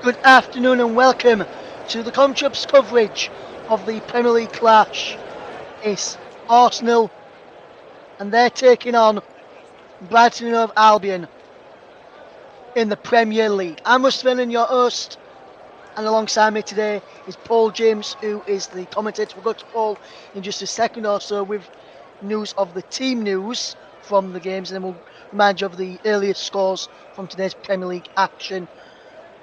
Good afternoon and welcome to the Comtrup's coverage of the Premier League clash. It's Arsenal and they're taking on Brighton and Hove Albion in the Premier League. I'm Russ Vernon, your host, and alongside me today is Paul James, who is the commentator. We'll go to Paul in just a second or so with news of the team news from the games, and then we'll remind you of the earliest scores from today's Premier League action.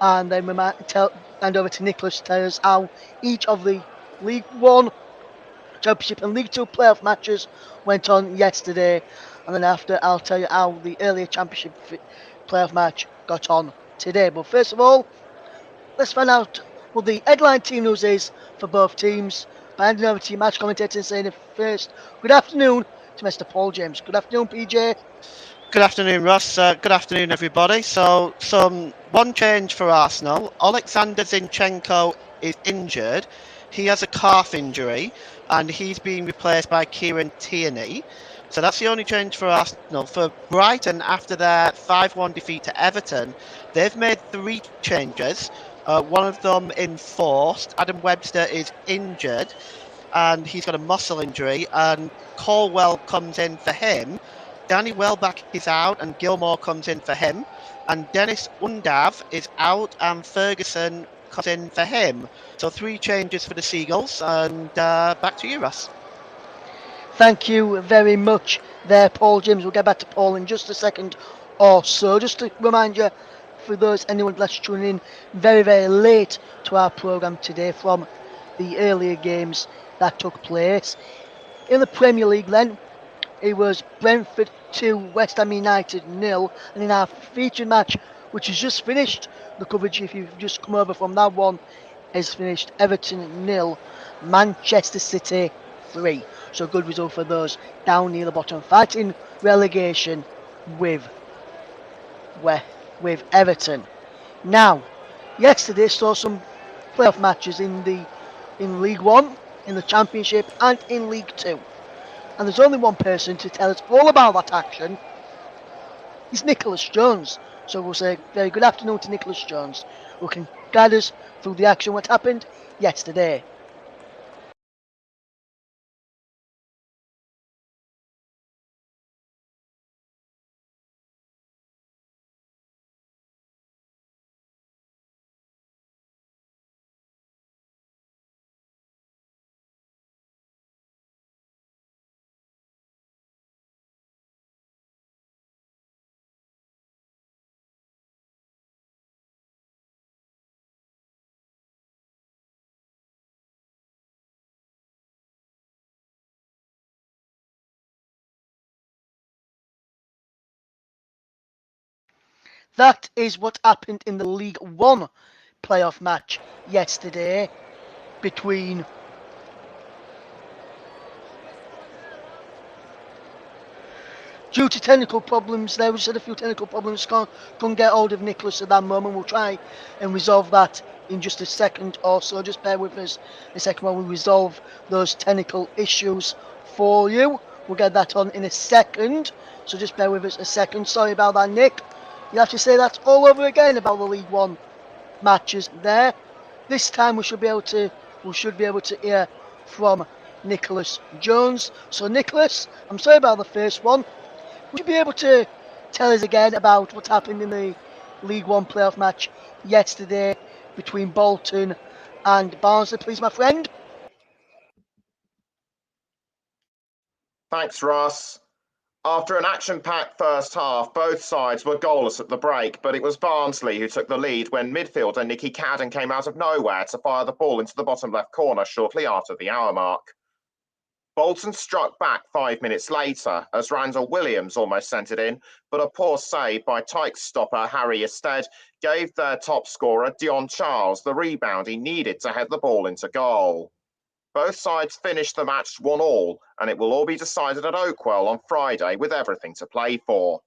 And then we might hand over to Nicholas to tell us how each of the League One, Championship and League Two playoff matches went on yesterday. And then after, I'll tell you how the earlier Championship playoff match got on today. But first of all, let's find out what the headline team news is for both teams by handing over to your match commentator and saying first, good afternoon to Mr. Paul James. Good afternoon, PJ. Good afternoon, Russ. Good afternoon, everybody. So, one change for Arsenal. Alexander Zinchenko is injured. He has a calf injury, and he's being replaced by Kieran Tierney. So that's the only change for Arsenal. For Brighton, after their 5-1 defeat to Everton, they've made 3 changes. One of them enforced. Adam Webster is injured, and he's got a muscle injury, and Colwell comes in for him. Danny Welbeck is out and Gilmore comes in for him. And Dennis Undav is out and Ferguson comes in for him. So 3 changes for the Seagulls. And back to you, Russ. Thank you very much there, Paul James. We'll get back to Paul in just a second or so. Just to remind you, for anyone that's tuning in very, very late to our programme today from the earlier games that took place. In the Premier League then, it was Brentford 2, West Ham United 0, and in our featured match, which has just finished, the coverage, if you've just come over from that one, has finished Everton 0, Manchester City 3. So good result for those down near the bottom, fighting relegation with Everton. Now, yesterday saw some playoff matches in League One, in the Championship, and in League Two. And there's only one person to tell us all about that action. It's Nicholas Jones. So we'll say very good afternoon to Nicholas Jones, who can guide us through the action, what happened yesterday. That is what happened in the League One playoff match yesterday between due to technical problems. There was a few technical problems. Couldn't get hold of Nicholas at that moment. We'll try and resolve that in just a second or so. Just bear with us a second while we resolve those technical issues for you. We'll get that on in a second. So just bear with us a second. Sorry about that, Nick. You'll have to say that all over again about the League One matches there. This time we should be able to hear from Nicholas Jones. So Nicholas, I'm sorry about the first one. Would you be able to tell us again about what happened in the League One playoff match yesterday between Bolton and Barnsley, please, my friend? Thanks, Ross. After an action-packed first half, both sides were goalless at the break, but it was Barnsley who took the lead when midfielder Nicky Cadden came out of nowhere to fire the ball into the bottom left corner shortly after the hour mark. Bolton struck back 5 minutes later as Randall Williams almost sent it in, but a poor save by Tykes stopper Harry Isted gave their top scorer Dion Charles the rebound he needed to head the ball into goal. Both sides finished the match 1-1, and it will all be decided at Oakwell on Friday with everything to play for.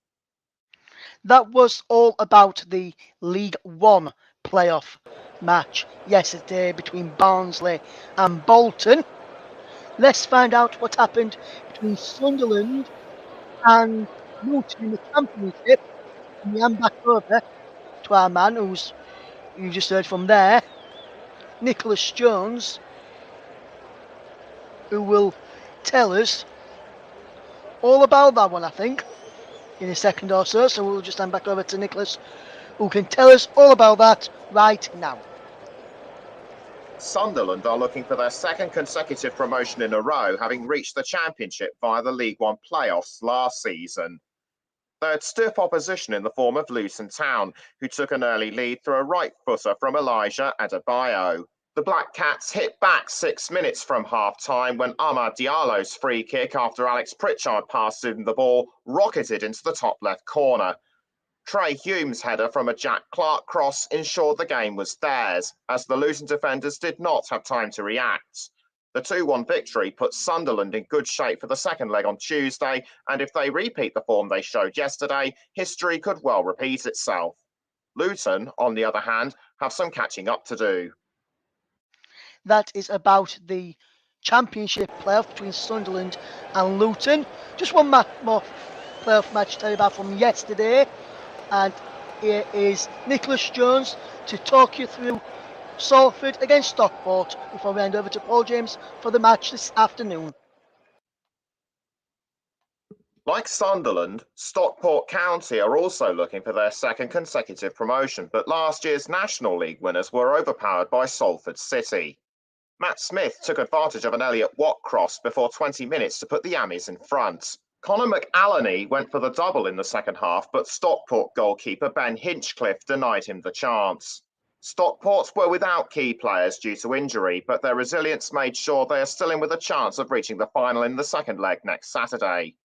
That was all about the League One playoff match yesterday between Barnsley and Bolton. Let's find out what happened between Sunderland and Luton in the Championship. And we hand back over to our man who's You just heard from there Nicholas Jones, who will tell us all about that one, I think, in a second or so. So we'll just hand back over to Nicholas, who can tell us all about that right now. Sunderland are looking for their second consecutive promotion in a row, having reached the Championship via the League One playoffs last season. They had stiff opposition in the form of Luton Town, who took an early lead through a right footer from Elijah Adebayo. The Black Cats hit back 6 minutes from half-time when Amad Diallo's free kick after Alex Pritchard passed him the ball rocketed into the top left corner. Trey Hume's header from a Jack Clark cross ensured the game was theirs, as the Luton defenders did not have time to react. The 2-1 victory puts Sunderland in good shape for the second leg on Tuesday, and if they repeat the form they showed yesterday, history could well repeat itself. Luton, on the other hand, have some catching up to do. That is about the Championship playoff between Sunderland and Luton. Just one more playoff match to tell you about from yesterday, and here is Nicholas Jones to talk you through Salford against Stockport before we hand over to Paul James for the match this afternoon. Like Sunderland, Stockport County are also looking for their second consecutive promotion, but last year's National League winners were overpowered by Salford City. Matt Smith took advantage of an Elliot Watt cross before 20 minutes to put the Ammies in front. Connor McAlleney went for the double in the second half, but Stockport goalkeeper Ben Hinchcliffe denied him the chance. Stockport were without key players due to injury, but their resilience made sure they are still in with a chance of reaching the final in the second leg next Saturday.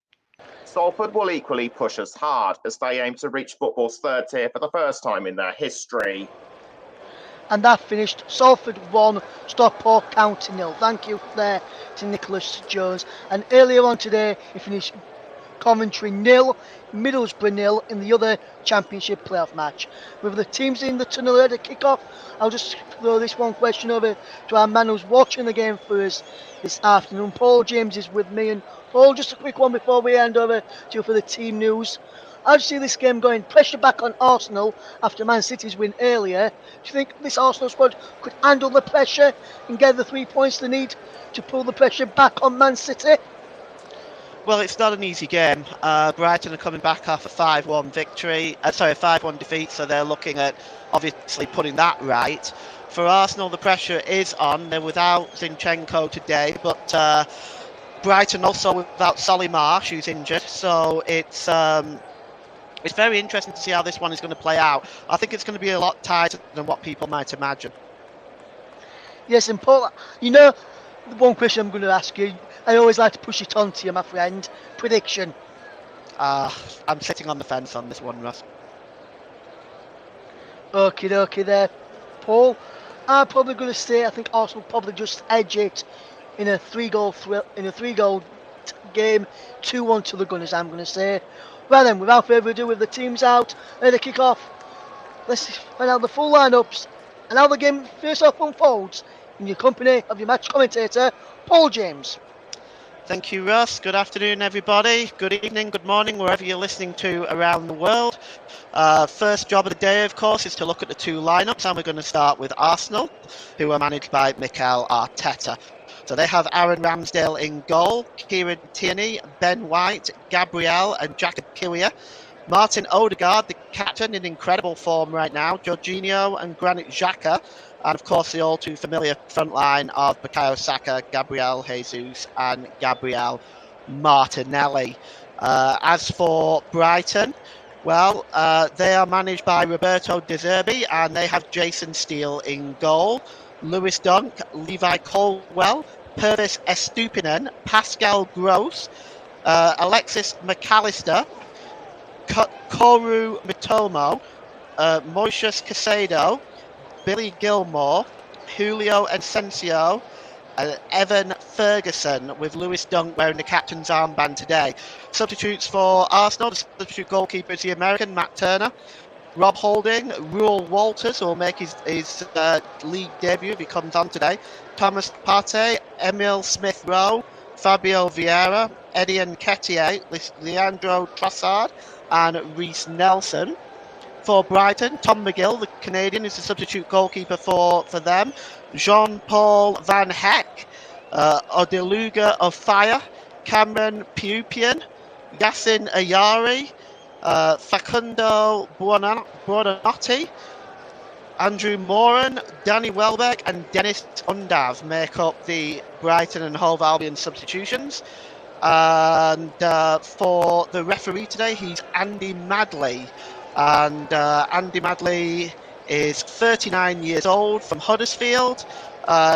Salford will equally push as hard as they aim to reach football's third tier for the first time in their history. And that finished Salford 1, Stockport County 0. Thank you there to Nicholas Jones. And earlier on today, he finished Coventry 0, Middlesbrough 0 in the other Championship playoff match. With the teams in the tunnel at the kick-off, I'll just throw this one question over to our man who's watching the game for us this afternoon. Paul James is with me. And Paul, just a quick one before we hand over to you for the team news. How do you see this game going? Pressure back on Arsenal after Man City's win earlier. Do you think this Arsenal squad could handle the pressure and get the 3 points they need to pull the pressure back on Man City? Well, it's not an easy game. Brighton are coming back off a 5-1 victory. 5-1 defeat, so they're looking at obviously putting that right. For Arsenal, the pressure is on. They're without Zinchenko today, but Brighton also without Solly Marsh, who's injured. So it's very interesting to see how this one is going to play out. I think it's going to be a lot tighter than what people might imagine. Yes, and Paul, you know, the one question I'm going to ask you, I always like to push it on to you, my friend. Prediction. I'm sitting on the fence on this one, Russ. Okay there, Paul. I'm probably going to say I think Arsenal probably just edge it in a three-goal game, 2-1 to the Gunners, I'm going to say. Well then, without further ado, with the teams out at the kick-off, let's find out the full lineups and how the game first off unfolds in your company of your match commentator, Paul James. Thank you, Russ. Good afternoon, everybody. Good evening, good morning, wherever you're listening to around the world. First job of the day, of course, is to look at the two lineups, and we're going to start with Arsenal, who are managed by Mikel Arteta. So they have Aaron Ramsdale in goal, Kieran Tierney, Ben White, Gabriel and Jacob Kiwior. Martin Odegaard, the captain, in incredible form right now, Jorginho and Granit Xhaka. And of course, the all too familiar front line of Bukayo Saka, Gabriel Jesus and Gabriel Martinelli. As for Brighton, well, they are managed by Roberto De Zerbi and they have Jason Steele in goal. Lewis Dunk, Levi Colwell, Pervis Estupinen, Pascal Gross, Alexis McAllister, Koru Mitomo, Moises Caicedo, Billy Gilmore, Julio Asensio, and Evan Ferguson, with Lewis Dunk wearing the captain's armband today. Substitutes for Arsenal, the substitute goalkeeper is the American Matt Turner. Rob Holding, Ruel Walters will make his league debut if he comes on today. Thomas Partey, Emile Smith-Rowe, Fabio Vieira, Eddie Nketiah, Leandro Trossard and Reece Nelson. for Brighton. Tom McGill, the Canadian, is the substitute goalkeeper for them. Jean-Paul Van Heck, Odeluga of Fire, Cameron Pupian, Yassin Ayari, Facundo Buonanotte, Andrew Moran, Danny Welbeck and Dennis Undav make up the Brighton and Hove Albion substitutions. And for the referee today, he's Andy Madley. And Andy Madley is 39 years old from Huddersfield.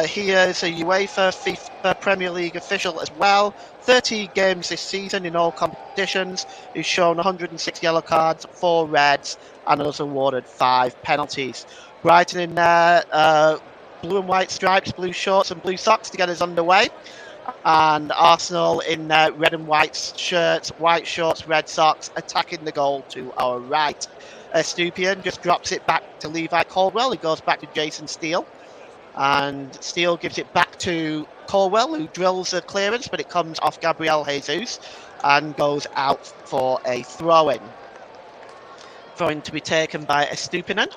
He is a UEFA FIFA Premier League official as well. 30 games this season in all competitions. He's shown 106 yellow cards, 4 reds, and has awarded 5 penalties. Brighton in their blue and white stripes, blue shorts and blue socks to get us underway. And Arsenal in their red and white shirts, white shorts, red socks, attacking the goal to our right. Stupian just drops it back to Levi Caldwell, who goes back to Jason Steele. And Steele gives it back to Caldwell, who drills a clearance, but it comes off Gabriel Jesus and goes out for a throw-in. Throw-in to be taken by Estupinen.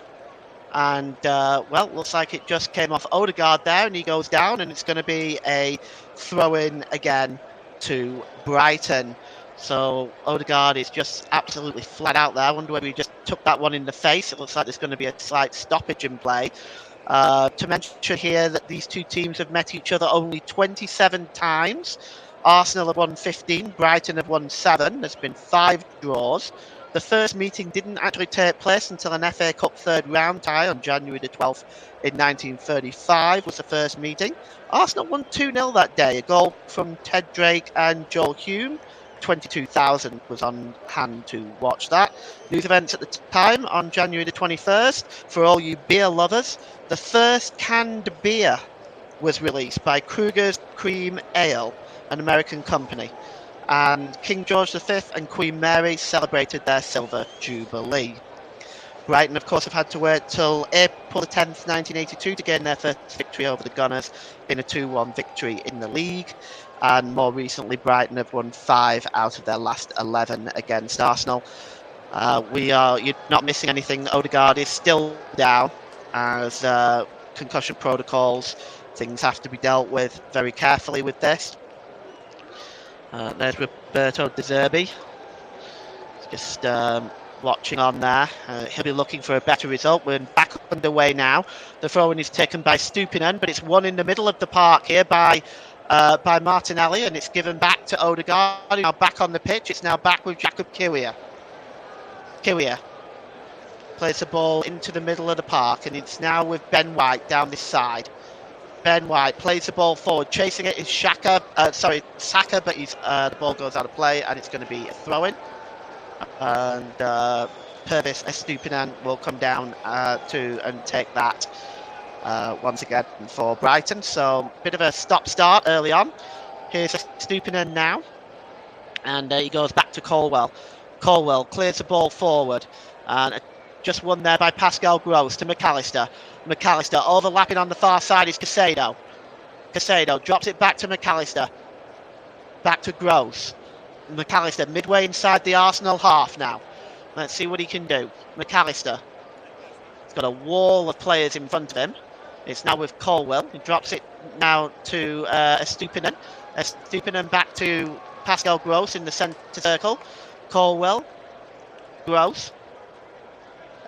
And, well, looks like it just came off Odegaard there, and he goes down, and it's going to be a throw-in again to Brighton. So Odegaard is just absolutely flat out there. I wonder whether he just took that one in the face. It looks like there's going to be a slight stoppage in play. To mention here that these two teams have met each other only 27 times. Arsenal have won 15, Brighton have won 7. There's been 5 draws. The first meeting didn't actually take place until an FA Cup third round tie on January the 12th in 1935 was the first meeting. Arsenal won 2-0 that day. A goal from Ted Drake and Joel Hume. 22,000 was on hand to watch that. News events at the time on January the 21st. For all you beer lovers, the first canned beer was released by Kruger's Cream Ale, an American company. And King George V and Queen Mary celebrated their silver jubilee. Brighton, of course, have had to wait till April 10th, 1982 to gain their first victory over the Gunners in a 2-1 victory in the league. And more recently, Brighton have won 5 out of their last 11 against Arsenal. You're not missing anything. Odegaard is still down as concussion protocols. Things have to be dealt with very carefully with this. There's Roberto De Zerbi, just watching on there. He'll be looking for a better result. We're back underway now. The throw-in is taken by Stupinen, but it's won in the middle of the park here by Martinelli, and it's given back to Odegaard. Now back on the pitch. It's now back with Jacob Kiwior. Kiwior plays the ball into the middle of the park, and it's now with Ben White down this side. Ben White plays the ball forward. Chasing it is Saka, but the ball goes out of play, and it's going to be a throw-in. And Pervis Estupinan will come down and take that once again for Brighton. So a bit of a stop-start early on. Here's Estupinan now, and he goes back to Caldwell. Caldwell clears the ball forward, and just won there by Pascal Gross to McAllister. McAllister overlapping on the far side is Casado. Casado drops it back to McAllister. Back to Gross. McAllister midway inside the Arsenal half now. Let's see what he can do. McAllister. He's got a wall of players in front of him. It's now with Caldwell. He drops it now to Estupinen. Estupinen back to Pascal Gross in the centre circle. Caldwell. Gross.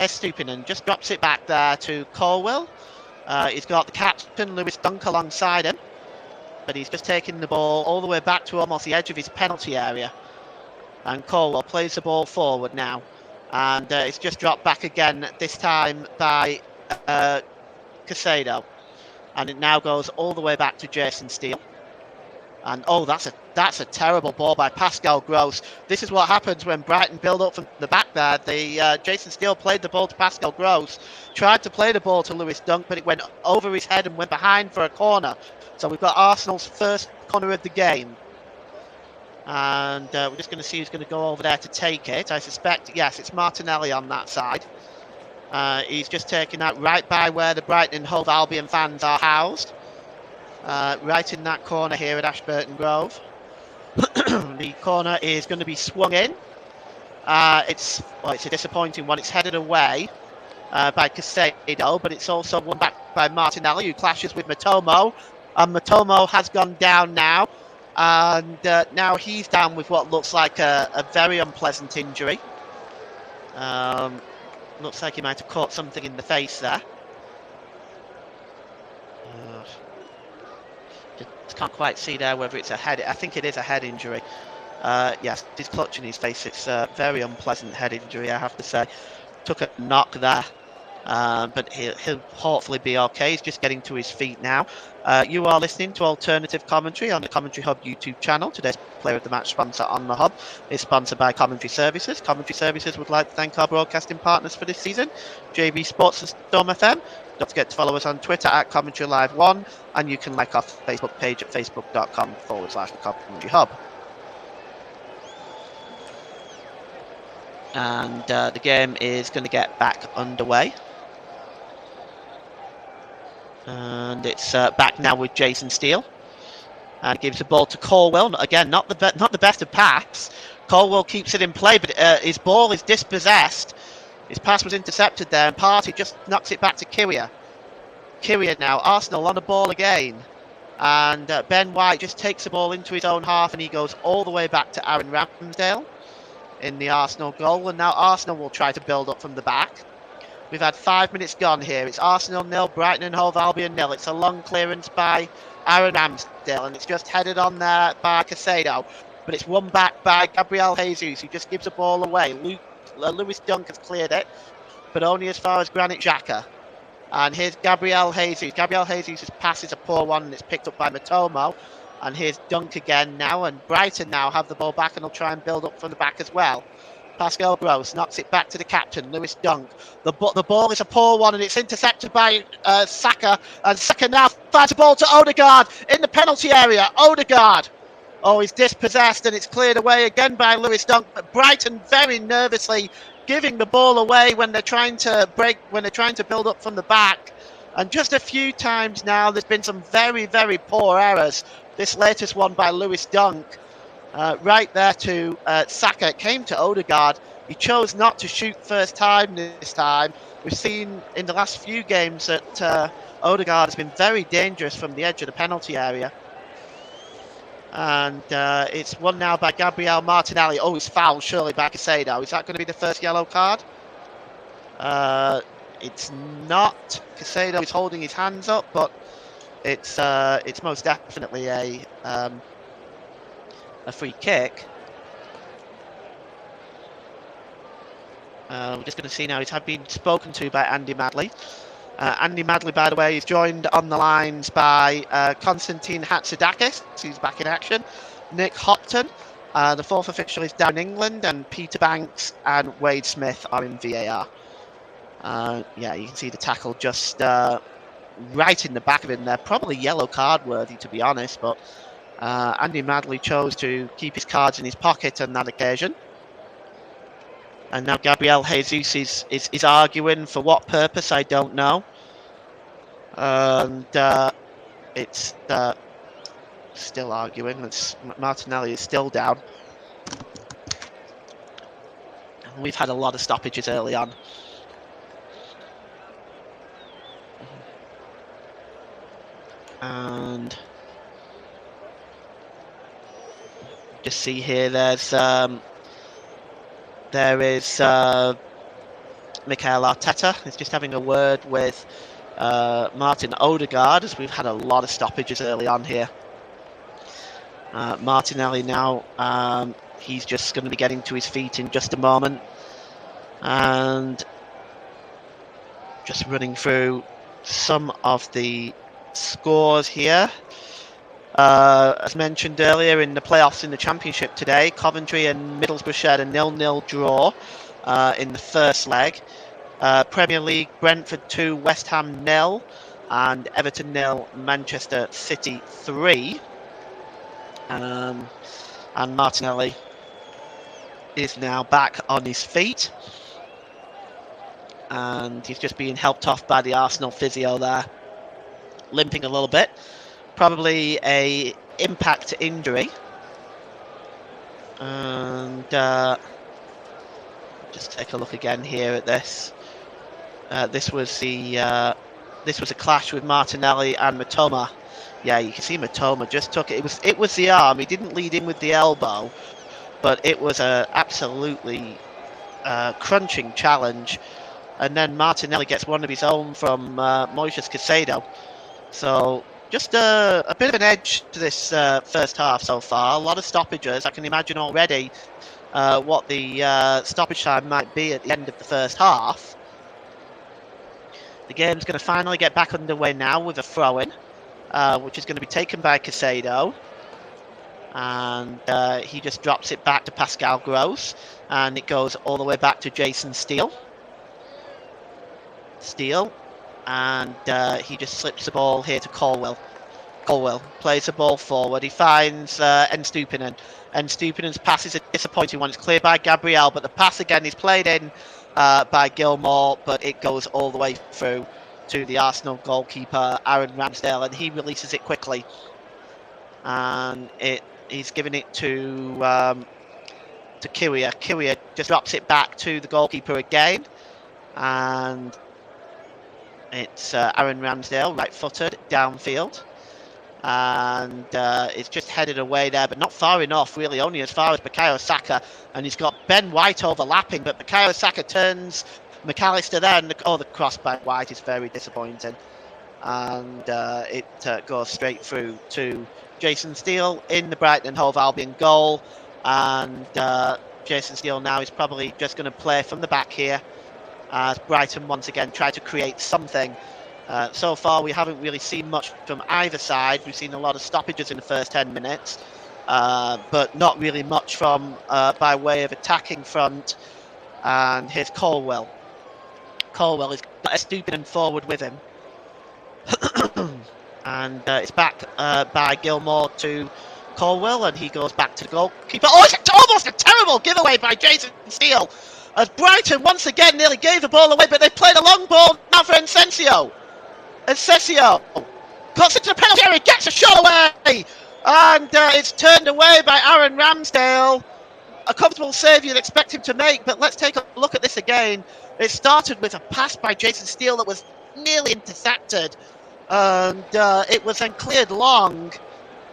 Estupinen just drops it back there to Caldwell. He's got the captain, Lewis Dunk, alongside him. But he's just taking the ball all the way back to almost the edge of his penalty area. And Caldwell plays the ball forward now. And it's just dropped back again, this time by Casado. And it now goes all the way back to Jason Steele. And oh, that's a terrible ball by Pascal Gross. This is what happens when Brighton build up from the back there. Jason Steele played the ball to Pascal Gross, tried to play the ball to Lewis Dunk, but it went over his head and went behind for a corner. So we've got Arsenal's first corner of the game. And we're just going to see who's going to go over there to take it. I suspect, yes, it's Martinelli on that side. He's just taking that right by where the Brighton and Hove Albion fans are housed. Right in that corner here at Ashburton Grove. The corner is going to be swung in. It's a disappointing one. It's headed away by Casado, but it's also won back by Martinelli, who clashes with Matomo. And Matomo has gone down now. And now he's down with what looks like a very unpleasant injury. Looks like he might have caught something in the face there. Just can't quite see there whether it's a head. I think it is a head injury. Yes, he's clutching his face. It's a very unpleasant head injury, I have to say. Took a knock there. But he'll hopefully be okay. He's just getting to his feet now. You are listening to Alternative Commentary on the Commentary Hub YouTube channel. Today's Player of the Match sponsor on the Hub is sponsored by Commentary Services. Commentary Services would like to thank our broadcasting partners for this season, JB Sports and Storm FM. Don't forget to follow us on Twitter at Commentary Live 1, and you can like our Facebook page at facebook.com/the Commentary Hub. And the game is going to get back underway. And it's back now with Jason Steele, and gives the ball to Colwell. Again, not the best of pass. Colwell keeps it in play, but his ball is dispossessed. His pass was intercepted there, and Partey just knocks it back to Kyria. Kyria now, Arsenal on the ball again, and Ben White just takes the ball into his own half, and he goes all the way back to Aaron Ramsdale in the Arsenal goal. And now Arsenal will try to build up from the back. We've had 5 minutes gone here. It's Arsenal 0, Brighton and Hove Albion 0. It's a long clearance by Aaron Ramsdale, and it's just headed on there by Casado. But it's won back by Gabriel Jesus, who just gives the ball away. Lewis Dunk has cleared it, but only as far as Granit Xhaka. And here's Gabriel Jesus. Gabriel Jesus' pass is a poor one, and it's picked up by Matomo. And here's Dunk again now, and Brighton now have the ball back, and they'll try and build up from the back as well. Pascal Gross knocks it back to the captain, Lewis Dunk. The ball is a poor one, and it's intercepted by Saka. And Saka now fires the ball to Odegaard in the penalty area. Odegaard. Oh, he's dispossessed, and it's cleared away again by Lewis Dunk. But Brighton very nervously giving the ball away when they're trying to build up from the back. And just a few times now, there's been some very, very poor errors. This latest one by Lewis Dunk. Right there to Saka. It came to Odegaard. He chose not to shoot first time this time. We've seen in the last few games that Odegaard has been very dangerous from the edge of the penalty area. And it's won now by Gabriel Martinelli. Oh, he's fouled surely by Casado. Is that going to be the first yellow card? It's not. Casado is holding his hands up, but it's most definitely a free kick. We're just going to see now. He's been spoken to by Andy Madley. Andy Madley, by the way, is joined on the lines by Konstantin Hatzidakis, who's back in action, Nick Hopton, the fourth official is down in England, and Peter Banks and Wade Smith are in VAR. Yeah, you can see the tackle just right in the back of him there. Probably yellow card worthy, to be honest, but Andy Madley chose to keep his cards in his pocket on that occasion. And now Gabriel Jesus is arguing for what purpose, I don't know. And it's still arguing. Martinelli is still down. And we've had a lot of stoppages early on. And just see here, there is Mikel Arteta is just having a word with Martin Odegaard, as we've had a lot of stoppages early on here. Martinelli now, he's just going to be getting to his feet in just a moment. And just running through some of the scores here. As mentioned earlier, in the playoffs in the Championship today, Coventry and Middlesbrough shared a 0-0 draw in the first leg. Premier League, Brentford 2, West Ham 0, and Everton 0, Manchester City 3. And Martinelli is now back on his feet. And he's just being helped off by the Arsenal physio there, limping a little bit. Probably a impact injury. And Just take a look again here at this. This was a clash with Martinelli and Matoma. Yeah, you can see Matoma just took it. It was the arm. He didn't lead in with the elbow, but it was a absolutely crunching challenge. And then Martinelli gets one of his own from Moises Caicedo. So just a bit of an edge to this first half so far. A lot of stoppages. I can imagine already what the stoppage time might be at the end of the first half. The game's going to finally get back underway now with a throw-in, which is going to be taken by Caicedo. And he just drops it back to Pascal Gross, and it goes all the way back to Jason Steele. And he just slips the ball here to Colwell. Colwell plays the ball forward. He finds Nstupinen. Nstupinen's pass is a disappointing one. It's cleared by Gabriel, but the pass again is played in by Gilmour, but it goes all the way through to the Arsenal goalkeeper, Aaron Ramsdale, and he releases it quickly. And he's giving it to Kyria. Kyria just drops it back to the goalkeeper again, and it's Aaron Ramsdale, right-footed, downfield. And it's just headed away there, but not far enough, really, only as far as Bukayo Saka. And he's got Ben White overlapping, but Bukayo Saka turns McAllister there, and the cross by White is very disappointing. And it goes straight through to Jason Steele in the Brighton and Hove Albion goal. And Jason Steele now is probably just going to play from the back here, as Brighton once again try to create something. So far, we haven't really seen much from either side. We've seen a lot of stoppages in the first 10 minutes, but not really much from by way of attacking front. And here's Colwell. Colwell has got Nstupinen forward with him. And it's back by Gilmour to Colwell, and he goes back to the goalkeeper. Oh, it's almost a terrible giveaway by Jason Steele, as Brighton once again nearly gave the ball away, but they played a long ball now for Encensio. Encensio cuts into the penalty area, gets a shot away, and it's turned away by Aaron Ramsdale. A comfortable save you'd expect him to make, but let's take a look at this again. It started with a pass by Jason Steele that was nearly intercepted, and it was then cleared long,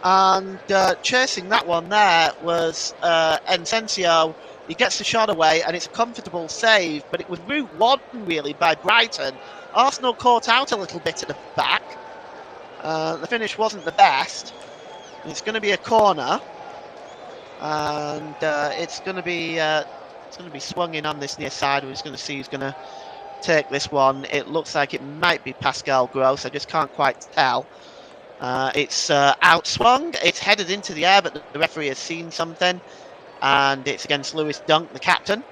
and chasing that one there was Encensio. He gets the shot away, and it's a comfortable save, but it was route one, really, by Brighton. Arsenal caught out a little bit at the back. The finish wasn't the best. It's going to be a corner, and it's going to be swung in on this near side. We're just going to see who's going to take this one. It looks like it might be Pascal Gross. I just can't quite tell. It's outswung. It's headed into the air, but the referee has seen something, and it's against Lewis Dunk, the captain.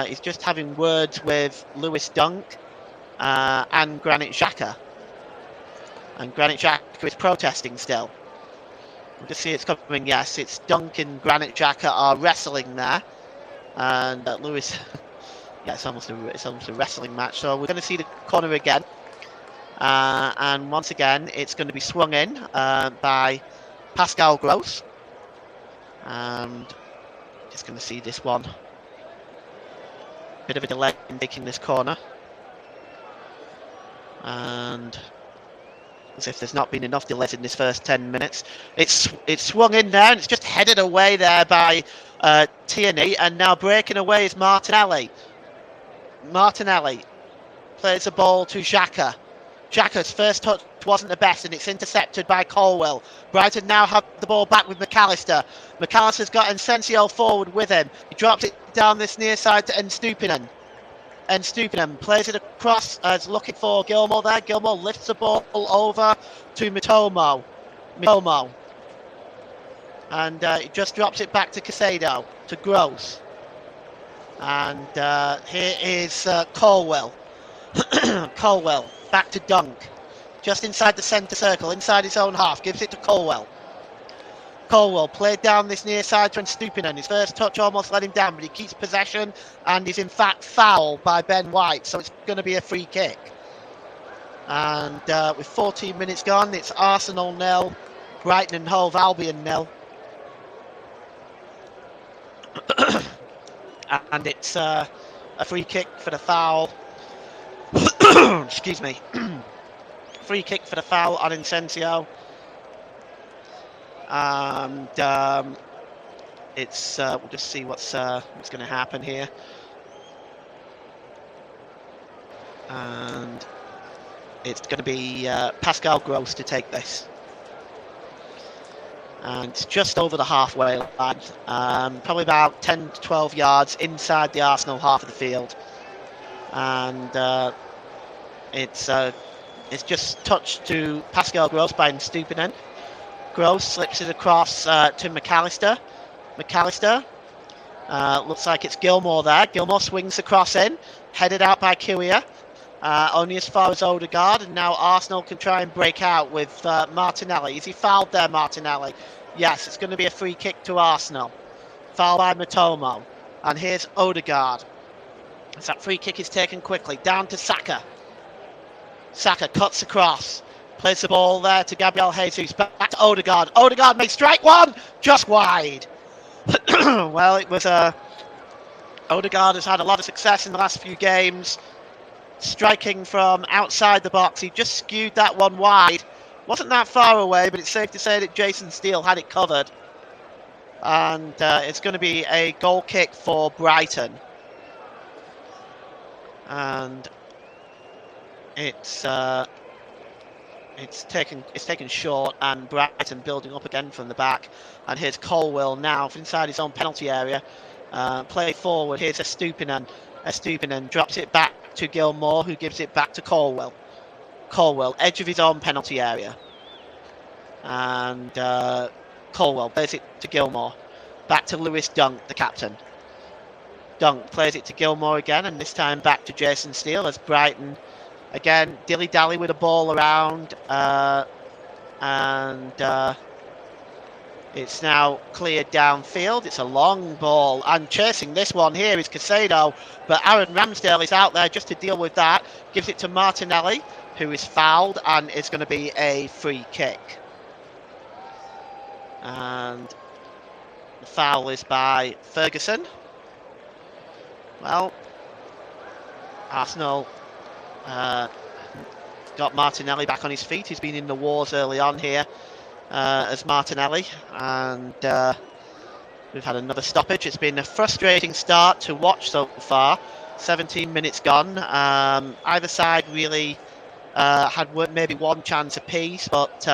He's just having words with Lewis Dunk and Granit Xhaka. And Granit Xhaka is protesting still. We'll just see it's coming. Yes, it's Dunk and Granit Xhaka are wrestling there. And Lewis... yeah, it's almost a wrestling match. So we're going to see the corner again. And once again, it's going to be swung in by Pascal Gross. And just going to see this one. Bit of a delay in making this corner. And as if there's not been enough delays in this first 10 minutes. It's swung in there, and it's just headed away there by Tierney, and now breaking away is Martinelli. Martinelli plays the ball to Xhaka. Xhaka's first touch wasn't the best, and it's intercepted by Colwell. Brighton now have the ball back with McAllister. McAllister's got Encensio forward with him. He drops it down this near side to Nstupinen. Nstupinen plays it across, looking for Gilmour there. Gilmour lifts the ball over to Mitomo. And he just drops it back to Caicedo, to Gross. And here is Colwell. Colwell, back to Dunk. Just inside the centre circle, inside his own half. Gives it to Colwell. Colwell played down this near side to Nstupinen. His first touch almost let him down, but he keeps possession and is in fact fouled by Ben White. So it's going to be a free kick. And with 14 minutes gone, it's Arsenal 0, Brighton and Hove Albion 0. and it's a free kick for the foul. Excuse me. Free kick for the foul on Incensio. And it's we'll just see what's going to happen here. And it's going to be Pascal Gross to take this. And it's just over the halfway line, probably about 10 to 12 yards inside the Arsenal half of the field. And it's just touched to Pascal Gross by Stupinen. Gross slips it across to McAllister. McAllister, looks like it's Gilmore there. Gilmore swings the cross in, headed out by Kiwior. Only as far as Odegaard, and now Arsenal can try and break out with Martinelli. Is he fouled there, Martinelli? Yes, it's going to be a free kick to Arsenal. Foul by Matomo. And here's Odegaard. As that free kick is taken quickly, down to Saka. Saka cuts across, plays the ball there to Gabriel Jesus, back to Odegaard. Odegaard may strike one, just wide. Well, it was Odegaard has had a lot of success in the last few games, striking from outside the box. He just skewed that one wide. Wasn't that far away, but it's safe to say that Jason Steele had it covered. And it's going to be a goal kick for Brighton. And it's taken short, and Brighton building up again from the back. And here's Colwill now inside his own penalty area. Play forward. Here's Estupinen. Estupinen drops it back to Gilmore, who gives it back to Colwill. Colwill, edge of his own penalty area. And Colwill plays it to Gilmore. Back to Lewis Dunk, the captain. Dunk plays it to Gilmore again, and this time back to Jason Steele as Brighton again dilly-dally with a ball around. And it's now cleared downfield. It's a long ball, and chasing this one here is Casado, but Aaron Ramsdale is out there just to deal with that. Gives it to Martinelli, who is fouled, and it's going to be a free kick. And the foul is by Ferguson. Well, Arsenal got Martinelli back on his feet. He's been in the wars early on here as Martinelli, and we've had another stoppage. It's been a frustrating start to watch so far. 17 minutes gone. Either side really had maybe one chance apiece, but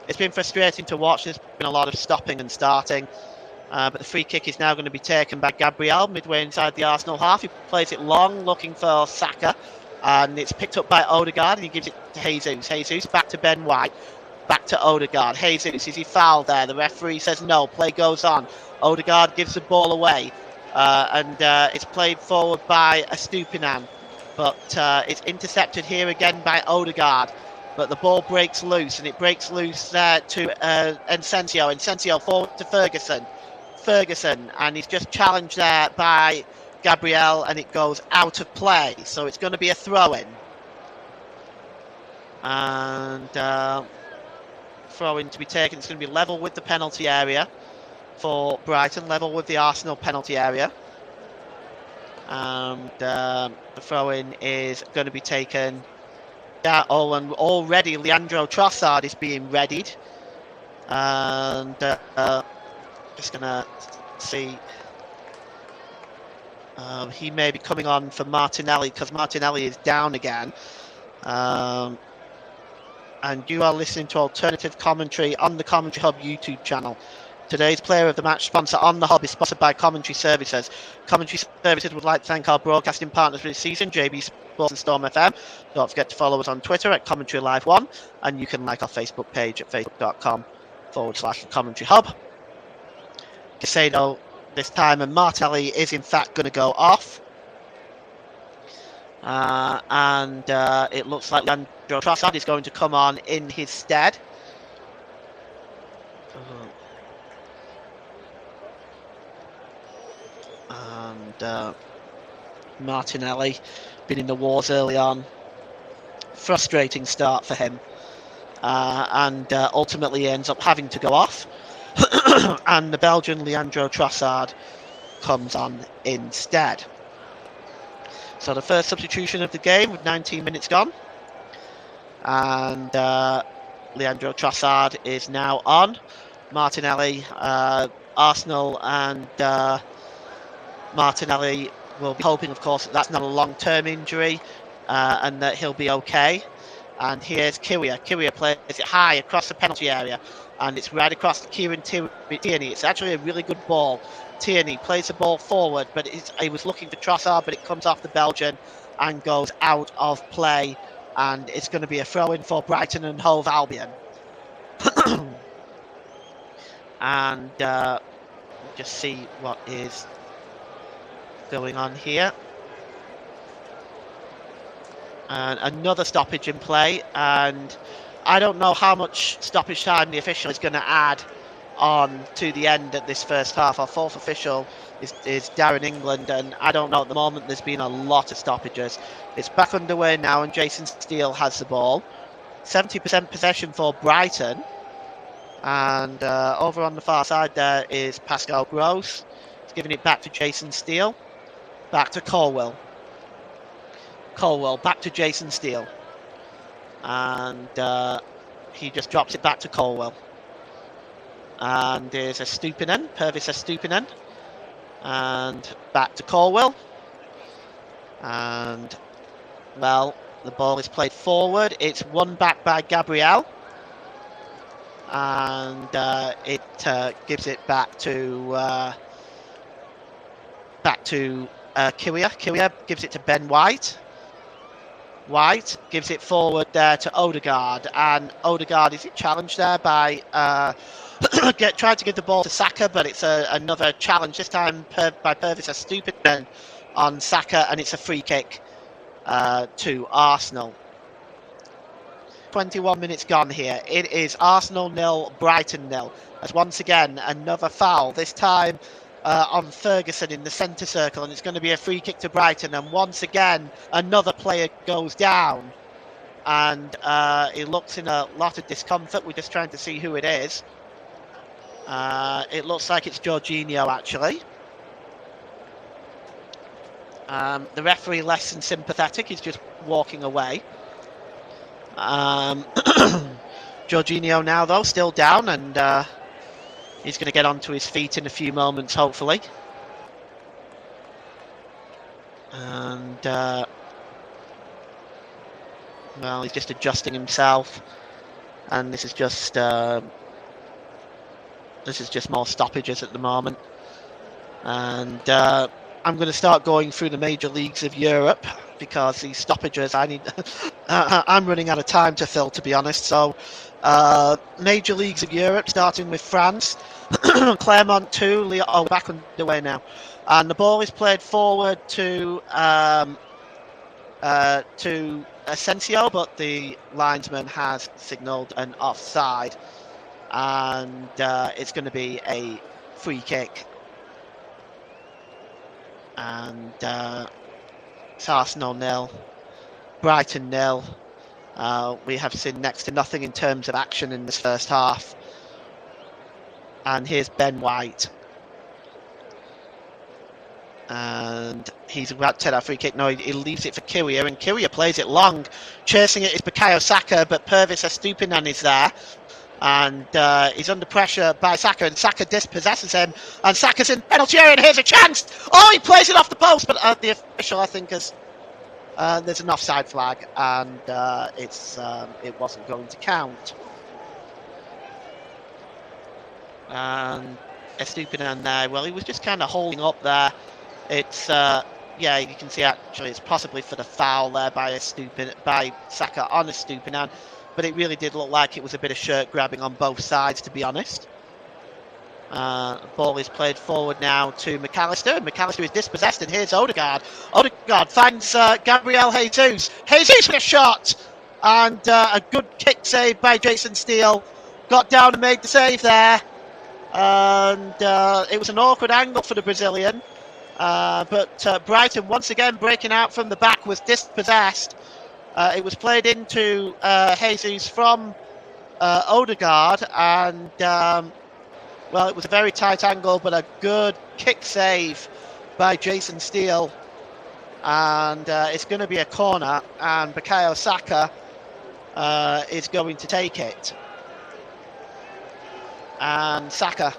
it's been frustrating to watch. There's been a lot of stopping and starting. But the free kick is now going to be taken by Gabriel midway inside the Arsenal half. He plays it long, looking for Saka, and it's picked up by Odegaard, and he gives it to Jesus. Jesus back to Ben White, back to Odegaard. Jesus, is he fouled there? The referee says no, play goes on. Odegaard gives the ball away, and it's played forward by Estupinan, but it's intercepted here again by Odegaard. But the ball breaks loose, and it breaks loose there to Incensio. Incensio forward to Ferguson. Ferguson, and he's just challenged there by Gabriel, and it goes out of play. So it's going to be a throw-in. And throw-in to be taken. It's going to be level with the penalty area for Brighton, level with the Arsenal penalty area. And the throw-in is going to be taken. Yeah, oh, and already Leandro Trossard is being readied. And just going to see. He may be coming on for Martinelli, because Martinelli is down again. And you are listening to alternative commentary on the Commentary Hub YouTube channel. Today's Player of the Match sponsor on the Hub is sponsored by Commentary Services. Commentary Services would like to thank our broadcasting partners for this season, JB Sports and Storm FM. Don't forget to follow us on Twitter at Commentary Live 1, and you can like our Facebook page at facebook.com/Commentary Hub. Casado this time, and Martelli is in fact going to go off. And it looks like Leandro Trossard is going to come on in his stead. And Martinelli, been in the wars early on. Frustrating start for him. And ultimately ends up having to go off. And the Belgian Leandro Trossard comes on instead. So the first substitution of the game with 19 minutes gone. And Leandro Trossard is now on. Martinelli, Arsenal and Martinelli will be hoping, of course, that that's not a long-term injury and that he'll be okay. And here's Kiwior. Kiwior plays it high across the penalty area, and it's right across to Kieran Tierney. It's actually a really good ball. Tierney plays the ball forward, but he was looking for Trossard, but it comes off the Belgian and goes out of play. And it's going to be a throw-in for Brighton and Hove Albion. And just see what is going on here. And another stoppage in play, and I don't know how much stoppage time the official is going to add on to the end of this first half. Our fourth official is Darren England, and I don't know, at the moment there's been a lot of stoppages. It's back underway now, and Jason Steele has the ball. 70% possession for Brighton, and over on the far side there is Pascal Gross. He's giving it back to Jason Steele, back to Colwell, back to Jason Steele, and he just drops it back to Colwell. And there's a Stupinen, Purvis Stupinen, and back to Colwell. And, well, the ball is played forward. It's won back by Gabriel. And it gives it back to Kiwior. Kiwior gives it to Ben White. White gives it forward there to Odegaard, and Odegaard is challenged there by tried to give the ball to Saka, but it's another challenge, this time by Purvis Stupinen on Saka, and it's a free kick to Arsenal. 21 minutes gone here. It is Arsenal 0, Brighton 0. As once again another foul, this time on Ferguson in the centre circle, and it's going to be a free kick to Brighton, and once again another player goes down, and he looks in a lot of discomfort. We're just trying to see who it is. It looks like it's Jorginho, actually. The referee less than sympathetic, he's just walking away. Jorginho now, though, still down, and he's going to get onto his feet in a few moments, hopefully. And, well, he's just adjusting himself. And this is just more stoppages at the moment. And I'm going to start going through the major leagues of Europe, because these stoppages, I'm running out of time to fill, to be honest. So, major leagues of Europe, starting with France. Clermont 2, Lyon back underway now, and the ball is played forward to Asensio, but the linesman has signalled an offside, and it's going to be a free kick, and it's Arsenal 0, Brighton 0. We have seen next to nothing in terms of action in this first half. And here's Ben White. And he's about to take that free kick. No, he leaves it for Kiwior, and Kiwior plays it long. Chasing it is Bukayo Saka, but Purvis Estupiñán is there. And he's under pressure by Saka, and Saka dispossesses him. And Saka's in penalty area, and here's a chance! Oh, he plays it off the post, but the official, I think, has... there's an offside flag, and it wasn't going to count. And Estupiñán there, well, he was just kind of holding up there. It's yeah, you can see actually it's possibly for the foul there by Saka on Estupiñán, but it really did look like it was a bit of shirt grabbing on both sides, to be honest. Ball is played forward now to McAllister. McAllister is dispossessed, and here's Odegaard. Odegaard finds Gabriel Jesus. Jesus with a shot, and a good kick save by Jason Steele. Got down and made the save there, and it was an awkward angle for the Brazilian. But Brighton once again breaking out from the back was dispossessed. It was played into Jesus from Odegaard, and well, it was a very tight angle, but a good kick save by Jason Steele, and it's going to be a corner, and Bukayo Saka is going to take it. And Saka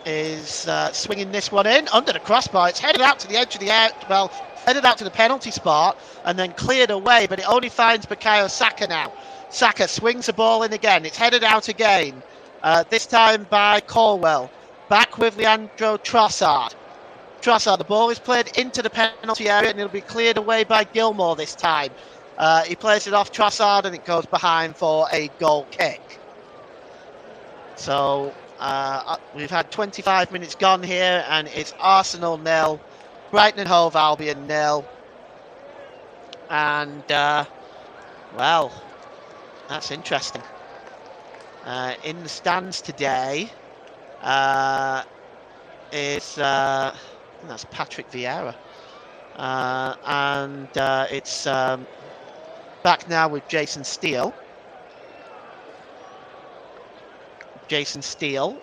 is swinging this one in under the crossbar. It's headed out to the edge of the air, well, headed out to the penalty spot and then cleared away, but it only finds Bukayo Saka now. Saka swings the ball in again. It's headed out again, this time by Colwell. Back with Leandro Trossard. Trossard, the ball is played into the penalty area and it'll be cleared away by Gilmour this time. He plays it off Trossard and it goes behind for a goal kick. So we've had 25 minutes gone here, and it's Arsenal 0, Brighton and Hove Albion 0. And, well, that's interesting. In the stands today is, I think that's Patrick Vieira. And it's back now with Jason Steele. Jason Steele.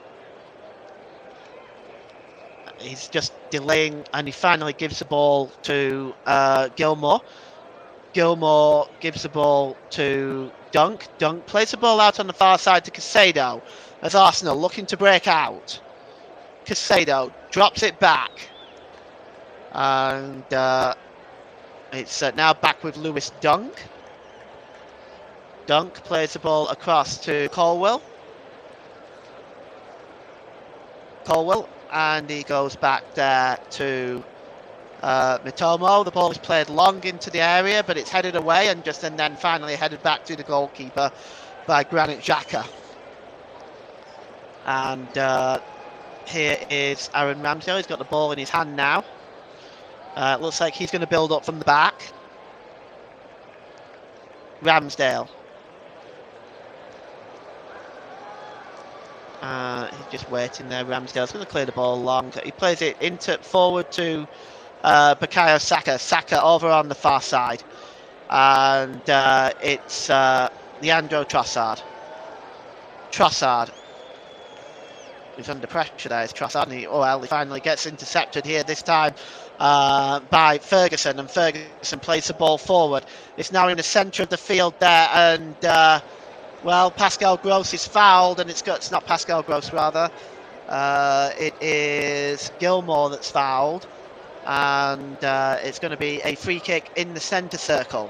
He's just delaying, and he finally gives the ball to Gilmour. Gilmour gives the ball to Dunk. Dunk plays the ball out on the far side to Caicedo as Arsenal looking to break out. Caicedo drops it back. And it's now back with Lewis Dunk. Dunk plays the ball across to Colwell. And he goes back there to Mitomo. The ball is played long into the area, but it's headed away and then finally headed back to the goalkeeper by Granit Xhaka. And here is Aaron Ramsdale. He's got the ball in his hand now. It looks like he's going to build up from the back. Ramsdale. He's just waiting there. Ramsdale's going to clear the ball long. He plays it forward to Bukayo Saka. Saka over on the far side. And it's Leandro Trossard. Trossard. He's under pressure there. It's Trossard. And he finally gets intercepted here this time by Ferguson. And Ferguson plays the ball forward. It's now in the centre of the field there. And well, Pascal Gross is fouled, and it's not Pascal Gross, rather. It is Gilmour that's fouled, and it's going to be a free kick in the centre circle.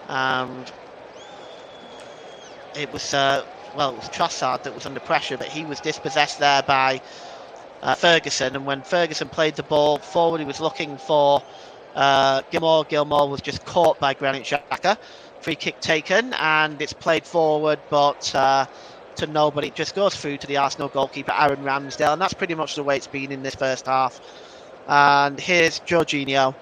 And it was it was Trossard that was under pressure, but he was dispossessed there by Ferguson. And when Ferguson played the ball forward, he was looking for Gilmour. Gilmour was just caught by Granit Xhaka. Free kick taken, and it's played forward, but to nobody. It just goes through to the Arsenal goalkeeper, Aaron Ramsdale, and that's pretty much the way it's been in this first half. And here's Jorginho.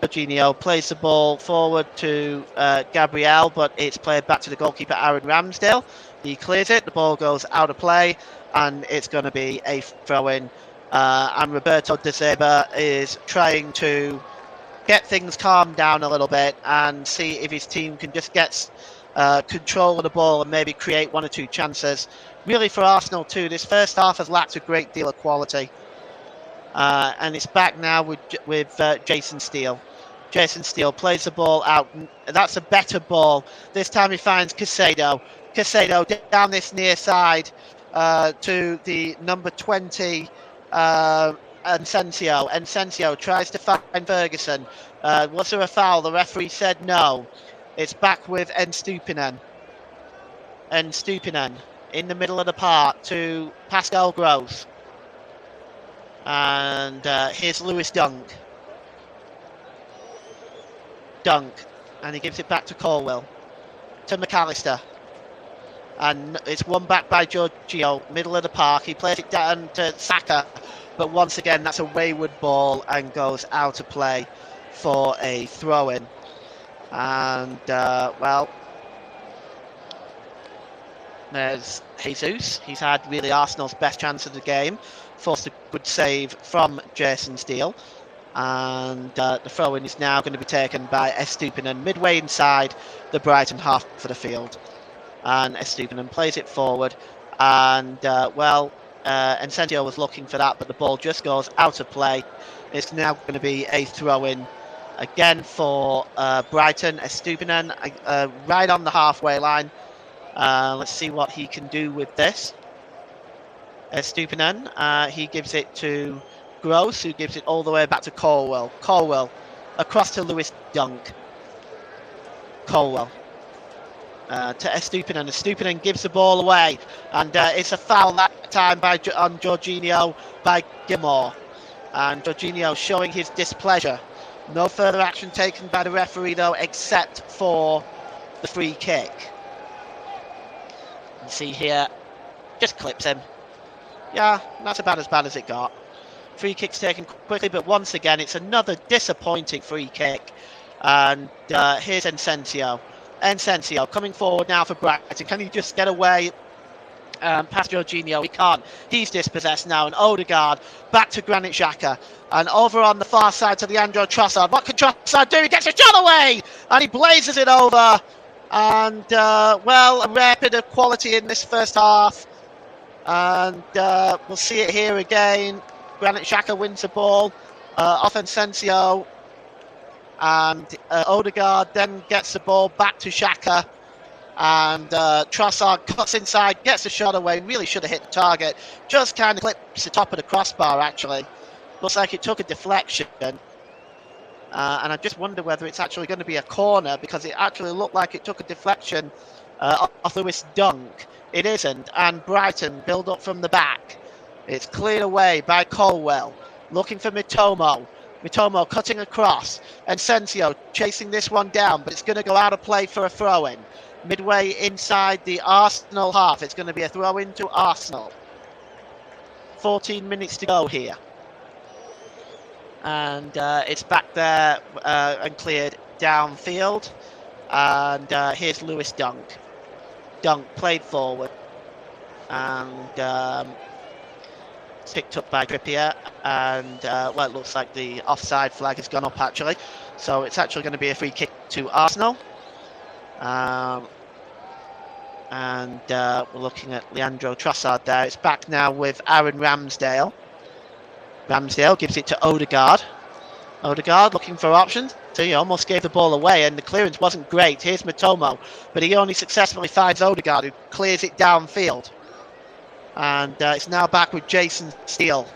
Jorginho plays the ball forward to Gabriel, but it's played back to the goalkeeper, Aaron Ramsdale. He clears it, the ball goes out of play, and it's going to be a throw-in. And Roberto De Zerba is trying to get things calmed down a little bit and see if his team can just get control of the ball and maybe create one or two chances. Really, for Arsenal too, this first half has lacked a great deal of quality. And it's back now with Jason Steele. Jason Steele plays the ball out. That's a better ball. This time he finds Caicedo. Caicedo down this near side to the number 20, Encensio. Encensio tries to find Ferguson. Was there a foul? The referee said no. It's back with Nstupinen. Nstupinen in the middle of the park to Pascal Gross. And here's Lewis Dunk. Dunk. And he gives it back to Colwell. To McAllister. And it's won back by Giorgio, middle of the park. He plays it down to Saka. But once again, that's a wayward ball and goes out of play for a throw-in. And, well, there's Jesus. He's had really Arsenal's best chance of the game. Forced a good save from Jason Steele. And the throw-in is now going to be taken by Estupinan midway inside the Brighton half of the field. And Estupinan plays it forward. And Encentio was looking for that, but the ball just goes out of play. It's now going to be a throw-in again for Brighton. Estupinen right on the halfway line. Let's see what he can do with this. Estupinen, he gives it to Gross, who gives it all the way back to Colwell. Colwell across to Lewis Dunk. Colwell to Estupinen. Estupinen gives the ball away, and it's a foul that time on Jorginho by Gilmore. And Jorginho showing his displeasure. No further action taken by the referee though, except for the free kick. You see here, just clips him. Yeah, that's about as bad as it got. Free kick's taken quickly, but once again, it's another disappointing free kick. And here's Encentio. Encentio coming forward now for Brighton. Can he just get away past Jorginho? He can't. He's dispossessed now. And Odegaard back to Granit Xhaka. And over on the far side to Leandro Trossard. What can Trossard do? He gets a shot away! And he blazes it over. And, a rare bit of quality in this first half. And we'll see it here again. Granit Xhaka wins the ball off Encentio. And Odegaard then gets the ball back to Xhaka. And Trossard cuts inside, gets the shot away. Really should have hit the target. Just kind of clips the top of the crossbar, actually. Looks like it took a deflection. And I just wonder whether it's actually going to be a corner, because it actually looked like it took a deflection off Lewis Dunk. It isn't. And Brighton build up from the back. It's cleared away by Colwell. Looking for Mitomo. Mitomo cutting across. Encentio chasing this one down, but it's going to go out of play for a throw-in. Midway inside the Arsenal half. It's going to be a throw-in to Arsenal. 14 minutes to go here. And it's back there and cleared downfield. And here's Lewis Dunk. Dunk played forward. And picked up by Trippier. And, it looks like the offside flag has gone up, actually. So it's actually going to be a free kick to Arsenal. We're looking at Leandro Trossard there. It's back now with Aaron Ramsdale. Ramsdale gives it to Odegaard. Odegaard looking for options. So he almost gave the ball away, and the clearance wasn't great. Here's Mitomo, but he only successfully finds Odegaard, who clears it downfield. And it's now back with Jason Steele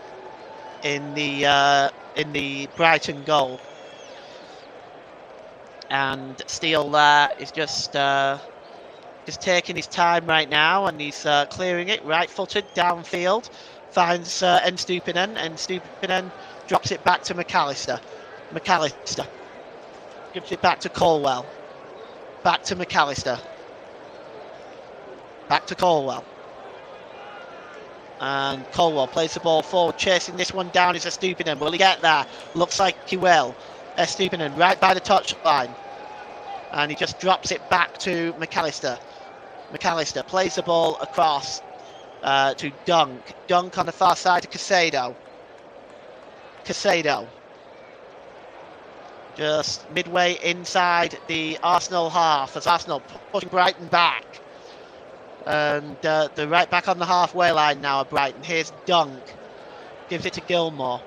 in the Brighton goal. And Steele there is just taking his time right now, and he's clearing it right-footed downfield. Finds Estupinen. Estupinen drops it back to McAllister. McAllister gives it back to Colwell. Back to McAllister. Back to Colwell. And Colwell plays the ball forward, chasing this one down is Estupinen. Will he get there? Looks like he will. Estupinen right by the touchline. And he just drops it back to McAllister. McAllister plays the ball across to Dunk. Dunk on the far side to Casado. Casado. Just midway inside the Arsenal half as Arsenal pushing Brighton back. And they're right back on the halfway line now at Brighton. Here's Dunk. Gives it to Gilmore.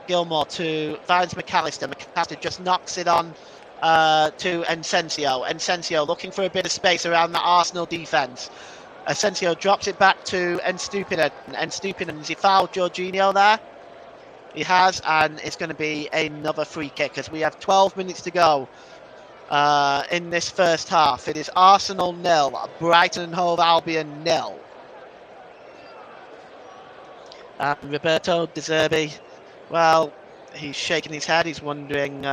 Gilmore finds McAllister. McAllister just knocks it on to Encentio. Encentio looking for a bit of space around the Arsenal defence. Encentio drops it back to Estupinen. Estupinen, has he fouled Jorginho there? He has, and it's going to be another free kick as we have 12 minutes to go in this first half. It is Arsenal 0, Brighton and Hove Albion 0. Roberto De Zerbi, well, he's shaking his head. He's wondering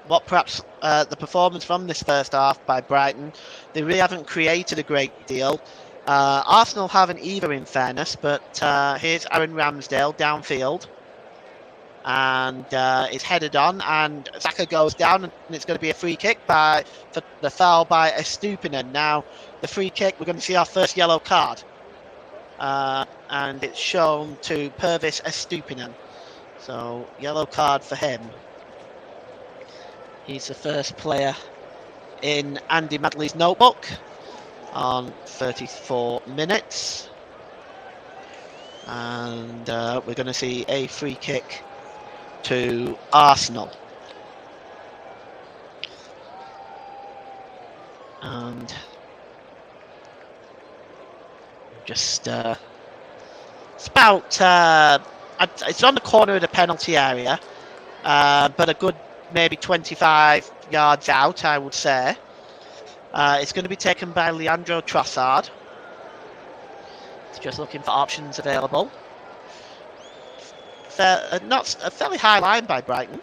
what perhaps the performance from this first half by Brighton. They really haven't created a great deal. Arsenal haven't either, in fairness, but here's Aaron Ramsdale downfield. And it's headed on, and Xhaka goes down, and it's going to be a free kick for the foul by Estupinen. Now, the free kick, we're going to see our first yellow card. And it's shown to Pervis Estupinen. So, yellow card for him. He's the first player in Andy Madley's notebook on 34 minutes. And we're going to see a free kick to Arsenal. And just it's about it's on the corner of the penalty area, but a good maybe 25 yards out, I would say. It's going to be taken by Leandro Trossard. It's just looking for options available. Not a fairly high line by Brighton.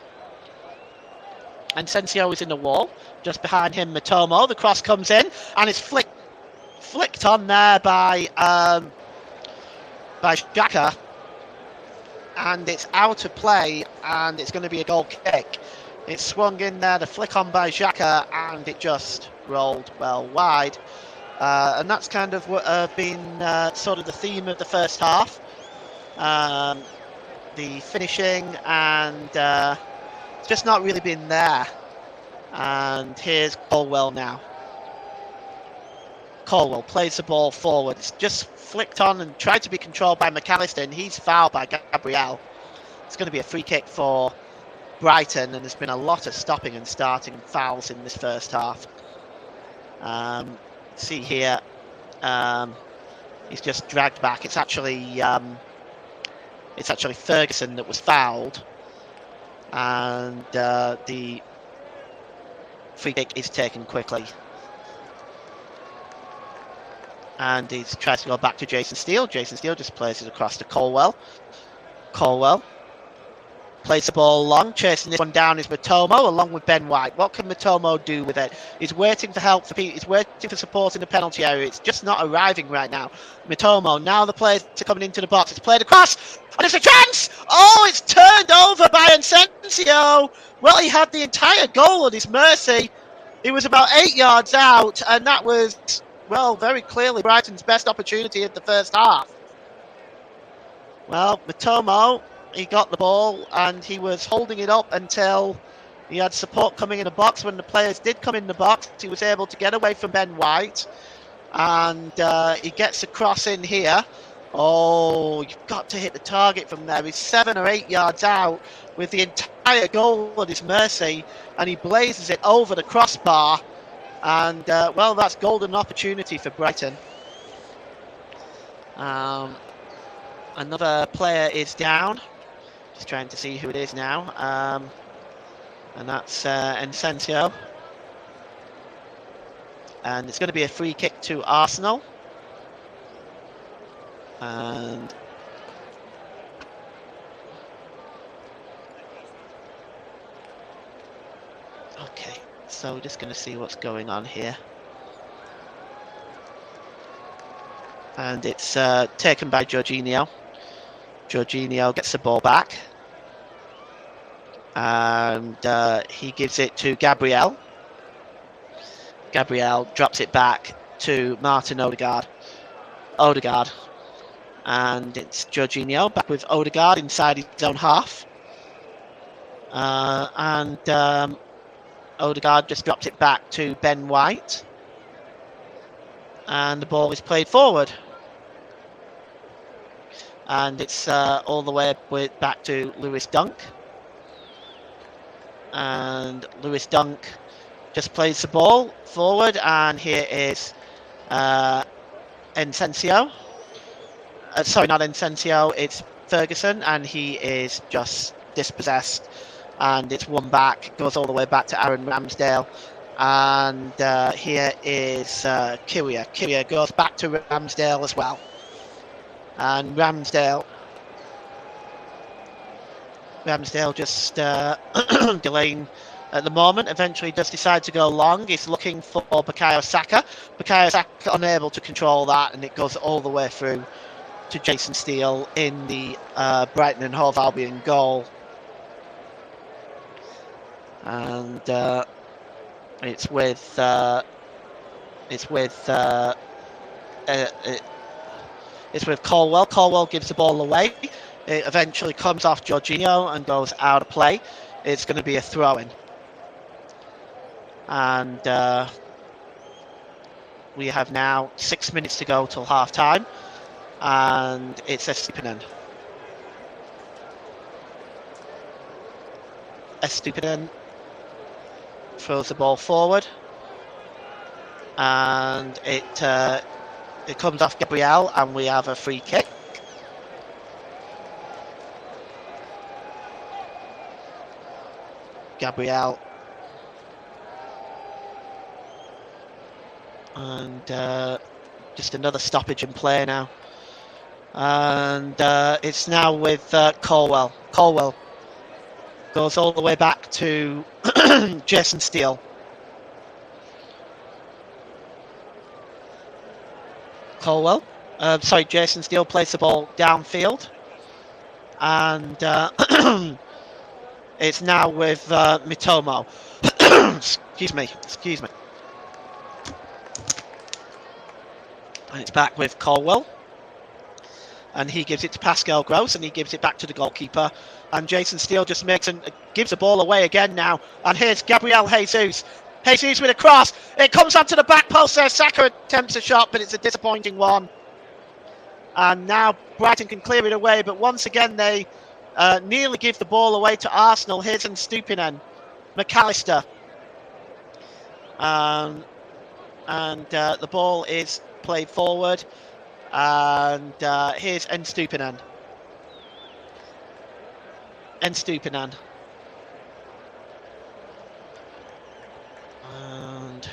And Sensio is in the wall. Just behind him, Matomo. The cross comes in, and it's flicked on there by Xhaka, and it's out of play, and it's going to be a goal kick. It's swung in there, the flick on by Xhaka, and it just rolled well wide. And that's kind of what been sort of the theme of the first half. The finishing, and it's just not really been there. And here's Colwell now. Colwell plays the ball forward. It's just flicked on and tried to be controlled by McAllister, and he's fouled by Gabriel. It's going to be a free kick for Brighton, and there's been a lot of stopping and starting fouls in this first half. See here, he's just dragged back. It's actually Ferguson that was fouled, and the free kick is taken quickly. And he tries to go back to Jason Steele. Jason Steele just plays it across to Colwell. Colwell plays the ball long. Chasing this one down is Matomo along with Ben White. What can Matomo do with it? He's waiting for help. He's waiting for support in the penalty area. It's just not arriving right now. Matomo, now the players are coming into the box. It's played across. And it's a chance! Oh, it's turned over by Asensio. Well, he had the entire goal at his mercy. He was about 8 yards out, and that was, well, very clearly Brighton's best opportunity of the first half. Well, Matomo, he got the ball and he was holding it up until he had support coming in the box. When the players did come in the box, he was able to get away from Ben White, and he gets a cross in here. Oh, you've got to hit the target from there. He's 7 or 8 yards out with the entire goal at his mercy, and he blazes it over the crossbar. And, well, that's golden opportunity for Brighton. Another player is down. Just trying to see who it is now. And that's Asensio. And it's going to be a free kick to Arsenal. And okay, so we're just going to see what's going on here. And it's taken by Jorginho. Jorginho gets the ball back, and he gives it to Gabriel. Gabriel drops it back to Martin Odegaard. And it's Jorginho back with Odegaard inside his own half. And Odegaard just drops it back to Ben White. And the ball is played forward. And it's all the way back to Lewis Dunk. And Lewis Dunk just plays the ball forward. And here is Asensio. Sorry, not Asensio, it's Ferguson. And he is just dispossessed. And it's won back, goes all the way back to Aaron Ramsdale. And here is Kyria. Kyria goes back to Ramsdale as well. And Ramsdale just delaying at the moment. Eventually does decide to go long. He's looking for Bukayo Saka. Bukayo Saka unable to control that, and it goes all the way through to Jason Steele in the Brighton and Hove Albion goal. And it's with Colwell. Colwell gives the ball away. It eventually comes off Jorginho and goes out of play. It's going to be a throw-in. And we have now 6 minutes to go till half-time. and it's Estupinen. Estupinen throws the ball forward, and it comes off Gabriel, and we have a free kick. Gabriel, and just another stoppage in play now, and it's now with Colwell. Colwell goes all the way back to Jason Steele. Colwell, Jason Steele plays the ball downfield, and it's now with Mitomo. Excuse me. And it's back with Colwell, and he gives it to Pascal Gross, and he gives it back to the goalkeeper, and Jason Steele just gives the ball away again now, and here's Gabriel Jesus with a cross. It comes onto the back post there. Saka attempts a shot, but it's a disappointing one, and now Brighton can clear it away, but once again they nearly give the ball away to Arsenal. Here's Stupinen, McAllister, and the ball is played forward, and here's Stupinen. Stupinen, and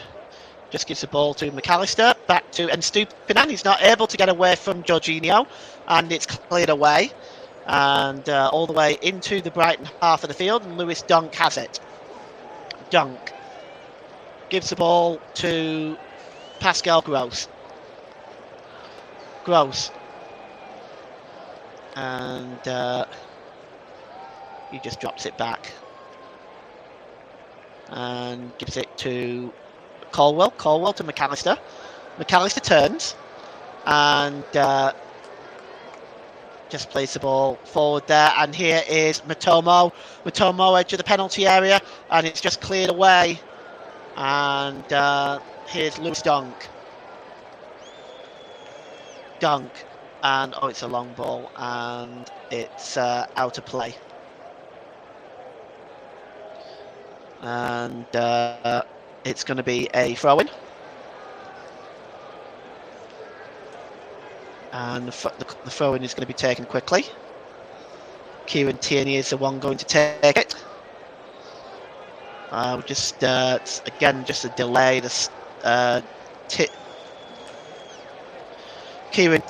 just gives the ball to McAllister, back to Stupinen. He's not able to get away from Jorginho, and it's cleared away, and all the way into the Brighton half of the field, and Lewis Dunk has it. Dunk gives the ball to Pascal Gross. And he just drops it back and gives it to Colwell to McAllister. McAllister turns and just plays the ball forward there, and here is Mitomo edge of the penalty area, and it's just cleared away, and here's Lewis Dunk, and it's a long ball, and it's out of play, and it's going to be a throw-in, and the throw-in is going to be taken quickly. Kieran Tierney is the one going to take it. Just a delay. Kieran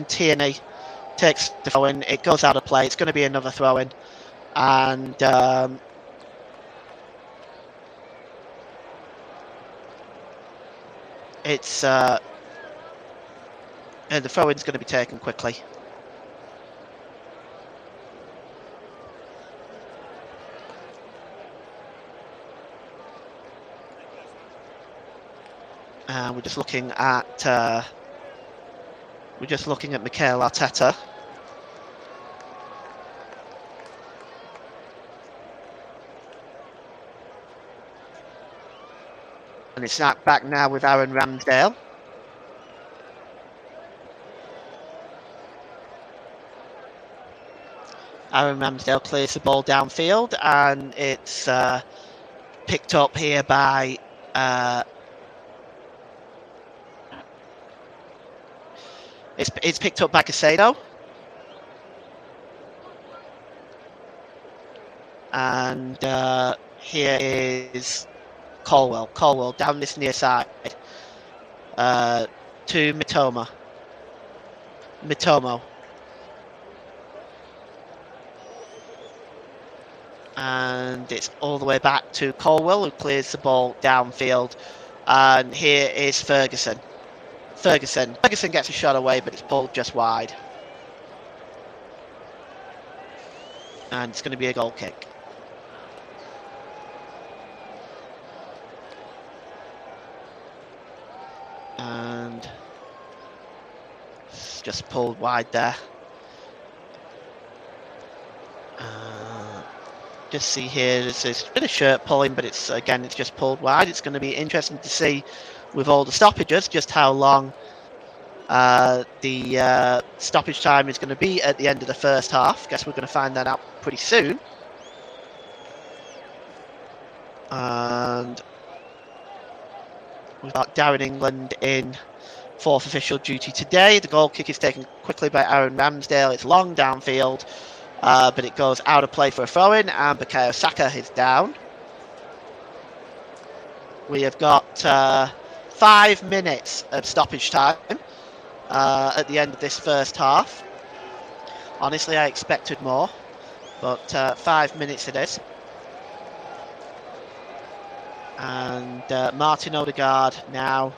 Tierney takes the throw-in. It goes out of play. It's going to be another throw-in, and it's and the throw-in is going to be taken quickly. We're just looking at Mikel Arteta. And it's back now with Aaron Ramsdale. Aaron Ramsdale clears the ball downfield, and it's picked up here by it's picked up by Casado, and here is Colwell down this near side to Mitomo, and it's all the way back to Colwell, who clears the ball downfield, and here is Ferguson gets a shot away, but it's pulled just wide, and it's going to be a goal kick. And it's just pulled wide there. just see here, there's a bit of shirt pulling, but it's just pulled wide. It's going to be interesting to see with all the stoppages just how long the stoppage time is going to be at the end of the first half. Guess we're going to find that out pretty soon. And we've got Darren England in fourth official duty today. The goal kick is taken quickly by Aaron Ramsdale. It's long downfield, but it goes out of play for a throw-in, and Bukayo Saka is down. We have got 5 minutes of stoppage time at the end of this first half. Honestly, I expected more, but 5 minutes it is. And Martin Odegaard now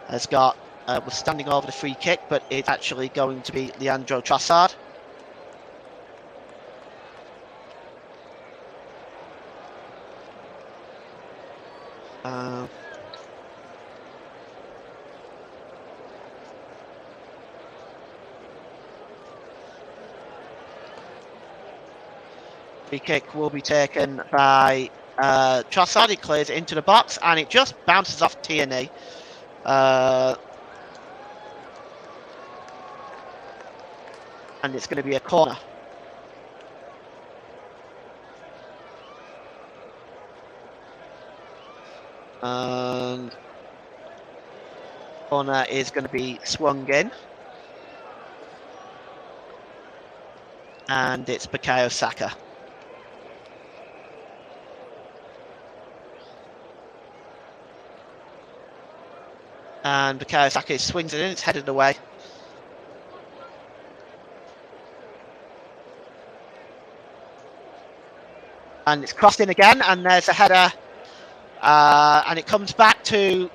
has got, was standing over the free kick, but it's actually going to be Leandro Trossard. Free kick will be taken by Trossard. He clears it into the box and it just bounces off Tierney. And it's going to be a corner. And corner is going to be swung in. And it's Bukayo Saka. And Bukayo Saka swings it in, it's headed away. And it's crossed in again, and there's a header. And it comes back to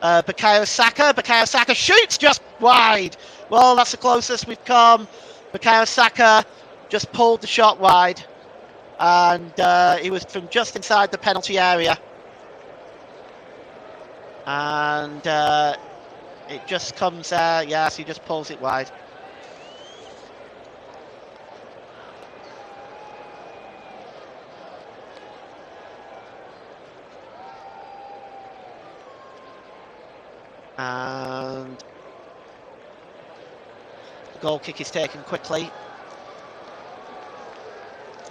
Bukayo Saka. Bukayo Saka shoots just wide. Well, that's the closest we've come. Bukayo Saka just pulled the shot wide. And he was from just inside the penalty area. And it just comes there. Yes, he just pulls it wide. And the goal kick is taken quickly.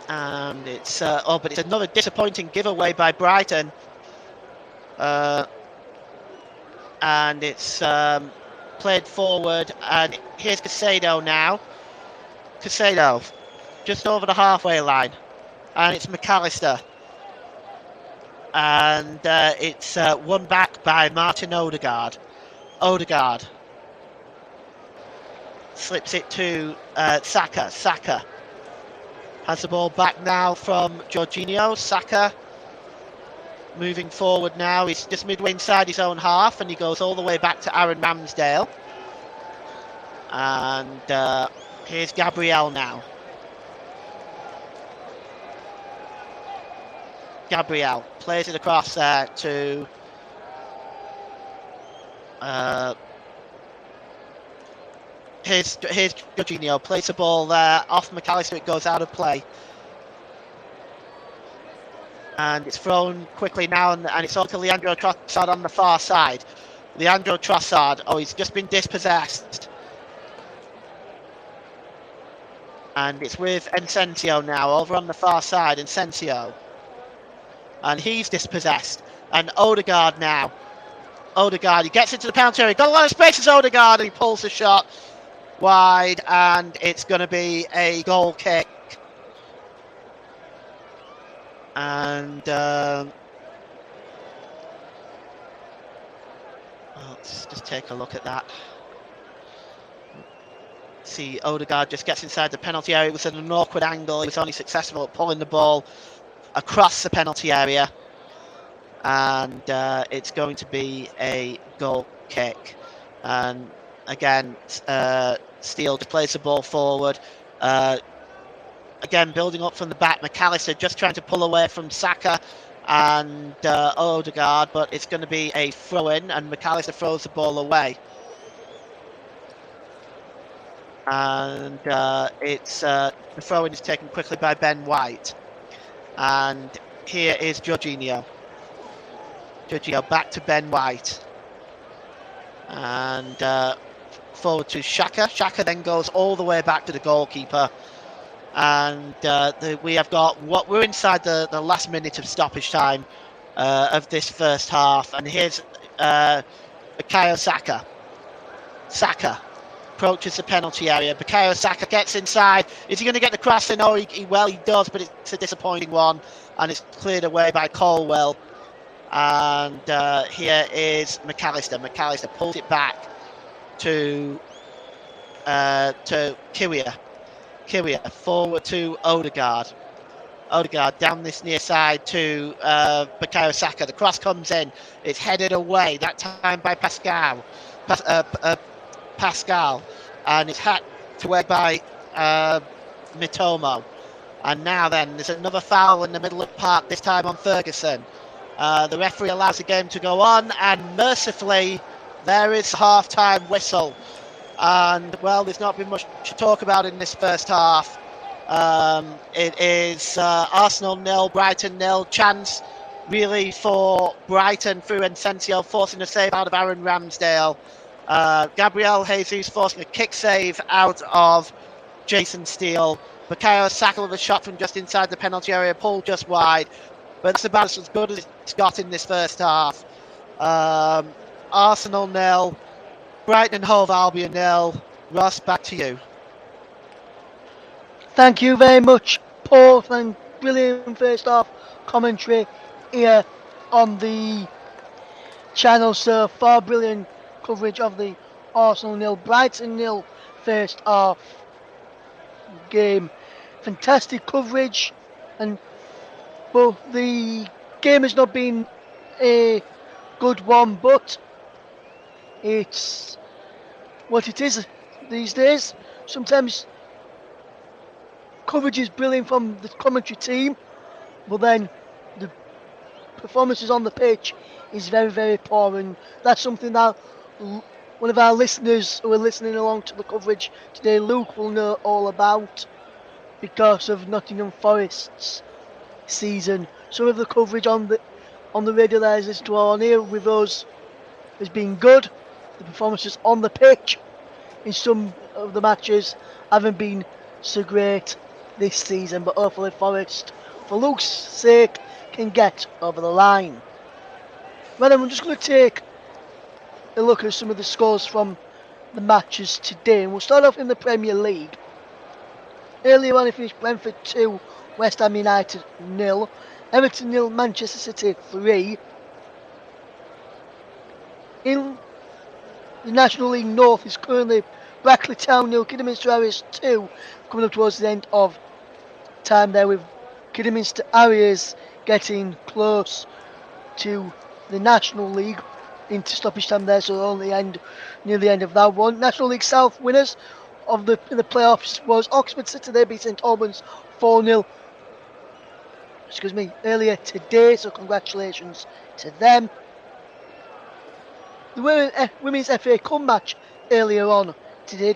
And it's but it's another disappointing giveaway by Brighton. And it's played forward, and here's Caicedo now. Caicedo, just over the halfway line, and it's McAllister. And it's won back by Martin Odegaard. Odegaard slips it to Saka. Saka has the ball back now from Jorginho. Saka moving forward now. He's just midway inside his own half, and he goes all the way back to Aaron Ramsdale. And here's Gabriel now. Gabriel plays it across there to here's Jorginho, plays the ball there off McAllister. It goes out of play, and it's thrown quickly now, and it's on to Leandro Trossard on the far side. Leandro Trossard, oh, he's just been dispossessed, and it's with Encensio now over on the far side. Encensio, and he's dispossessed, and Odegaard now. Odegaard, he gets into the penalty area, got a lot of space as Odegaard, and he pulls the shot wide, and it's going to be a goal kick. And let's just take a look at that. See, Odegaard just gets inside the penalty area. It was at an awkward angle. He was only successful at pulling the ball across the penalty area. And it's going to be a goal kick. And again, Steele just plays the ball forward. Again, building up from the back. McAllister just trying to pull away from Saka and Odegaard, but it's going to be a throw-in, and McAllister throws the ball away. And it's the throw-in is taken quickly by Ben White. And here is Jorginho. Jorginho back to Ben White. And forward to Xhaka. Xhaka then goes all the way back to the goalkeeper. And we have got we're inside the last minute of stoppage time of this first half. And here's Bukayo Saka. Saka approaches the penalty area. Bukayo Saka gets inside. Is he going to get the cross in? Oh, he does, but it's a disappointing one. And it's cleared away by Colwell. And here is McAllister. McAllister pulls it back to Kiwior. Kiwior forward to Odegaard. Odegaard down this near side to Bukayo Saka. The cross comes in. It's headed away, that time by Pascal. Pascal. And it's hacked away by Mitomo. And now then, there's another foul in the middle of the park, this time on Ferguson. The referee allows the game to go on, and mercifully, there is half-time whistle. And, well, there's not been much to talk about in this first half. It is Arsenal 0, Brighton 0. Chance, really, for Brighton through Encensio, forcing a save out of Aaron Ramsdale. Gabriel Jesus forcing a kick save out of Jason Steele. Bukayo Saka with a shot from just inside the penalty area, pulled just wide. But it's about as good as it's got in this first half. Arsenal 0, Brighton and Hove Albion 0. Ross, back to you. Thank you very much, Paul, and brilliant first half commentary here on the channel, so far brilliant coverage of the Arsenal 0, Brighton 0 first half game. Fantastic coverage, and well, the game has not been a good one, but it's what it is these days. Sometimes coverage is brilliant from the commentary team, but then the performances on the pitch is very, very poor, and that's something that one of our listeners who are listening along to the coverage today, Luke, will know all about because of Nottingham Forest's season. Some of the coverage on the radio that is listened to on here with us has been good. The performances on the pitch in some of the matches haven't been so great this season, but hopefully Forest, for Luke's sake, can get over the line. Well, then, I'm just going to take a look at some of the scores from the matches today, and we'll start off in the Premier League. Earlier on, it finished Brentford 2, West Ham United 0, Everton 0, Manchester City 3. In the National League North is currently Brackley Town 0, Kidderminster Harriers 2, coming up towards the end of time there with Kidderminster Harriers getting close to the National League into stoppage time there, so only near the end of that one. National League South winners in the playoffs was Oxford City. They beat St Albans 4-0 earlier today, so congratulations to them. The Women's FA Cup match earlier on today,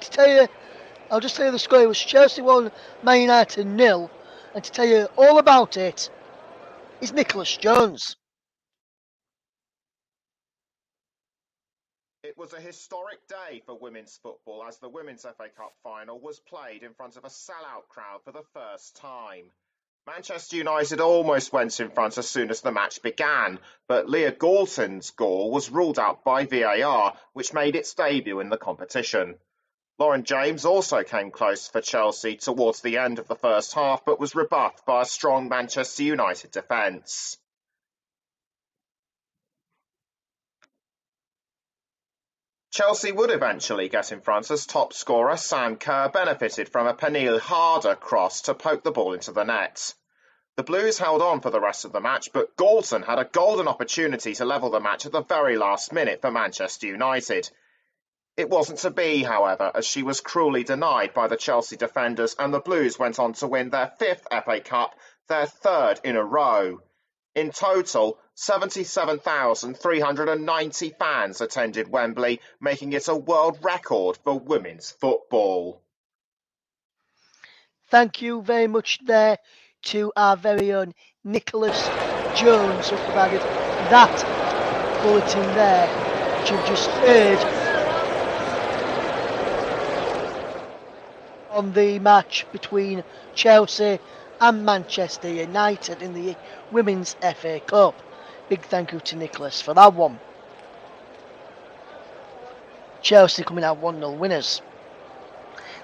I'll just tell you the score. It was Chelsea 1, Man United 0, and to tell you all about it is Nicholas Jones. It was a historic day for women's football as the Women's FA Cup final was played in front of a sellout crowd for the first time. Manchester United almost went in front as soon as the match began, but Leah Galton's goal was ruled out by VAR, which made its debut in the competition. Lauren James also came close for Chelsea towards the end of the first half, but was rebuffed by a strong Manchester United defence. Chelsea would eventually get in front as top scorer Sam Kerr benefited from a Pernille Harder cross to poke the ball into the net. The Blues held on for the rest of the match, but Galton had a golden opportunity to level the match at the very last minute for Manchester United. It wasn't to be, however, as she was cruelly denied by the Chelsea defenders, and the Blues went on to win their 5th FA Cup, their 3rd in a row. In total, 77,390 fans attended Wembley, making it a world record for women's football. Thank you very much there to our very own Nicholas Jones, who provided that bulletin there, which you've just heard on the match between Chelsea and Manchester United in the Women's FA Cup. Big thank you to Nicholas for that one. Chelsea coming out 1-0 winners.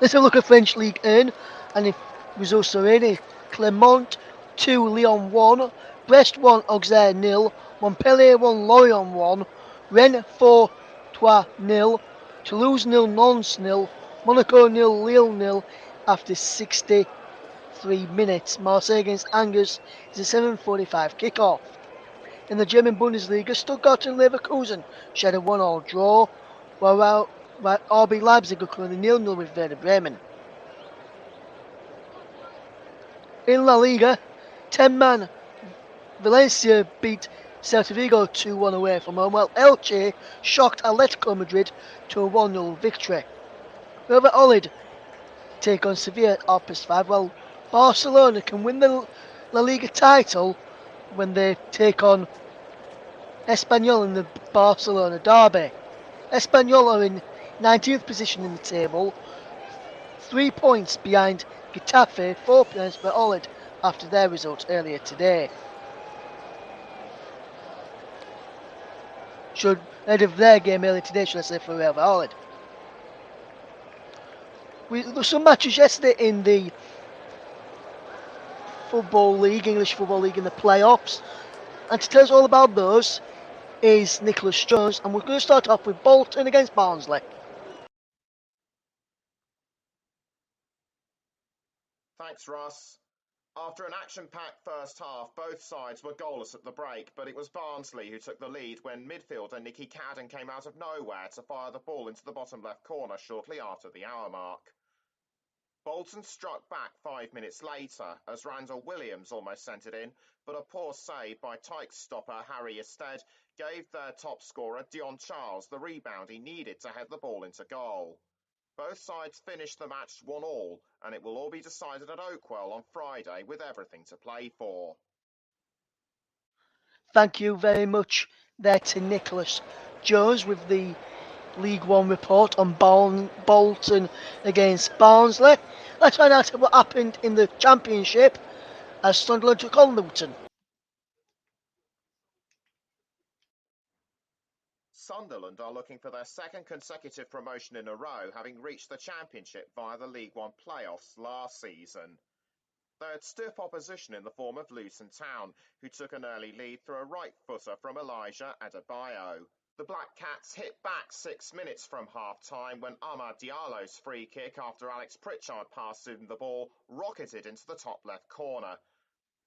Let's have a look at French League 1, and it was also in Clermont 2, Lyon 1, Brest 1, Auxerre 0, Montpellier 1, Lorient 1, Rennes 4, Troyes 0, Toulouse 0, Nantes 0, Monaco 0, Lille 0 after 63 minutes. Marseille against Angers is a 7:45 kickoff. In the German Bundesliga, Stuttgart and Leverkusen shared a 1-1 draw, while RB Leipzig are currently 0-0 with Werder Bremen. In La Liga, 10-man Valencia beat Celta Vigo 2-1 away from home, while Elche shocked Atletico Madrid to a 1-0 victory. Real Valladolid take on Sevilla at 5:30, while Barcelona can win the La Liga title when they take on Espanyol in the Barcelona derby. Espanyol are in 19th position in the table, 3 points behind Getafe, 4 points for Valladolid after their result earlier today. Ahead of their game earlier today, should I say, for Real Valladolid. There were some matches yesterday in the Football League, English Football League in the playoffs, and to tell us all about those is Nicholas Jones, and we're going to start off with Bolton against Barnsley. Thanks, Russ. After an action-packed first half, both sides were goalless at the break, but it was Barnsley who took the lead when midfielder Nicky Cadden came out of nowhere to fire the ball into the bottom left corner shortly after the hour mark. Bolton struck back 5 minutes later as Randall Williams almost sent it in, but a poor save by Tykes stopper Harry Ested gave their top scorer Dion Charles the rebound he needed to head the ball into goal. Both sides finished the match 1-1, and it will all be decided at Oakwell on Friday with everything to play for. Thank you very much there to Nicholas Jones with the League One report on Bolton against Barnsley. Let's find out what happened in the Championship as Sunderland took on Luton. Sunderland are looking for their second consecutive promotion in a row, having reached the Championship via the League One playoffs last season. They had stiff opposition in the form of Luton Town, who took an early lead through a right footer from Elijah Adebayo. The Black Cats hit back 6 minutes from half-time when Amad Diallo's free kick after Alex Pritchard passed him the ball rocketed into the top left corner.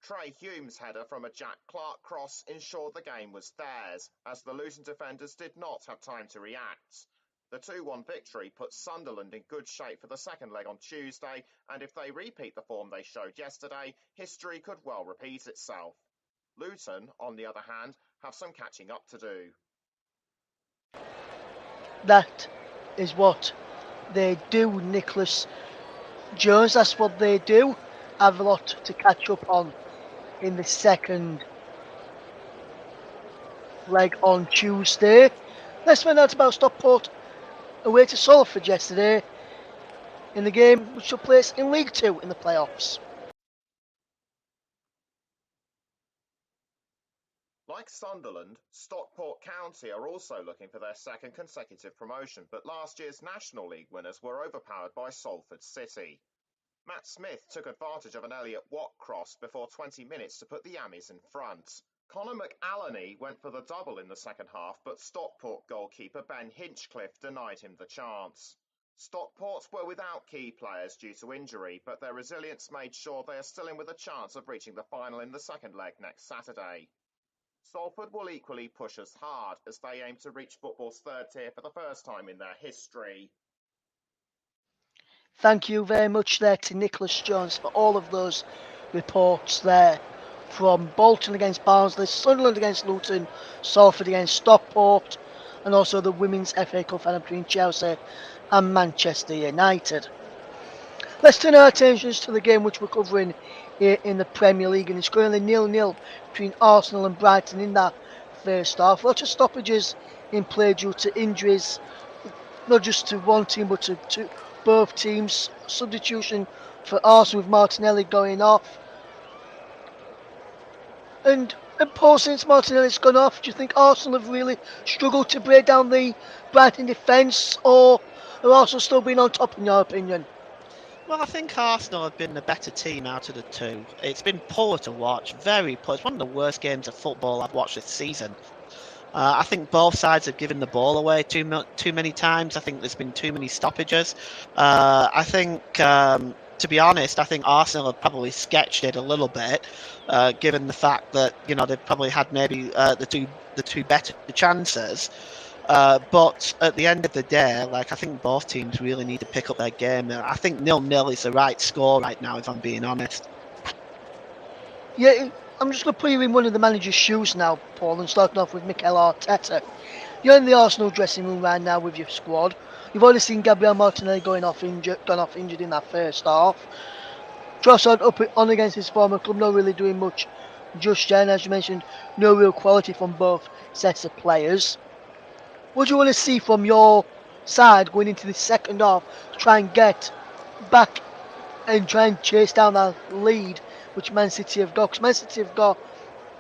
Trey Hume's header from a Jack Clark cross ensured the game was theirs, as the Luton defenders did not have time to react. The 2-1 victory puts Sunderland in good shape for the second leg on Tuesday, and if they repeat the form they showed yesterday, history could well repeat itself. Luton, on the other hand, have some catching up to do. That is what they do, Nicholas Jones. That's what they do. Have a lot to catch up on in the second leg on Tuesday. Let's find out about Stockport away to Salford yesterday in the game which took place in League Two in the playoffs. Like Sunderland, Stockport County are also looking for their second consecutive promotion, but last year's National League winners were overpowered by Salford City. Matt Smith took advantage of an Elliot Watt cross before 20 minutes to put the Yammies in front. Conor McAlleney went for the double in the second half, but Stockport goalkeeper Ben Hinchcliffe denied him the chance. Stockport were without key players due to injury, but their resilience made sure they are still in with a chance of reaching the final in the second leg next Saturday. Salford will equally push as hard as they aim to reach football's third tier for the first time in their history. Thank you very much there to Nicholas Jones for all of those reports there from Bolton against Barnsley, Sunderland against Luton, Salford against Stockport, and also the Women's FA Cup final between Chelsea and Manchester United. Let's turn our attentions to the game which we're covering here in the Premier League, and it's currently 0-0 between Arsenal and Brighton in that first half. Lots of stoppages in play due to injuries, not just to one team but to both teams. Substitution for Arsenal with Martinelli going off. And Paul, since Martinelli's gone off, do you think Arsenal have really struggled to break down the Brighton defence, or are Arsenal still being on top in your opinion? Well, I think Arsenal have been the better team out of the two. It's been poor to watch, very poor. It's one of the worst games of football I've watched this season. I think both sides have given the ball away too many times. I think there's been too many stoppages. I think, to be honest, I think Arsenal have probably sketched it a little bit, given the fact that they've probably had maybe the two better chances. But at the end of the day, I think both teams really need to pick up their game. I think 0-0 is the right score right now, if I'm being honest. Yeah, I'm just going to put you in one of the manager's shoes now, Paul, and starting off with Mikel Arteta. You're in the Arsenal dressing room right now with your squad. You've already seen Gabriel Martinelli gone off injured in that first half. Trossard up on against his former club, not really doing much just yet, and as you mentioned, no real quality from both sets of players. What do you want to see from your side going into the second half to try and get back and try and chase down that lead which Man City have got? Because Man City have got,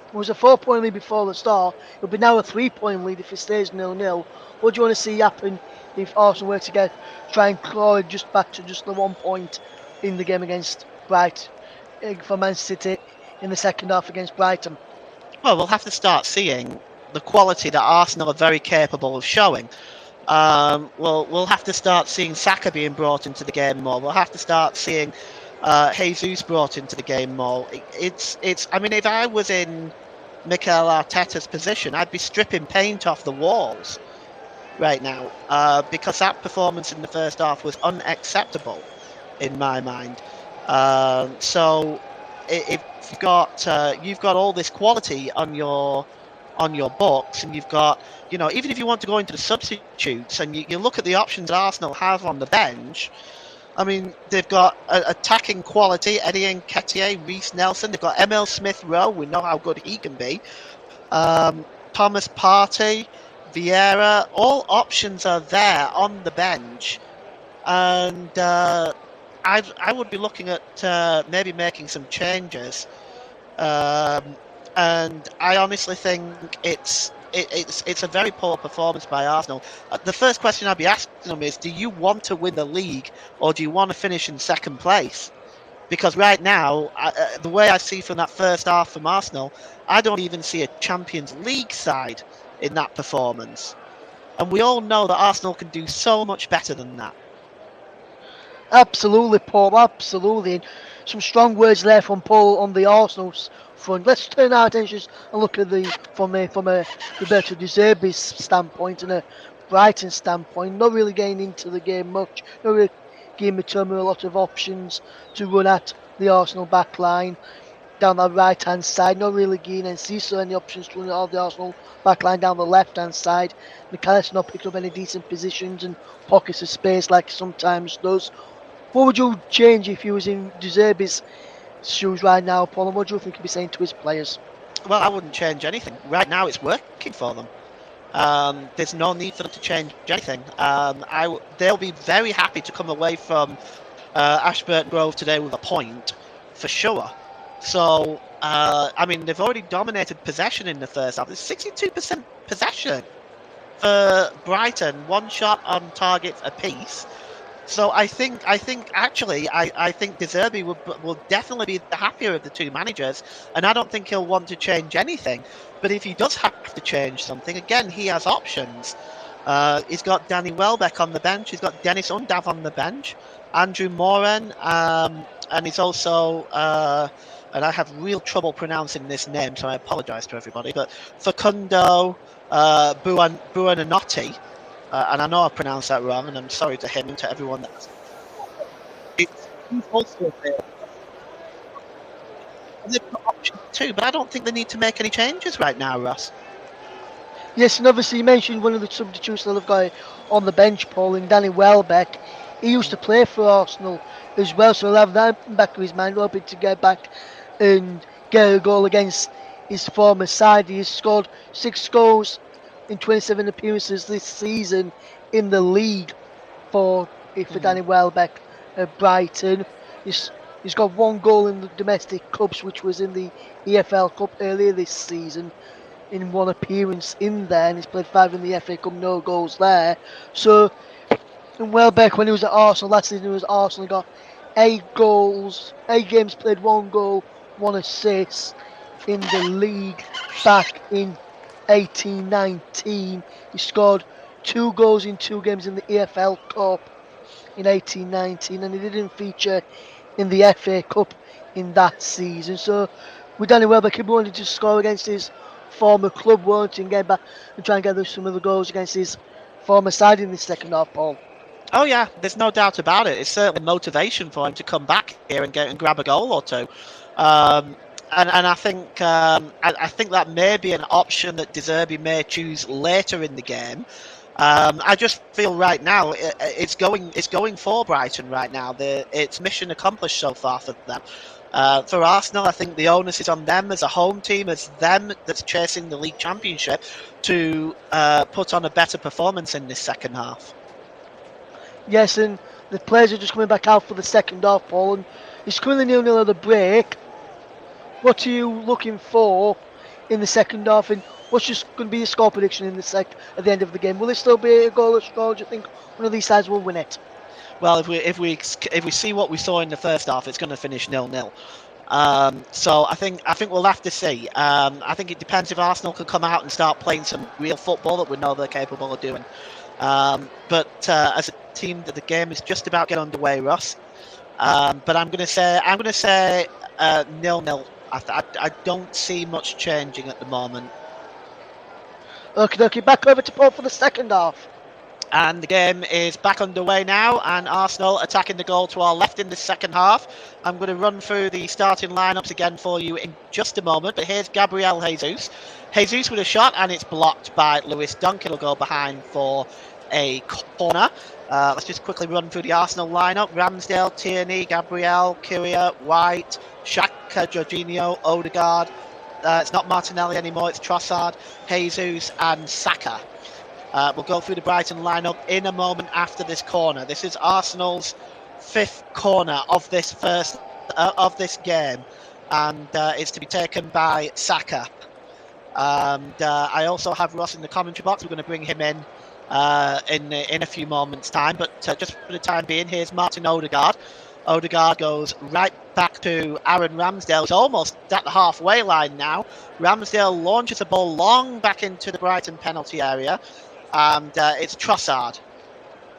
it was a 4-point lead before the start, it'll be now a 3-point lead if it stays 0-0. What do you want to see happen if Arsenal were to try and claw it just back to just the 1 point in the game against Brighton, for Man City in the second half against Brighton? Well, we'll have to start seeing the quality that Arsenal are very capable of showing. We'll have to start seeing Saka being brought into the game more. We'll have to start seeing Jesus brought into the game more. I mean, if I was in Mikel Arteta's position, I'd be stripping paint off the walls right now, because that performance in the first half was unacceptable in my mind. So if you've got all this quality on your books, and you've got, even if you want to go into the substitutes and you look at the options Arsenal have on the bench, I mean, they've got attacking quality, Eddie Nketiah, Reece Nelson, they've got Emil Smith-Rowe, we know how good he can be, Thomas Partey, Vieira, all options are there on the bench, and I would be looking at maybe making some changes. And I honestly think it's a very poor performance by Arsenal. The first question I'd be asking them is, do you want to win the league, or do you want to finish in second place? Because right now, the way I see from that first half from Arsenal, I don't even see a Champions League side in that performance. And we all know that Arsenal can do so much better than that. Absolutely, Paul, absolutely. And some strong words there from Paul on the Arsenal's front. Let's turn our attentions and look at from a Roberto De Zerbi's standpoint and a Brighton standpoint. Not really getting into the game much. Not really giving Mitoma a lot of options to run at the Arsenal back line down the right hand side. Not really giving Enciso any options to run at all the Arsenal back line down the left hand side. McAllister not picking up any decent positions and pockets of space like he sometimes does. What would you change if you was in De Zerbi's shoes right now, Paul? And what do you think he'd be saying to his players? Well, I wouldn't change anything. Right now, it's working for them. There's no need for them to change anything. They'll be very happy to come away from Ashburton Grove today with a point, for sure. So, I mean, they've already dominated possession in the first half. There's 62% possession for Brighton, one shot on target apiece. So I think De Zerbi will definitely be the happier of the two managers, and I don't think he'll want to change anything. But if he does have to change something, again, he has options. He's got Danny Welbeck on the bench. He's got Dennis Undav on the bench, Andrew Moran, and he's also, and I have real trouble pronouncing this name, so I apologise to everybody, but Facundo Buonanotte. And I know I pronounced that wrong, and I'm sorry to him and to everyone that's. He's also there. They've got options too, but I don't think they need to make any changes right now, Ross. Yes, and obviously you mentioned one of the substitutes that have got on the bench, Paul, and Danny Welbeck. He used to play for Arsenal as well, so he'll have that in the back of his mind, hoping to get back and get a goal against his former side. He has scored 6 goals in 27 appearances this season in the league for Danny Welbeck at Brighton. He's got 1 goal in the domestic cups, which was in the EFL Cup earlier this season, in 1 appearance in there, and he's played 5 in the FA Cup, no goals there. So, and Welbeck, when he was at Arsenal last season, he was at Arsenal, he got 8 goals, 8 games played, 1 goal, 1 assist in the league back in 18-19. He scored 2 goals in 2 games in the EFL Cup in 18-19, and he didn't feature in the FA Cup in that season. So with Danny Welbeck, he wanted to score against his former club, won't he, and get back and try and get some of the goals against his former side in the second half, Paul. Oh yeah, there's no doubt about it. It's certainly motivation for him to come back here and grab a goal or two. And I think I think that may be an option that De Zerbi may choose later in the game. I just feel right now it's going for Brighton right now. It's mission accomplished so far for them. For Arsenal, I think the onus is on them as a home team, as them that's chasing the league championship, to put on a better performance in this second half. Yes, and the players are just coming back out for the second half, Paul, and it's currently 0-0 at the break. What are you looking for in the second half, and what's just going to be your score prediction in the at the end of the game? Will it still be a goalless score? Do you think one of these sides will win it? Well, if we see what we saw in the first half, it's going to finish 0-0. So I think we'll have to see. I think it depends if Arsenal can come out and start playing some real football that we know they're capable of doing. But as a team, the game is just about getting underway, Ross. But I'm going to say 0-0. I don't see much changing at the moment. Okay, back over to Paul for the second half. And the game is back underway now, and Arsenal attacking the goal to our left in the second half. I'm going to run through the starting lineups again for you in just a moment, but here's Gabriel Jesus. Jesus with a shot, and it's blocked by Lewis Dunk. It'll go behind for a corner. Let's just quickly run through the Arsenal lineup. Ramsdale, Tierney, Gabriel, Kyria, White, Xhaka, Jorginho, Odegaard. It's not Martinelli anymore, it's Trossard, Jesus and Saka. We'll go through the Brighton lineup in a moment after this corner. This is Arsenal's 5th corner of this game, and it's to be taken by Saka. And I also have Ross in the commentary box. We're going to bring him in a few moments' time, but just for the time being, here's Martin Odegaard. Odegaard goes right back to Aaron Ramsdale. It's almost at the halfway line now. Ramsdale launches a ball long back into the Brighton penalty area. And it's Trossard.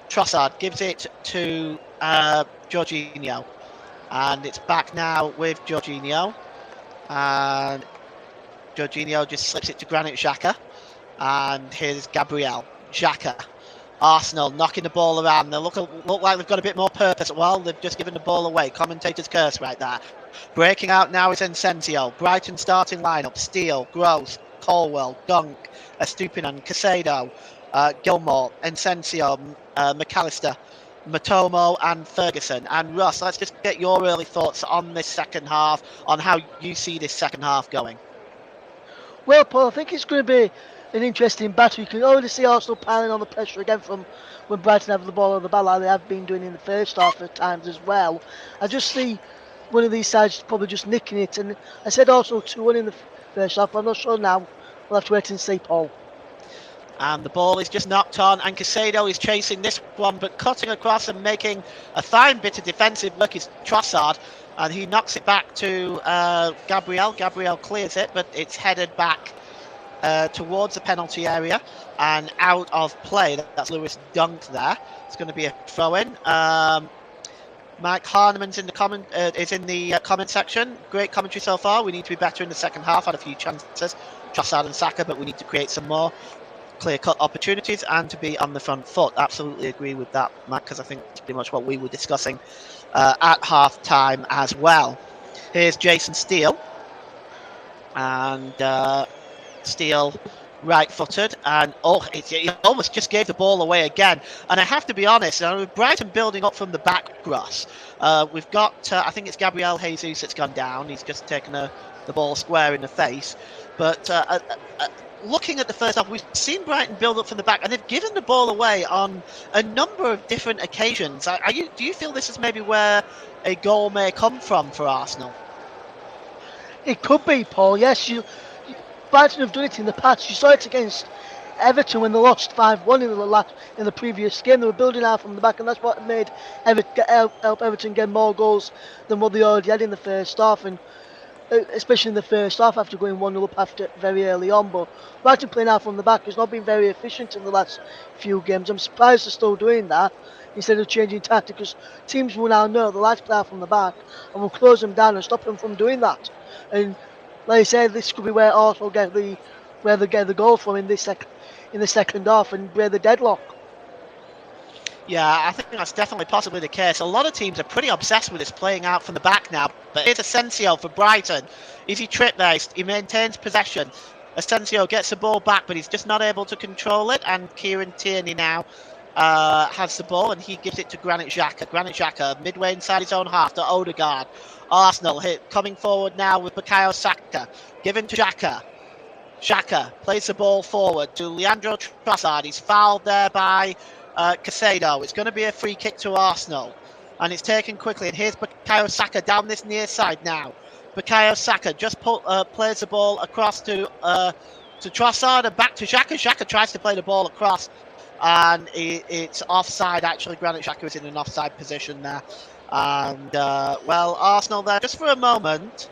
Trossard gives it to Jorginho. And it's back now with Jorginho. And Jorginho just slips it to Granit Xhaka. And here's Gabriel. Xhaka. Arsenal knocking the ball around. They look like they've got a bit more purpose. Well, they've just given the ball away. Commentator's curse right there. Breaking out now is Encensio. Brighton starting lineup. Steele, Gross, Colwell, Dunk, Estupinan, Caicedo, Gilmore, Encensio, McAllister, Matomo and Ferguson. And Russ, let's just get your early thoughts on this second half, on how you see this second half going. Well, Paul, I think it's going to be an interesting battle. You can already see Arsenal piling on the pressure again from when Brighton have the ball on the ball, like they have been doing in the first half at times as well. I just see one of these sides probably just nicking it. And I said Arsenal 2-1 in the first half. I'm not sure now. We'll have to wait and see, Paul. And the ball is just knocked on, and Caicedo is chasing this one, but cutting across and making a fine bit of defensive work is Trossard, and he knocks it back to Gabriel. Gabriel clears it, but it's headed back towards the penalty area and out of play. That's Lewis Dunk there. It's going to be a throw-in. Mike Harneman's in the comment section. Great commentary so far. We need to be better in the second half. Had a few chances, Trossard and Saka, but we need to create some more clear-cut opportunities and to be on the front foot. Absolutely agree with that, Matt, because I think it's pretty much what we were discussing at half-time as well. Here's Jason Steele. And Steele right-footed, and he almost just gave the ball away again. And I have to be honest, with Brighton building up from the back, Ross, we've got, I think it's Gabriel Jesus that's gone down. He's just taken the ball square in the face. But looking at the first half, we've seen Brighton build up from the back, and they've given the ball away on a number of different occasions. Do you feel this is maybe where a goal may come from for Arsenal? It could be, Paul. Yes, Brighton have done it in the past. You saw it against Everton when they lost 5-1 in the previous game. They were building out from the back, and that's what made help Everton get more goals than what they already had in the first half, and especially in the first half after going 1-0 up after very early on. But Brighton playing out from the back has not been very efficient in the last few games. I'm surprised they're still doing that instead of changing tactics, because teams will now know they like to play out from the back and will close them down and stop them from doing that. And like I said, this could be where Arsenal get the goal from in the second half and break the deadlock. Yeah, I think that's definitely possibly the case. A lot of teams are pretty obsessed with this playing out from the back now. But here's Asensio for Brighton. Easy trip there. He maintains possession. Asensio gets the ball back, but he's just not able to control it. And Kieran Tierney now has the ball, and he gives it to Granit Xhaka. Granit Xhaka midway inside his own half to Odegaard. Arsenal coming forward now with Bukayo Saka. Given to Xhaka. Xhaka plays the ball forward to Leandro Trossard. He's fouled there by Caicedo. It's going to be a free kick to Arsenal, and it's taken quickly. And here's Bukayo Saka down this near side now. Bukayo Saka just plays the ball across to Trossard and back to Xhaka. Xhaka tries to play the ball across, and it's offside. Actually, Granit Xhaka is in an offside position there. And Arsenal there just for a moment.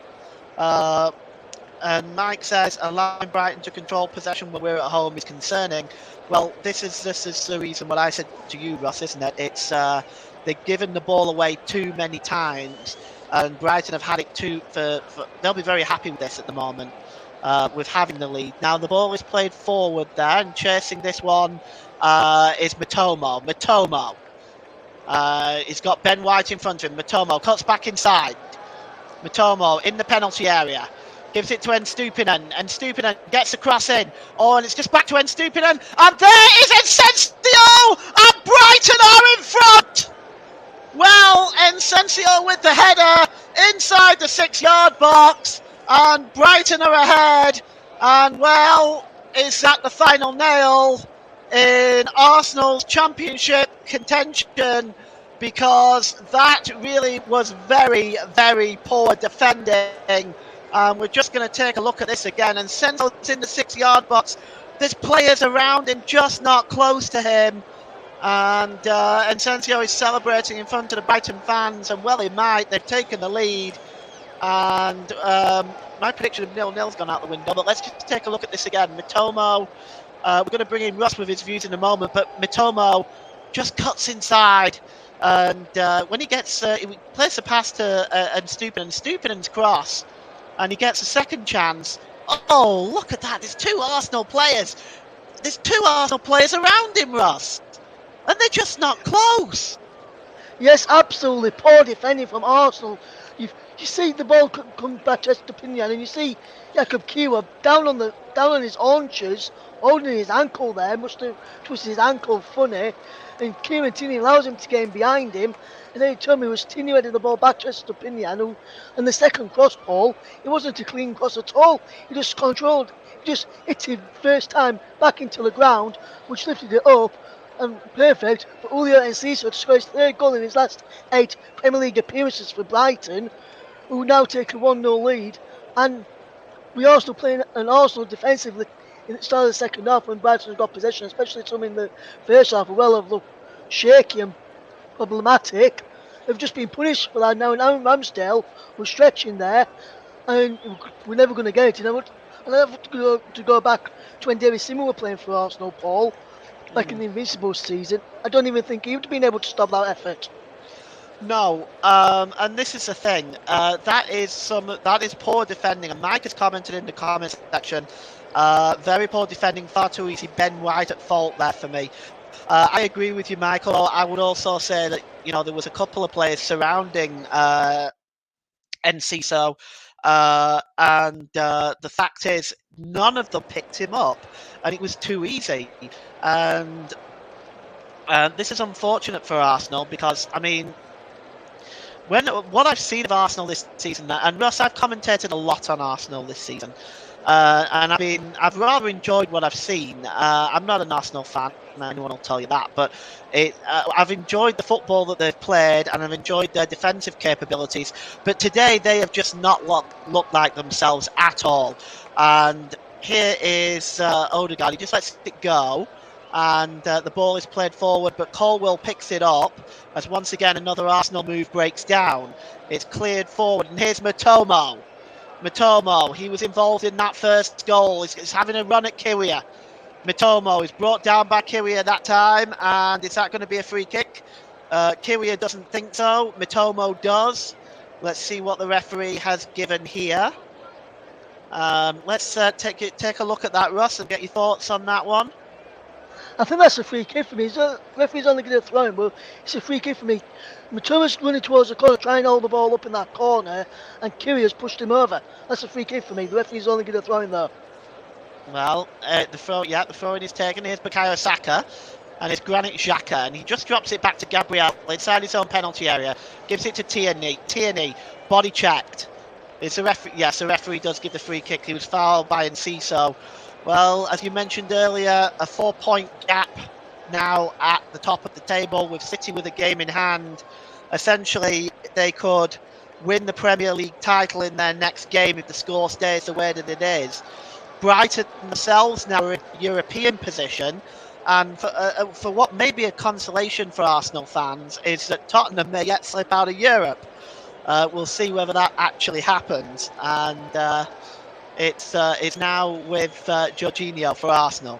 And Mike says allowing Brighton to control possession when we're at home is concerning. Well, this is the reason what I said to you, Ross, isn't it? It's they've given the ball away too many times, and Brighton have had it too. They'll be very happy with this at the moment, with having the lead. Now the ball is played forward there, and chasing this one is Mitomo. He's got Ben White in front of him. Mitomo cuts back inside. Mitomo in the penalty area. Gives it to Nstupinen, and Nstupinen gets the cross in. Oh, and it's just back to Nstupinen, and there is Ensensio, and Brighton are in front! Well, Ensensio with the header inside the 6-yard box, and Brighton are ahead. And well, is that the final nail in Arsenal's championship contention? Because that really was very, very poor defending. We're just going to take a look at this again. And Sensel's in the 6-yard box. There's players around him, just not close to him. And Ensensio is celebrating in front of the Brighton fans. And well, he might. They've taken the lead. And my prediction of 0-0's gone out the window. But let's just take a look at this again. Mitomo, we're going to bring in Russ with his views in a moment. But Mitomo just cuts inside. And when he gets, he plays the pass to Stupinen's cross. And he gets a second chance. Oh, look at that. There's two Arsenal players. There's two Arsenal players around him, Russ. And they're just not close. Yes, absolutely. Poor defending from Arsenal. You see the ball come back to Estepinian, and you see Jakub Kiwa down on his haunches, holding his ankle there. Must have twisted his ankle funny. And Kieran Tierney allows him to get in behind him. And then he told me it was Tierney headed the ball back to Estepinian, and the second cross ball, it wasn't a clean cross at all. He just controlled, he just hit it first time back into the ground, which lifted it up, and perfect for Julio Enciso to score his third goal in his last 8 Premier League appearances for Brighton, who now take a 1-0 lead. And we are still playing an Arsenal defensively in the start of the second half when Brighton got possession, especially some in the first half, well have looked shaky and problematic. They've just been punished for that now, and Aaron Ramsdale was stretching there, and we're never going to get it. And I have to go back to when David Seaman were playing for Arsenal, Paul, back in the Invincibles season. I don't even think he would have been able to stop that effort. No, and this is the thing. That is poor defending, and Mike has commented in the comments section. Very poor defending, far too easy. Ben White at fault there for me. I agree with you, Michael. I would also say that there was a couple of players surrounding Enciso. and the fact is, none of them picked him up, and it was too easy. And this is unfortunate for Arsenal because, I mean, what I've seen of Arsenal this season, and Russ, I've commentated a lot on Arsenal this season, and I've rather enjoyed what I've seen. I'm not an Arsenal fan, anyone will tell you that, but I've enjoyed the football that they've played, and I've enjoyed their defensive capabilities. But today they have just not looked like themselves at all. And here is Odegaard. He just lets it go. And the ball is played forward, but Colwill picks it up as once again another Arsenal move breaks down. It's cleared forward, and here's Matomo. Matomo, he was involved in that first goal. He's having a run at Kiwior. Matomo is brought down by Kiwior that time, and is that going to be a free kick? Kiwior doesn't think so. Matomo does. Let's see what the referee has given here. Let's take a look at that, Russ, and get your thoughts on that one. I think that's a free kick for me. The referee's only going to throw him, but it's a free kick for me. Matoma's running towards the corner, trying to hold the ball up in that corner, and Kyrgios pushed him over. That's a free kick for me. The referee's only going to throw him though. Well, the throw-in is taken. Here's Bukayo Saka, and it's Granit Xhaka, and he just drops it back to Gabriel inside his own penalty area. Gives it to Tierney. Tierney, body checked. It's a referee. Yes, the referee does give the free kick. He was fouled by Enciso. Well, as you mentioned earlier, a 4-point gap now at the top of the table with City with a game in hand. Essentially, they could win the Premier League title in their next game if the score stays the way that it is. Brighton themselves now are in European position, and for what may be a consolation for Arsenal fans is that Tottenham may yet slip out of Europe. We'll see whether that actually happens, and it's now with Jorginho for Arsenal.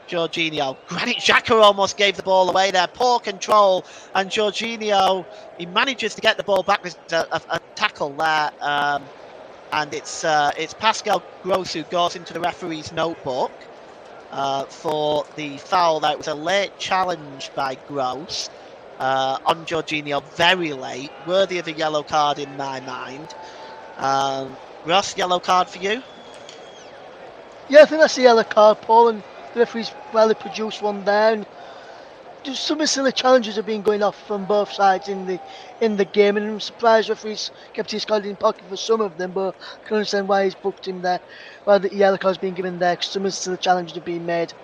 Jorginho. Granit Xhaka almost gave the ball away there. Poor control. And Jorginho, he manages to get the ball back. There's a tackle there. And it's Pascal Gross who goes into the referee's notebook for the foul. That was a late challenge by Gross on Jorginho. Very late. Worthy of a yellow card in my mind. Ross, yellow card for you? Yeah, I think that's a yellow card, Paul, and the referee's well produced one there. And just some silly challenges have been going off from both sides in the game, and I'm surprised referees kept his card in pocket for some of them, but I can understand why he's booked him there, why the yellow card's been given there, because some silly challenges have been made,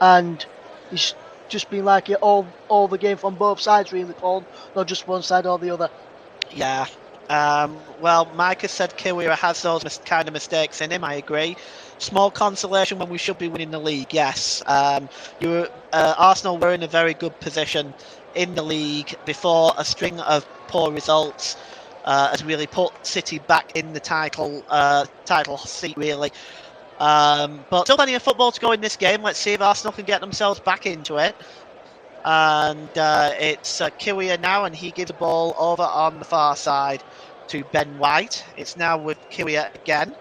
and it's just been like it all the game from both sides really, Paul, not just one side or the other. Yeah. Well, Micah said Kiwior has those kind of mistakes in him. I agree. Small consolation when we should be winning the league. Yes, Arsenal were in a very good position in the league before a string of poor results has really put City back in the title seat. Really, but still plenty of football to go in this game. Let's see if Arsenal can get themselves back into it. And it's Kiwior now, and he gives the ball over on the far side to Ben White. It's now with Kiwior again.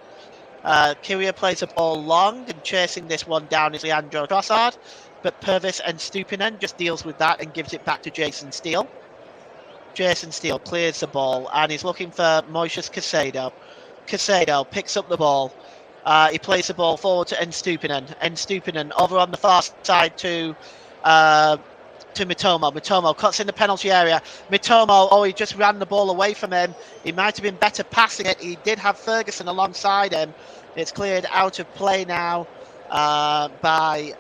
Kiwior plays the ball long, and chasing this one down is Leandro Trossard, but Purvis and Stupinen just deals with that and gives it back to Jason Steele. Jason Steele clears the ball, and he's looking for Moises Caicedo. Caicedo picks up the ball. He plays the ball forward to Stupinen. Stupinen over on the far side to Mitomo. Mitomo cuts in the penalty area. Mitomo, he just ran the ball away from him. He might have been better passing it. He did have Ferguson alongside him. It's cleared out of play now by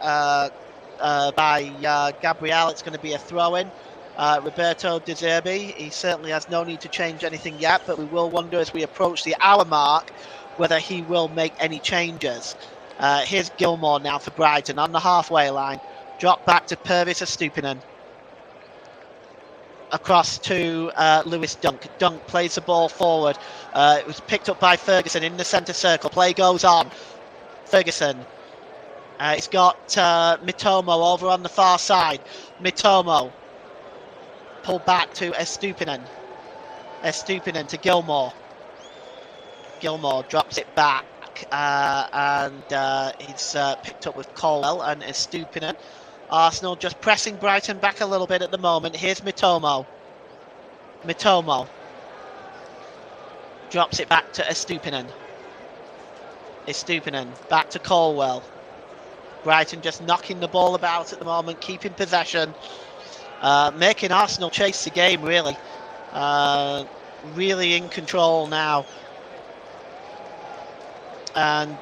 Gabriel. It's going to be a throw-in. Roberto De Zerbi, he certainly has no need to change anything yet, but we will wonder as we approach the hour mark whether he will make any changes. Here's Gilmour now for Brighton on the halfway line. Drop back to Purvis Stupinen. Across to Lewis Dunk. Dunk plays the ball forward. It was picked up by Ferguson in the centre circle. Play goes on. Ferguson. It's got Mitomo over on the far side. Mitomo. Pulled back to Estupinen. Estupinen to Gilmour. Gilmour drops it back. And he's picked up with Colwell and Estupinen. Arsenal just pressing Brighton back a little bit at the moment. Here's Mitomo. Mitomo drops it back to Estupinen. Back to Colwell. Brighton just knocking the ball about at the moment, keeping possession, making Arsenal chase the game, really. Really in control now. And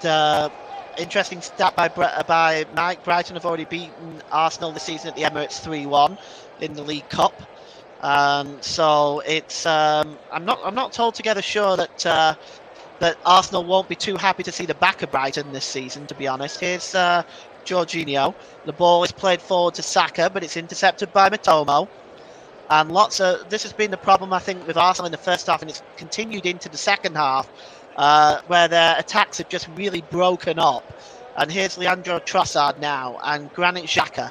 interesting stat by Mike. Brighton have already beaten Arsenal this season at the Emirates 3-1 in the League Cup. So it's I'm not altogether sure that Arsenal won't be too happy to see the back of Brighton this season, to be honest. Here's Jorginho. The ball is played forward to Saka, but it's intercepted by Mitomo. And this has been the problem, I think, with Arsenal in the first half, and it's continued into the second half, where their attacks have just really broken up. And here's Leandro Trossard now, and Granit Xhaka.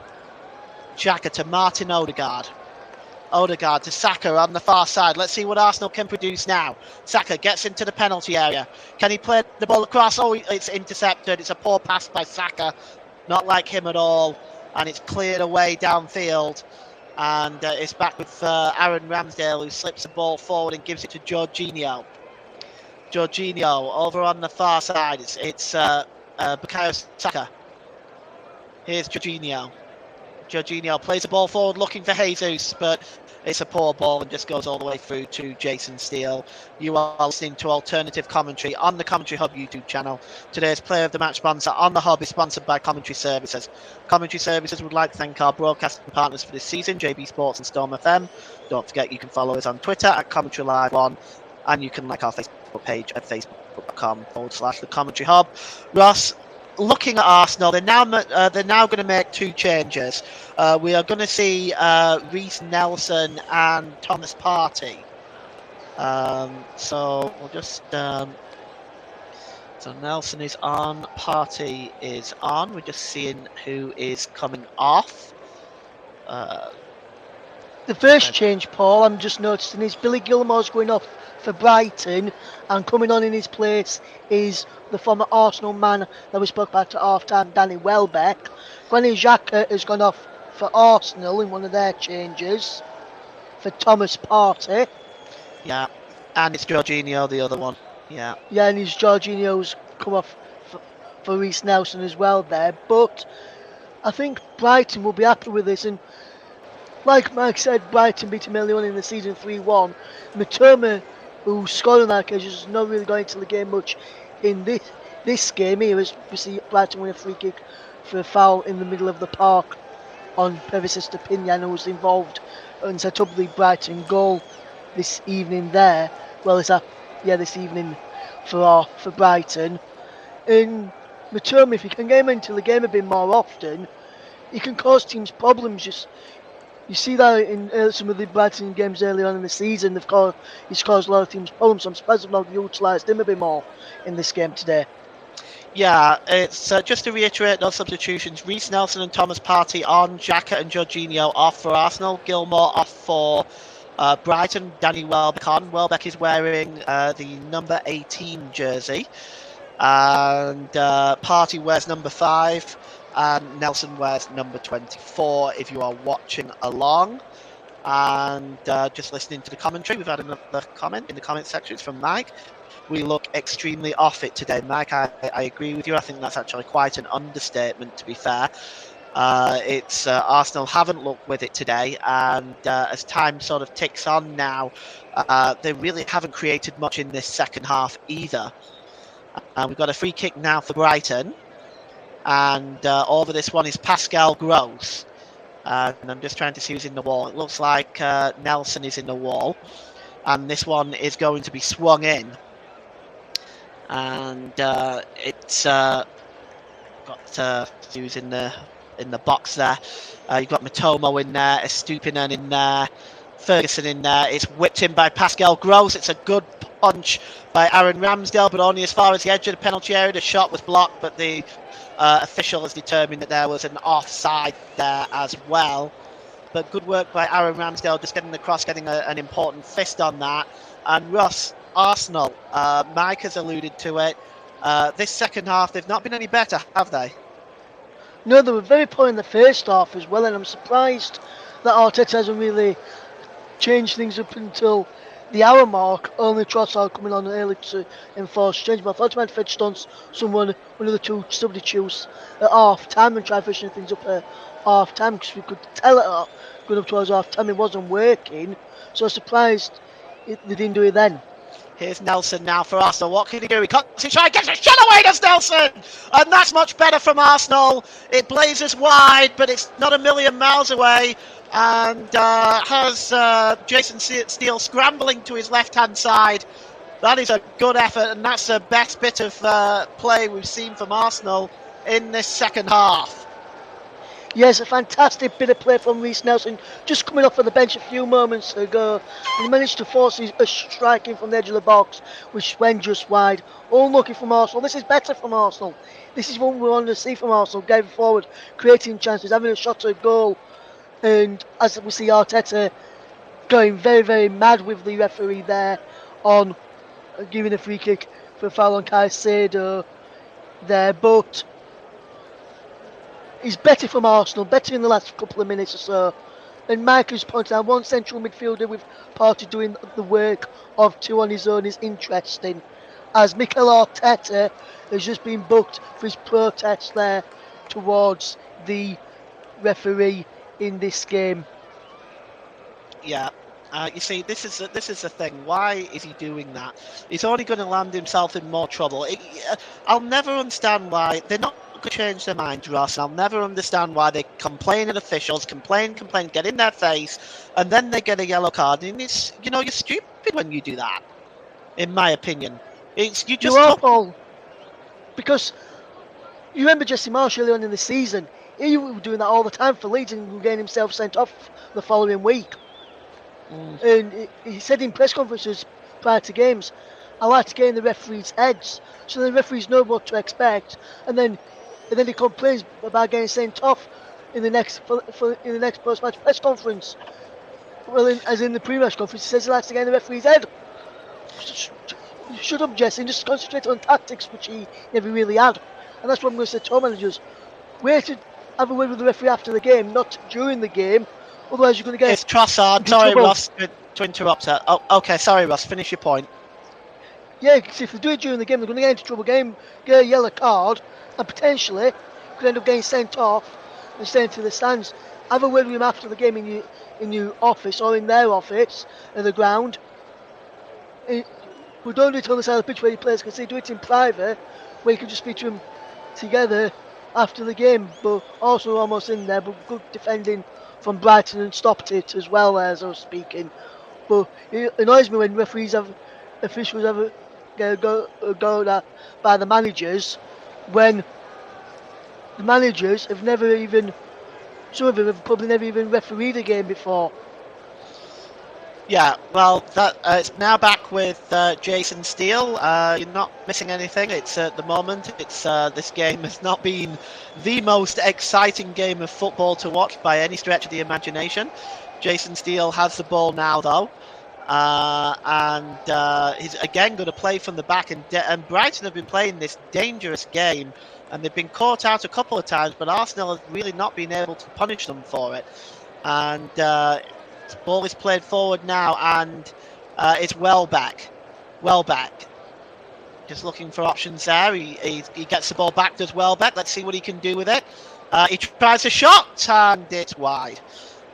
Xhaka to Martin Odegaard. Odegaard to Saka on the far side. Let's see what Arsenal can produce now. Saka gets into the penalty area. Can he play the ball across? Oh, it's intercepted. It's a poor pass by Saka. Not like him at all. And it's cleared away downfield. And it's back with Aaron Ramsdale, who slips the ball forward and gives it to Jorginho. Jorginho over on the far side. It's Bukayo Saka. Here's Jorginho. Jorginho plays the ball forward looking for Jesus, but it's a poor ball and just goes all the way through to Jason Steele. You are listening to Alternative Commentary on the Commentary Hub YouTube channel. Today's Player of the Match sponsor on the Hub is sponsored by Commentary Services. Commentary Services would like to thank our broadcasting partners for this season, JB Sports and Storm FM. Don't forget you can follow us on Twitter at Commentary Live 1, and you can like our Facebook page at facebook.com/the Commentary Hub. Ross, looking at Arsenal, they're now going to make two changes. We are going to see Reece Nelson and Thomas Partey. So we'll just so Nelson is on, Partey is on. We're just seeing who is coming off. The first change, Paul, I'm just noticing, is Billy Gilmore's going off for Brighton, and coming on in his place is the former Arsenal man that we spoke about at half-time, Danny Welbeck. Granit Xhaka has gone off for Arsenal in one of their changes for Thomas Partey. Yeah, and it's Jorginho, the other one. Yeah, and his Jorginho's come off for Reece Nelson as well there. But I think Brighton will be happy with this, and like Mike said, Brighton beat him early on in the season 3-1. Mitoma, who scored on that occasion, is not really going into the game much in this game here, as we see Brighton win a free kick for a foul in the middle of the park on Pervis Estupinian, who was involved and set up the Brighton goal this evening there. Well, this evening for Brighton. And Mitoma, if he can get him into the game a bit more often, he can cause teams problems. You see that in some of the Brighton games early on in the season. He's caused a lot of teams problems. So I'm surprised they've not utilised him a bit more in this game today. Yeah, it's just to reiterate those substitutions: Reece Nelson and Thomas Partey on, Xhaka and Jorginho off for Arsenal, Gilmore off for Brighton, Danny Welbeck on. Welbeck is wearing the number 18 jersey, and Partey wears number 5. And Nelson wears number 24 if you are watching along. And just listening to the commentary, we've had another comment in the comment section. It's from Mike. We look extremely off it today. Mike, I agree with you. I think that's actually quite an understatement, to be fair. It's Arsenal haven't looked with it today. And as time sort of ticks on now, they really haven't created much in this second half either. And we've got a free kick now for Brighton. And over this one is Pascal Gross. And I'm just trying to see who's in the wall. It looks like Nelson is in the wall. And this one is going to be swung in. And it's got who's in the box there. You've got Mitomo in there, Estupinen in there, Ferguson in there. It's whipped in by Pascal Gross. It's a good punch by Aaron Ramsdale, but only as far as the edge of the penalty area. The shot was blocked, but the official has determined that there was an offside there as well. But good work by Aaron Ramsdale, just getting across, getting an important fist on that. And Ross, Arsenal, Mike has alluded to it. This second half, they've not been any better, have they? No, they were very poor in the first half as well, and I'm surprised that Arteta hasn't really changed things up until the hour mark, only Trossard coming on early to enforce change. But I thought he might fetch on one of the two substitutes at half time and try fishing things up at half time, because we could tell it going up towards half time it wasn't working. So I was surprised they didn't do it then. Here's Nelson now for Arsenal. What can he do? He cuts it, gets a shot away, does Nelson! And that's much better from Arsenal. It blazes wide, but it's not a million miles away. And has Jason Steele scrambling to his left-hand side. That is a good effort, and that's the best bit of play we've seen from Arsenal in this second half. Yes, a fantastic bit of play from Reece Nelson, just coming off of the bench a few moments ago. He managed to force a strike in from the edge of the box, which went just wide. Unlucky from Arsenal. This is better from Arsenal. This is what we want to see from Arsenal, going forward, creating chances, having a shot at goal. And as we see Arteta going very, very mad with the referee there on giving a free kick for a foul on Caicedo there, but he's better from Arsenal, better in the last couple of minutes or so. And Michael's pointed out, one central midfielder with Partey doing the work of two on his own is interesting, as Mikel Arteta has just been booked for his protest there towards the referee in this game. Yeah. You see, this is the thing. Why is he doing that? He's only going to land himself in more trouble. I'll never understand why they're not going to change their minds, Ross. I'll never understand why they complain at officials, complain, get in their face, and then they get a yellow card. And it's, you're stupid when you do that. In my opinion, You're awful. Because you remember Jesse Marsh early on in the season. He was doing that all the time for Leeds and getting himself sent off the following week. And he said in press conferences prior to games, I like to get in the referees' heads so the referees know what to expect, and then he complains about getting sent off in the next post-match press conference. Well, as in the pre-match conference, he says he likes to get in the referee's head. Shut up, Jesse, and just concentrate on tactics, which he never really had. And that's what I'm going to say to our managers. Wait to have a word with the referee after the game, not during the game. Otherwise, you're going to get. It's Trossard. Sorry, Ross, to interrupt her. Oh, okay. Sorry, Ross. Finish your point. Yeah, because if they do it during the game, they're going to get into trouble. Get a yellow card, and potentially could end up getting sent off and staying to the stands. Have a word with him after the game in your office or in their office at the ground. We don't do it on the side of the pitch where the players can see. Do it in private, where you can just speak to them together after the game. But also almost in there, but good defending from Brighton and stopped it as well as I was speaking. But it annoys me when officials have go at by the managers, when the managers have never even, some of them have probably never even refereed a game before. Yeah, well, it's now back with Jason Steele. You're not missing anything. It's at the moment. It's this game has not been the most exciting game of football to watch by any stretch of the imagination. Jason Steele has the ball now, though, and he's again going to play from the back. And Brighton have been playing this dangerous game, and they've been caught out a couple of times, but Arsenal have really not been able to punish them for it. And ball is played forward now, and it's Welbeck. Just looking for options there. He gets the ball back, does Welbeck. Let's see what he can do with it. He tries a shot, and it's wide.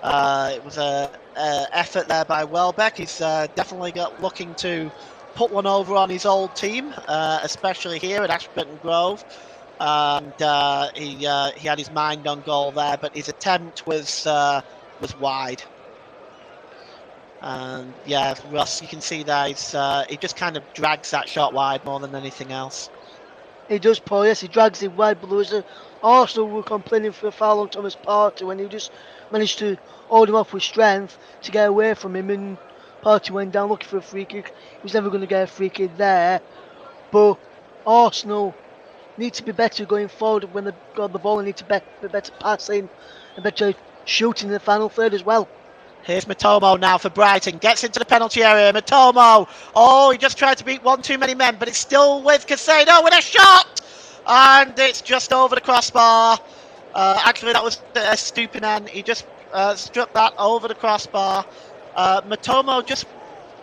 It was an effort there by Welbeck. He's definitely looking to put one over on his old team, especially here at Ashburton Grove. And he had his mind on goal there, but his attempt was wide. And yeah, Russ, you can see there he just kind of drags that shot wide more than anything else. He does, Paul. Yes, he drags it wide, but there was Arsenal were complaining for a foul on Thomas Partey when he just managed to hold him off with strength to get away from him, and Partey went down looking for a free kick. He was never going to get a free kick there, but Arsenal need to be better going forward when they've got the ball, and need to be better passing and better shooting in the final third as well. Here's Matomo now for Brighton. Gets into the penalty area. Matomo. Oh, he just tried to beat one too many men, but it's still with Caicedo with a shot. And it's just over the crossbar. Actually, that was a stupid end. He just struck that over the crossbar. Matomo just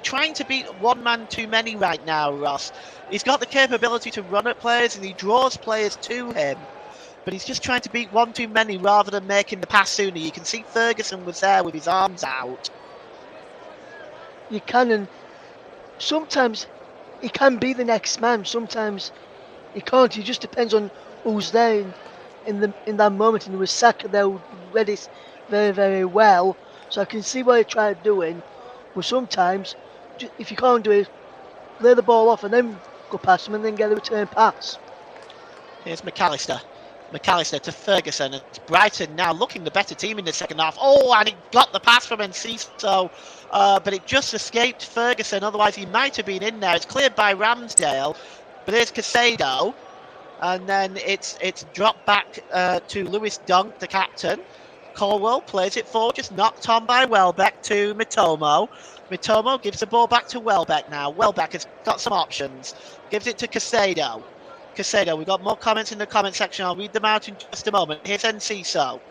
trying to beat one man too many right now, Ross. He's got the capability to run at players and he draws players to him. But he's just trying to beat one too many rather than making the pass sooner. You can see Ferguson was there with his arms out. You can, and sometimes he can be the next man. Sometimes he can't. It just depends on who's there in that moment. And with Saka there, who read it very, very well. So I can see what he tried doing. But sometimes, if you can't do it, lay the ball off and then go past him and then get a return pass. Here's McAllister. McAllister to Ferguson. And it's Brighton now looking the better team in the second half. Oh, and he got the pass from Enciso, but it just escaped Ferguson. Otherwise, he might have been in there. It's cleared by Ramsdale. But there's Casado. And then it's dropped back to Lewis Dunk, the captain. Colwell plays it forward, just knocked on by Welbeck to Mitomo. Mitomo gives the ball back to Welbeck now. Welbeck has got some options. Gives it to Casado. Casado, we've got more comments in the comment section. I'll read them out in just a moment. Here's Enciso.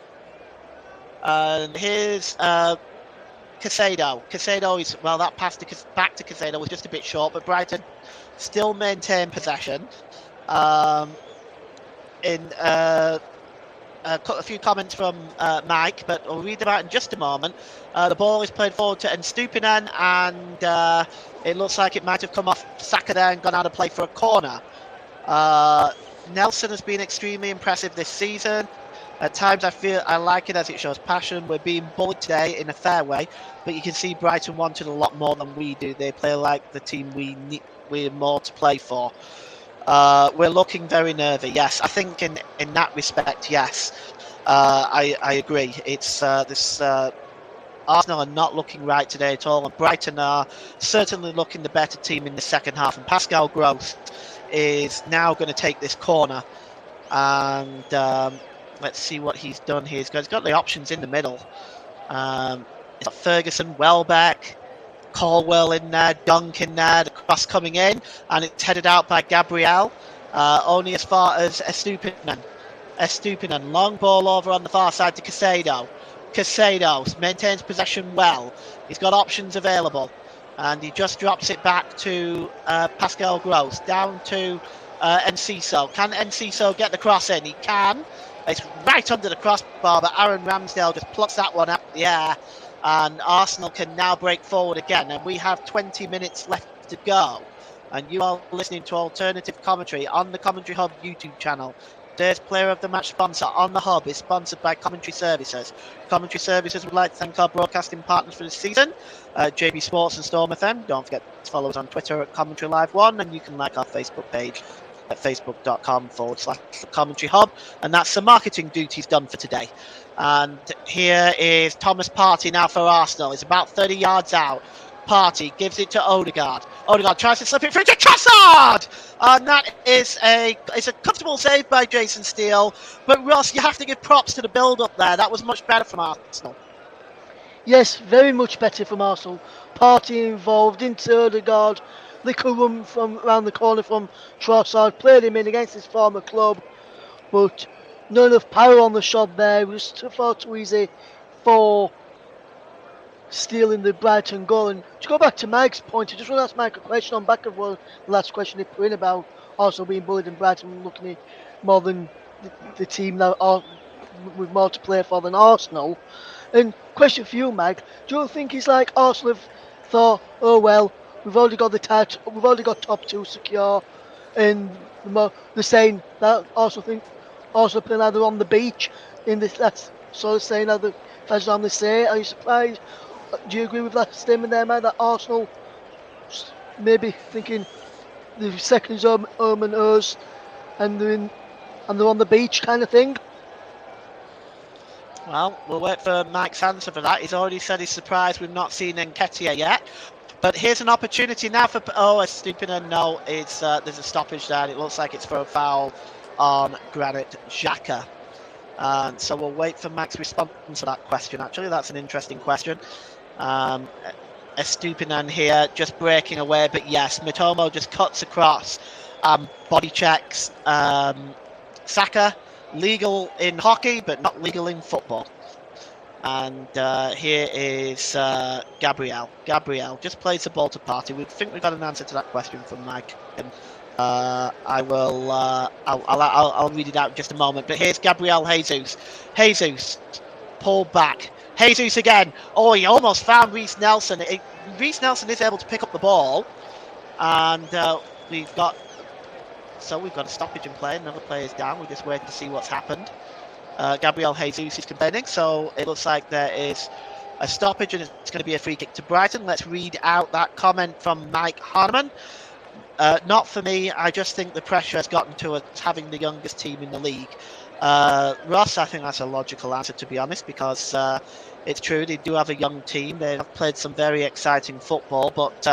And here's Casado. Casado is, well, that pass back to Casado was just a bit short, but Brighton still maintain possession. A few comments from Mike, but I'll read them out in just a moment. The ball is played forward to Estupinan, and it looks like it might have come off Saka there and gone out of play for a corner. Nelson has been extremely impressive this season. At times I like it as it shows passion. We're being bullied today in a fair way, but you can see Brighton wanted a lot more than we do. They play like the team we're more to play for. We're looking very nervy. Yes, I think in that respect, yes, I agree. It's this Arsenal are not looking right today at all, and Brighton are certainly looking the better team in the second half. And Pascal Gross is now going to take this corner, and let's see what he's done here. He's got the options in the middle. It's got Ferguson, Welbeck, Colwell in there, Dunk in there, the cross coming in, and it's headed out by Gabriel, only as far as Estupinan. Estupinan, long ball over on the far side to Casado. Casado maintains possession well. He's got options available, and he just drops it back to Pascal Gross, down to Enciso. Can Enciso get the cross in? He can. It's right under the crossbar, but Aaron Ramsdale just plucks that one up in the air. And Arsenal can now break forward again. And we have 20 minutes left to go. And you are listening to alternative commentary on the Commentary Hub YouTube channel. Today's Player of the Match sponsor on the Hub is sponsored by Commentary Services. Commentary Services would like to thank our broadcasting partners for this season, JB Sports and Storm FM. Don't forget to follow us on Twitter at Commentary Live 1, and you can like our Facebook page at facebook.com/Commentary Hub. And that's the marketing duties done for today. And here is Thomas Partey now for Arsenal. It's about 30 yards out. Partey gives it to Odegaard. Odegaard tries to slip it through to Trossard! And that is a comfortable save by Jason Steele. But Ross, you have to give props to the build-up there. That was much better from Arsenal. Yes, very much better from Arsenal. Partey involved into Odegaard. Little run from around the corner from Trossard. Played him in against his former club. But not enough power on the shot there. It was too far too easy for stealing the Brighton goal. And to go back to Mike's point, I just want to ask Mike a question on back of the last question he put in about also being bullied in Brighton, looking at more than the team that are with more to play for than Arsenal. And question for you, Mike, do you think it's like Arsenal have thought, oh well, we've already got the title, we've already got top two secure, and they're saying that Arsenal playing either on the beach in this, that's sort of saying either as on the say. Are you surprised? Do you agree with that statement there, Mike, that Arsenal maybe thinking the second's home and us, and they're on the beach kind of thing? Well, we'll wait for Mike's answer for that. He's already said he's surprised we've not seen Nketiah yet. But here's an opportunity now for... Oh, a stupid and no. It's, there's a stoppage there. It looks like it's for a foul on Granit Xhaka. So we'll wait for Mike's response to that question. Actually, that's an interesting question. Estupinan here just breaking away. But yes, Mitomo just cuts across. Body checks. Saka, legal in hockey, but not legal in football. And here is Gabriel. Gabriel just plays the ball to Party. We think we've got an answer to that question from Mike. I will. I'll read it out in just a moment. But here's Gabriel Jesus. Jesus, pull back. Jesus again. Oh, he almost found Reece Nelson. Reece Nelson is able to pick up the ball, and we've got a stoppage in play. Another player is down. We're just waiting to see what's happened. Gabriel Jesus is complaining, so it looks like there is a stoppage and it's going to be a free kick to Brighton. Let's read out that comment from Mike Harneman. Not for me. I just think the pressure has gotten to us having the youngest team in the league. Ross, I think that's a logical answer, to be honest, because it's true, they do have a young team. They have played some very exciting football, but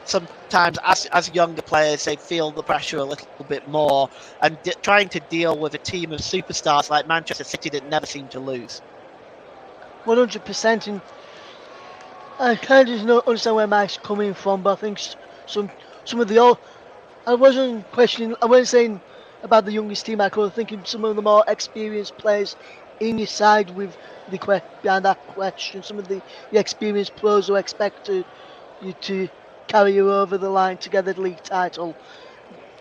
sometimes as younger players, they feel the pressure a little bit more, and trying to deal with a team of superstars like Manchester City that never seem to lose. 100%, and I kind of just understand where Mike's coming from, but I think some of the old, I wasn't saying about the youngest team. I was thinking some of the more experienced players in your side with behind that question. Some of the experienced players who expect you to carry you over the line to get the league title.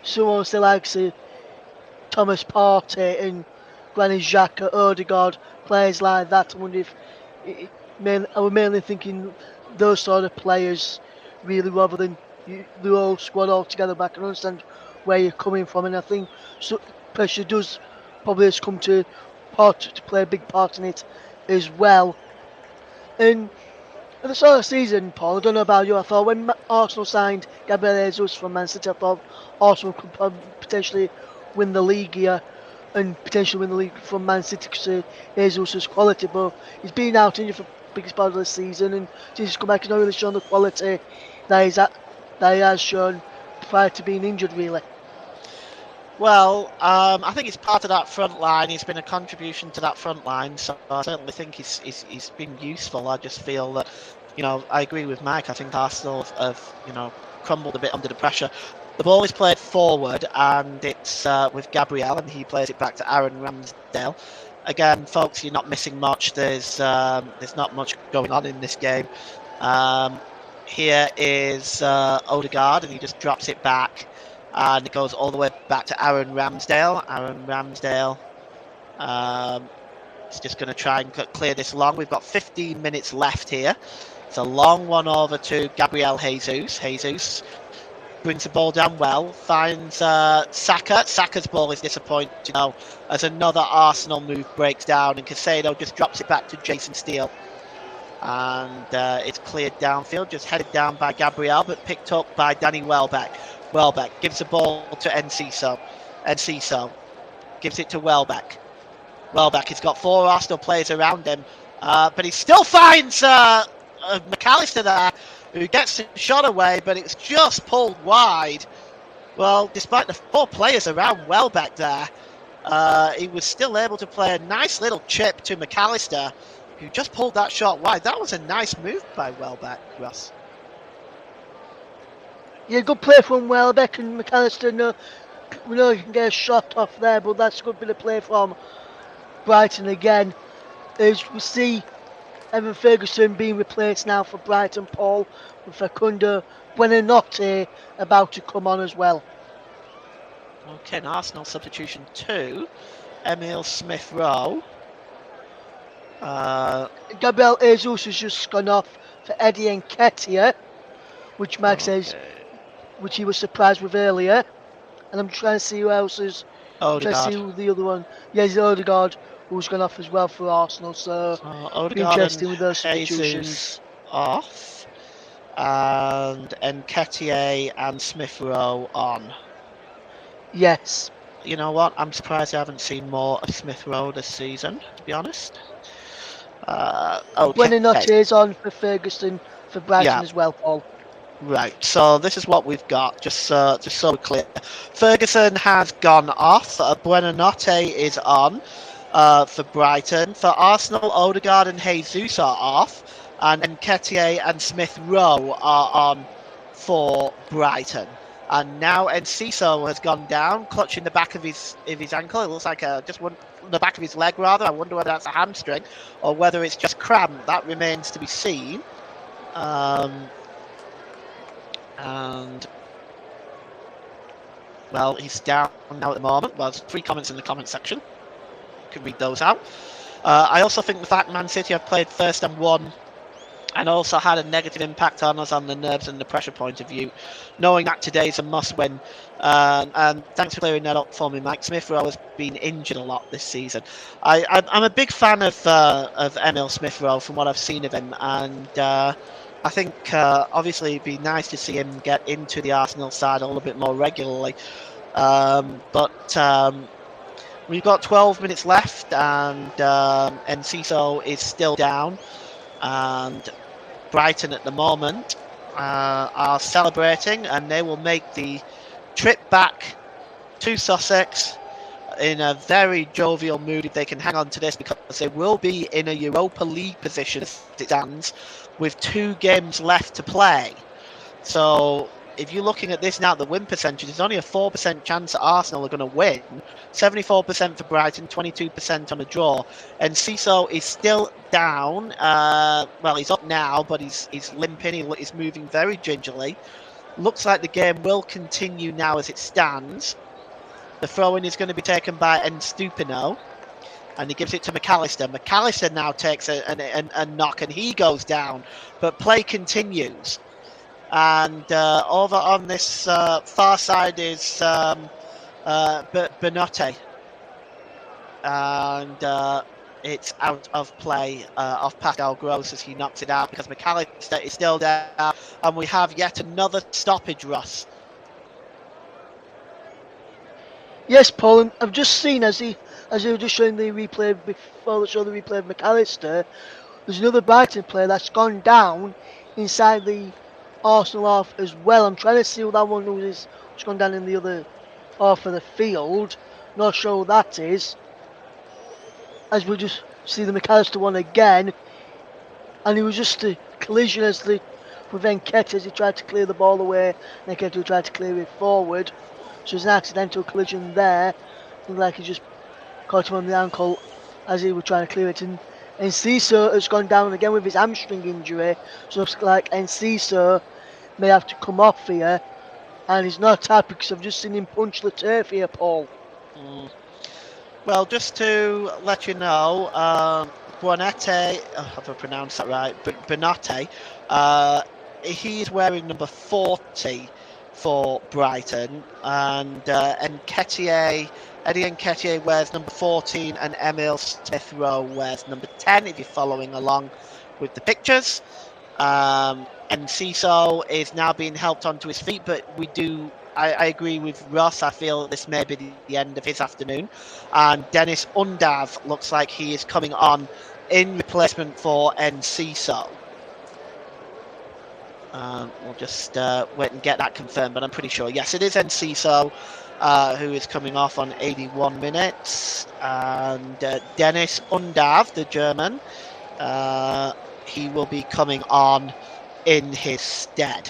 Someone still likes Thomas Partey and Granit Xhaka, Odegaard, players like that. I wonder if I was mainly thinking those sort of players really, rather than the whole squad all together. But I can understand where you're coming from, and I think pressure does probably has come to play a big part in it as well. And at the start of the season, Paul, I don't know about you, I thought when Arsenal signed Gabriel Jesus from Man City, I thought Arsenal could potentially win the league here, and potentially win the league from Man City because Jesus' quality, but he's been out injured for the biggest part of the season, and since he's come back, he's not really shown the quality that he has shown prior to being injured, really. Well, I think it's part of that front line. He's been a contribution to that front line, so I certainly think he's been useful. I just feel that, I agree with Mike. I think Arsenal have crumbled a bit under the pressure. The ball is played forward, and it's with Gabriel, and he plays it back to Aaron Ramsdale. Again, folks, you're not missing much. There's not much going on in this game. Here is Odegaard, and he just drops it back. And it goes all the way back to Aaron Ramsdale. Aaron Ramsdale is just going to try and clear this long. We've got 15 minutes left here. It's a long one over to Gabriel Jesus. Jesus brings the ball down well, finds Saka. Saka's ball is disappointing now as another Arsenal move breaks down, and Caicedo just drops it back to Jason Steele. And it's cleared downfield, just headed down by Gabriel, but picked up by Danny Welbeck. Welbeck gives the ball to Enciso. Enciso gives it to Welbeck. Welbeck has got 4 Arsenal players around him, but he still finds McAllister there, who gets the shot away, but it's just pulled wide. Well, despite the 4 players around Welbeck there, he was still able to play a nice little chip to McAllister, who just pulled that shot wide. That was a nice move by Welbeck, Russ. Yeah, good play from Welbeck, and McAllister. We know you can get a shot off there, but that's a good bit of play from Brighton again. As we see Evan Ferguson being replaced now for Brighton, Paul, with Facundo Buonanotte about to come on as well. Okay, an Arsenal substitution 2. Emile Smith-Rowe. Gabriel Jesus has just gone off for Eddie Nketiah, which Mike says, which he was surprised with earlier. And I'm trying to see who else is. Odegaard. Trying to see who the other one. Yeah, it's Odegaard, who's gone off as well for Arsenal. So Odegaard, interesting with those substitutions. Off, and Nketiah and Smith-Rowe on. Yes. You know what? I'm surprised I haven't seen more of Smith-Rowe this season, to be honest. Buonanotte is on for Ferguson for Brighton as well, Paul. Right, so this is what we've got, just so we're clear. Ferguson has gone off, Buonanotte is on for Brighton. For Arsenal, Odegaard and Jesus are off, and Nketiah and Smith-Rowe are on for Brighton. And now Enciso has gone down, clutching the back of his ankle. It looks like the back of his leg, rather. I wonder whether that's a hamstring or whether it's just cramp. That remains to be seen. And well, he's down now at the moment. Well, there's 3 comments in the comment section. You can read those out. I also think the fact Man City have played first and won and also had a negative impact on us on the nerves and the pressure point of view, knowing that today's a must-win. And thanks for clearing that up for me, Mike. Smith-Rowe has been injured a lot this season. I'm a big fan of Emil Smith-Rowe from what I've seen of him, and I think obviously it'd be nice to see him get into the Arsenal side a little bit more regularly. But we've got 12 minutes left, and Enciso is still down. And Brighton at the moment are celebrating, and they will make the trip back to Sussex in a very jovial mood if they can hang on to this, because they will be in a Europa League position as it stands with 2 games left to play. So if you're looking at this now, the win percentage, there's only a 4% chance that Arsenal are going to win. 74% for Brighton, 22% on a draw. And Enciso is still down. Well, he's up now, but he's limping. He's moving very gingerly. Looks like the game will continue now as it stands. The throw-in is going to be taken by Stupino, and he gives it to McAllister. McAllister now takes a knock, and he goes down. But play continues. And over on this far side is Benote. And it's out of play off Pascal Gross as he knocks it out because McAllister is still there. And we have yet another stoppage, Ross. Yes, Paul, and I've just seen as you were just showing the replay before the show, the replay of McAllister, there's another Brighton player that's gone down inside the Arsenal half as well. I'm trying to see who that one is who's gone down in the other half of the field. Not sure who that is. As we just see the McAllister one again, and it was just a collision as with Nketiah as he tried to clear the ball away, and Nketiah tried to clear it forward. So there's an accidental collision there. Looked like he just caught him on the ankle as he was trying to clear it. And Enciso has gone down again with his hamstring injury. So it looks like Enciso may have to come off here. And he's not happy because I've just seen him punch the turf here, Paul. Well, just to let you know, Buonete, have I pronounced that right? Benote, he's wearing number 40 for Brighton, and Eddie Nketiah wears number 14, and Emil Smith-Rowe wears number 10, if you're following along with the pictures. Enciso is now being helped onto his feet, but I agree with Ross. I feel this may be the end of his afternoon. And Dennis Undav looks like he is coming on in replacement for Enciso. We'll just wait and get that confirmed, but I'm pretty sure. Yes, it is Enciso who is coming off on 81 minutes. And Dennis Undav, the German, he will be coming on in his stead.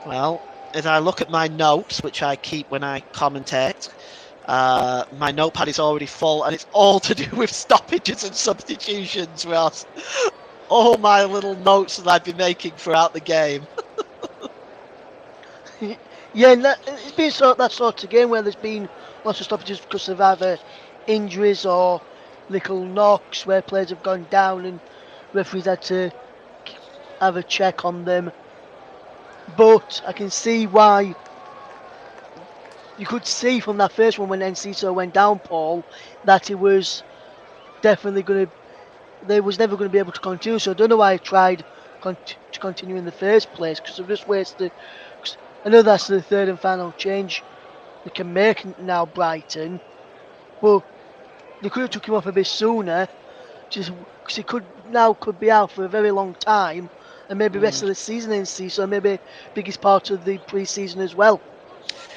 Well, as I look at my notes, which I keep when I commentate, my notepad is already full, and it's all to do with stoppages and substitutions, Ross. All my little notes that I've been making throughout the game. Yeah, and it's been that sort of game where there's been lots of stoppages because of either injuries or little knocks where players have gone down and referees had to have a check on them. But I can see why. You could see from that first one when Enciso went down, Paul, that he was definitely going to. They was never going to be able to continue. So I don't know why I tried to continue in the first place, because I've just wasted. I know that's the third and final change they can make now, Brighton. Well, they could have took him off a bit sooner, just because he could be out for a very long time, and maybe rest of the season in so maybe biggest part of the pre-season as well.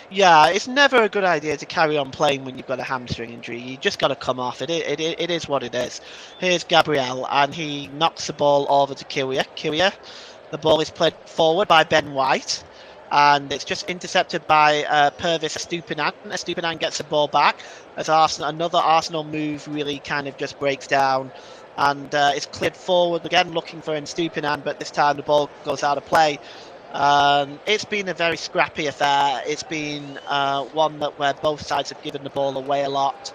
Yeah, it's never a good idea to carry on playing when you've got a hamstring injury. You just got to come off. It is what it is. Here's Gabriel, and he knocks the ball over to Kiwior. The ball is played forward by Ben White, and it's just intercepted by Purvis Estupinan. Estupinan gets the ball back as another Arsenal move really kind of just breaks down, and it's cleared forward again looking for Estupinan, but this time the ball goes out of play. It's been a very scrappy affair. It's been one where both sides have given the ball away a lot.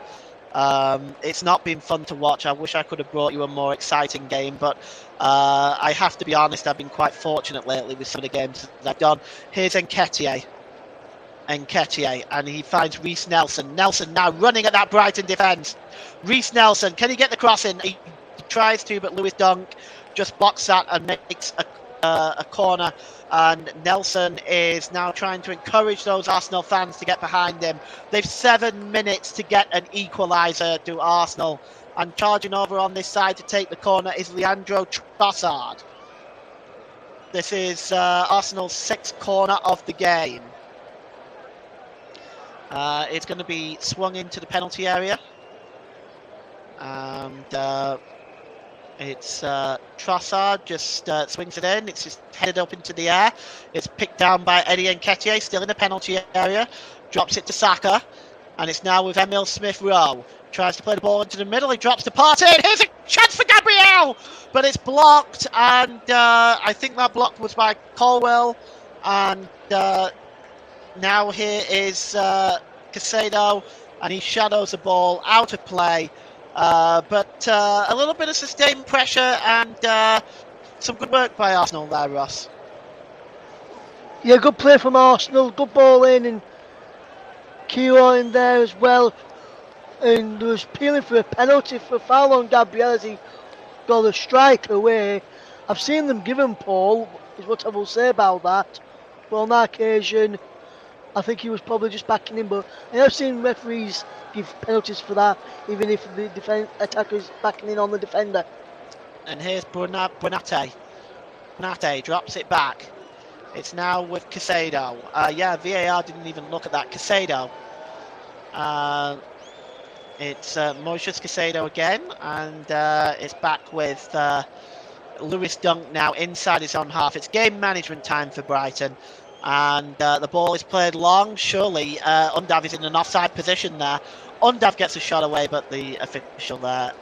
It's not been fun to watch. I wish I could have brought you a more exciting game, but I have to be honest, I've been quite fortunate lately with some of the games that I've done. Here's Nketiah, and he finds Reece Nelson. Nelson now running at that Brighton defence. Reece Nelson, can he get the cross in? He tries to, but Lewis Dunk just blocks that and makes a corner. And Nelson is now trying to encourage those Arsenal fans to get behind him. They've 7 minutes to get an equaliser to Arsenal. And charging over on this side to take the corner is Leandro Trossard. This is Arsenal's 6th corner of the game. It's going to be swung into the penalty area. And it's Trossard just swings it in. It's just headed up into the air. It's picked down by Eddie Nketiah, still in the penalty area. Drops it to Saka. And it's now with Emil Smith-Rowe. Tries to play the ball into the middle. He drops to Partey. Here's a chance for Gabriel! But it's blocked. And I think that block was by Colwell. And now here is Caicedo. And he shadows the ball out of play. But a little bit of sustained pressure and some good work by Arsenal there, Ross. Yeah, good play from Arsenal. Good ball in and Kilo in there as well. And there was peeling for a penalty for a foul on Gabriel as he got a strike away. I've seen them give him Paul, is what I will say about that. But on that occasion, I think he was probably just backing him. But I have seen referees give penalties for that, even if the attacker is backing in on the defender. And here's Bonate. Bonate drops it back. It's now with Caicedo. Yeah, VAR didn't even look at that. Caicedo. It's Moises Caicedo again, and it's back with Lewis Dunk now inside his own half. It's game management time for Brighton, and the ball is played long. Surely Undav is in an offside position there. Undav gets a shot away, but the official there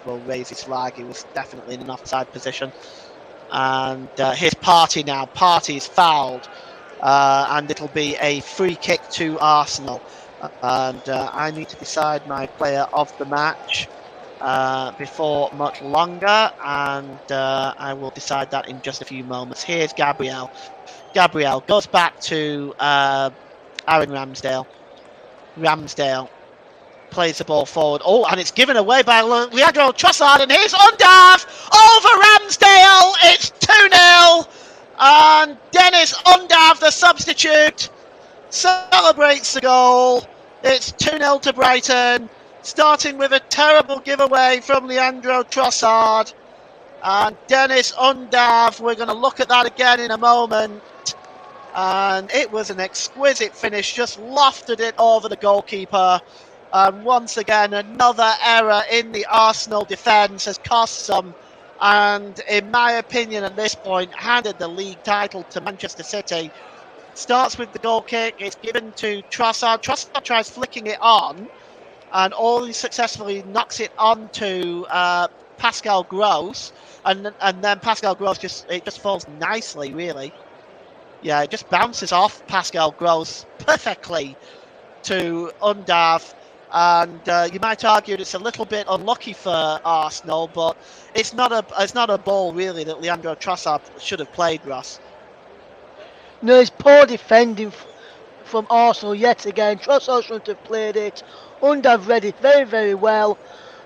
will raise his flag. He was definitely in an offside position. And here's Partey now. Partey is fouled, and it'll be a free kick to Arsenal. And I need to decide my player of the match before much longer, and I will decide that in just a few moments. Here's Gabriel. Gabriel goes back to Aaron Ramsdale. Ramsdale plays the ball forward. Oh, and it's given away by Leandro Trossard, and here's Undav over Ramsdale. It's 2-0, and Dennis Undav, the substitute, celebrates the goal. It's 2-0 to Brighton, starting with a terrible giveaway from Leandro Trossard. And Dennis Undav, we're going to look at that again in a moment. And it was an exquisite finish, just lofted it over the goalkeeper. And once again, another error in the Arsenal defence has cost them. And in my opinion, at this point, handed the league title to Manchester City. Starts with the goal kick. It's given to Trossard. Trossard tries flicking it on, and all he successfully knocks it onto Pascal Gross, and then Pascal Gross just falls nicely, really. Yeah, it just bounces off Pascal Gross perfectly to Undav, and you might argue it's a little bit unlucky for Arsenal, but it's not a ball really that Leandro Trossard should have played, Ross. No, it's poor defending from Arsenal yet again. Trossard shouldn't have played it. Undav read it very, very well,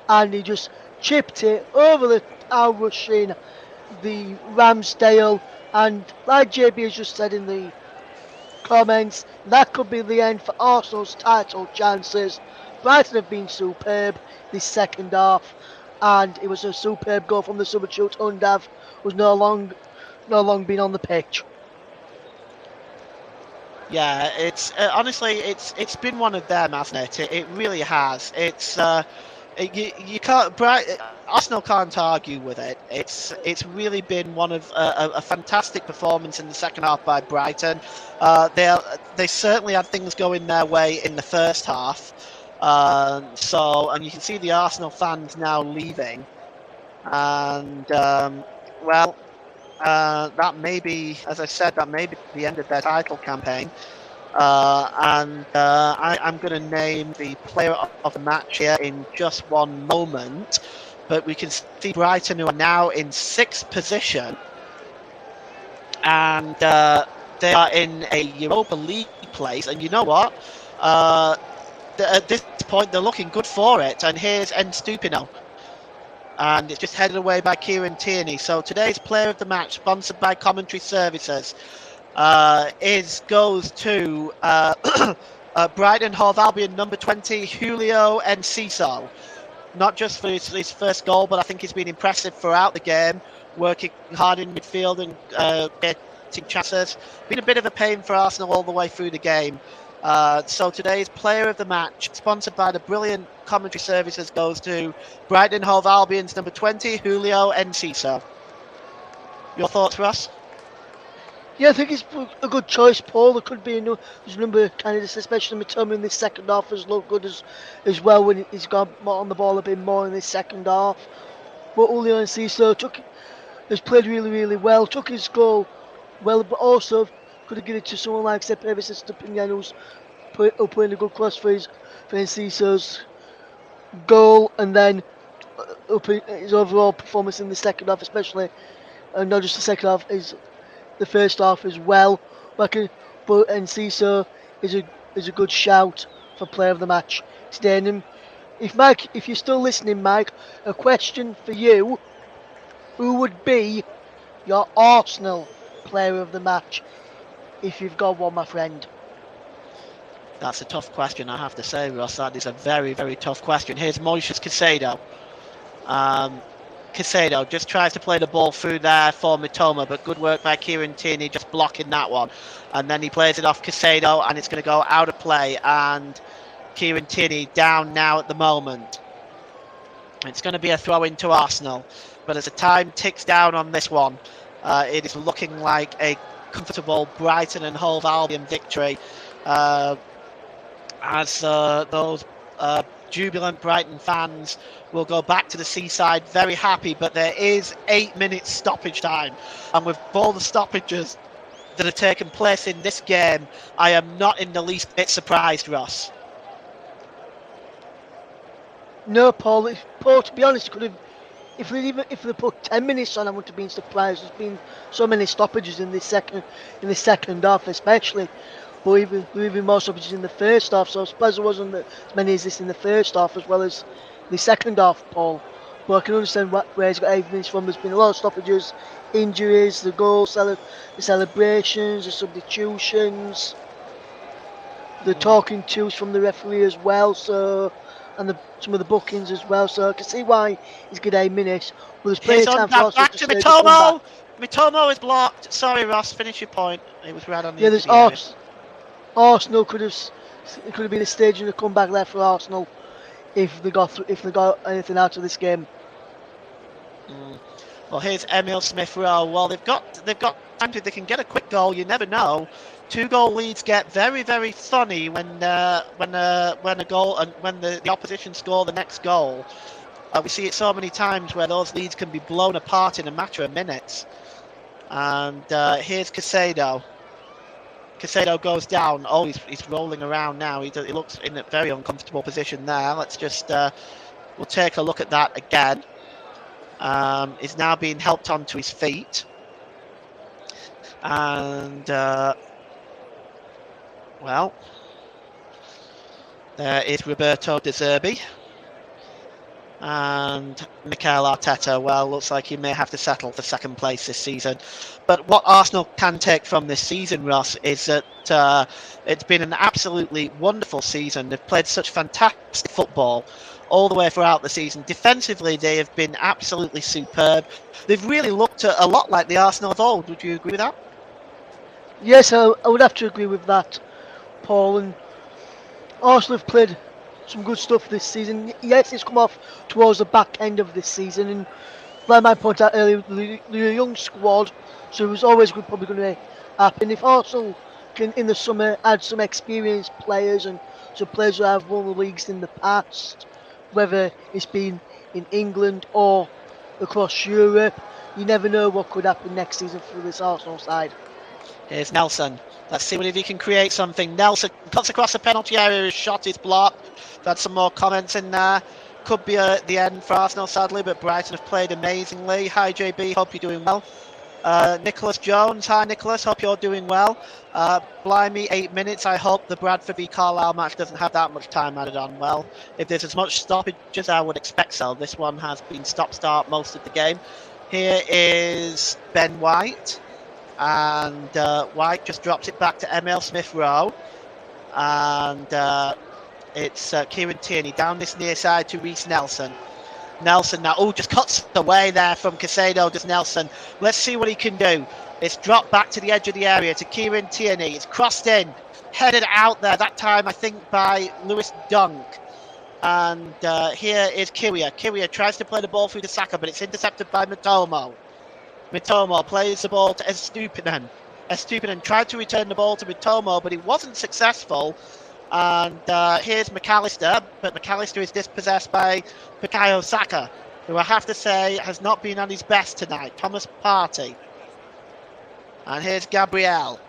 and he just chipped it over the rushing the Ramsdale. And like JB has just said in the comments, that could be the end for Arsenal's title chances. Brighton have been superb this second half, and it was a superb goal from the substitute. Undav was no long been on the pitch. Yeah, it's honestly it's been one of them, hasn't it? It really has. It's You can't. Arsenal can't argue with it. It's really been one of a fantastic performance in the second half by Brighton. They certainly had things going their way in the first half. And you can see the Arsenal fans now leaving, and that may be, as I said, that may be the end of their title campaign. I'm going to name the player of the match here in just one moment. But we can see Brighton, who are now in sixth position, and they are in a Europa League place. And you know what? At this point, they're looking good for it. And here's Stupino. And it's just headed away by Kieran Tierney. So today's player of the match, sponsored by Commentary Services, goes to Brighton and Hove Albion number 20, Julio Enciso. Not just for his first goal, but I think he's been impressive throughout the game, working hard in midfield and getting chances. Been a bit of a pain for Arsenal all the way through the game. So today's player of the match, sponsored by the brilliant Commentary Services, goes to Brighton and Hove Albion's number 20, Julio Enciso. Your thoughts, Ross? Yeah, I think it's a good choice, Paul. There could be there's a number of candidates, especially Matoma in this second half has looked good as well when he's got on the ball a bit more in this second half. But Julio Enciso has played really, really well, took his goal well, but also could have given it to someone like Cepevich Stupinian, who's putting a good cross for Enciso's goal, and then his overall performance in the second half, especially, and not just the second half, is the first half as well. But Enciso is a good shout for player of the match today. And if you're still listening, Mike, a question for you: who would be your Arsenal player of the match if you've got one, my friend? That's a tough question, I have to say, Ross. That is a very, very tough question. Here's Moises Caicedo. Caicedo just tries to play the ball through there for Mitoma, but good work by Kieran Tierney just blocking that one. And then he plays it off Caicedo, and it's going to go out of play. And Kieran Tierney down now at the moment. It's going to be a throw into Arsenal. But as the time ticks down on this one, it is looking like a comfortable Brighton and Hove Albion victory. As those jubilant Brighton fans will go back to the seaside very happy, but there is 8 minutes stoppage time, and with all the stoppages that have taken place in this game, I am not in the least bit surprised, Ross. No, Paul. Paul, to be honest, could have. If they put 10 minutes on, I wouldn't have been surprised. There's been so many stoppages in the second half, especially. But even more stoppages in the first half. So I suppose there wasn't as many as this in the first half as well as the second half, Paul. But I can understand where he's got 8 minutes from. There's been a lot of stoppages, injuries, the goals, the celebrations, the substitutions, the talking tos from the referee as well. So. And some of the bookings as well, so I can see why he's got 8 minutes. But there's plenty of time for Arsenal back to Mitoma. Mitoma is blocked. Sorry, Ross. Finish your point. It was right on the. Yeah, there's Arsenal could have been a stage in the comeback there for Arsenal if they got anything out of this game. Well, here's Emil Smith-Rowe. Well, they've got time to. They can get a quick goal. You never know. 2-goal leads get very, very funny when a goal and when the opposition score the next goal. We see it so many times where those leads can be blown apart in a matter of minutes. And here's Caicedo. Caicedo goes down. Oh, he's rolling around now. He looks in a very uncomfortable position there. Let's just we'll take a look at that again. He's now being helped onto his feet. And well, there is Roberto De Zerbi. And Mikel Arteta, well, looks like he may have to settle for second place this season. But what Arsenal can take from this season, Ross, is that it's been an absolutely wonderful season. They've played such fantastic football all the way throughout the season. Defensively, they have been absolutely superb. They've really looked a lot like the Arsenal of old. Would you agree with that? Yes, I would have to agree with that, Paul. And Arsenal have played some good stuff this season. Yes, it's come off towards the back end of this season, and like I pointed out earlier, the young squad, so it was always probably going to happen. If Arsenal can, in the summer, add some experienced players and some players who have won the leagues in the past, whether it's been in England or across Europe, you never know what could happen next season for this Arsenal side. Here's Nelson. Let's see if he can create something. Nelson cuts across the penalty area. His shot is blocked. We've had some more comments in there. Could be the end for Arsenal, sadly, but Brighton have played amazingly. Hi, JB. Hope you're doing well. Nicholas Jones. Hi, Nicholas. Hope you're doing well. Blimey, 8 minutes. I hope the Bradford v Carlisle match doesn't have that much time added on. Well, if there's as much stoppage as I would expect so, this one has been stop-start most of the game. Here is Ben White. And White just drops it back to Emil Smith-Rowe. And it's Kieran Tierney down this near side to Reece Nelson. Nelson now, just cuts away there from Caicedo, does Nelson. Let's see what he can do. It's dropped back to the edge of the area to Kieran Tierney. It's crossed in, headed out there, that time I think by Lewis Dunk. And here is Kiwior. Kiwior tries to play the ball through to Saka, but it's intercepted by Mitomo. Mitomo plays the ball to Estupinan. Estupinan tried to return the ball to Mitomo, but he wasn't successful. And here's McAllister, but McAllister is dispossessed by Bukayo Saka, who I have to say has not been on his best tonight. Thomas Partey. And here's Gabriel.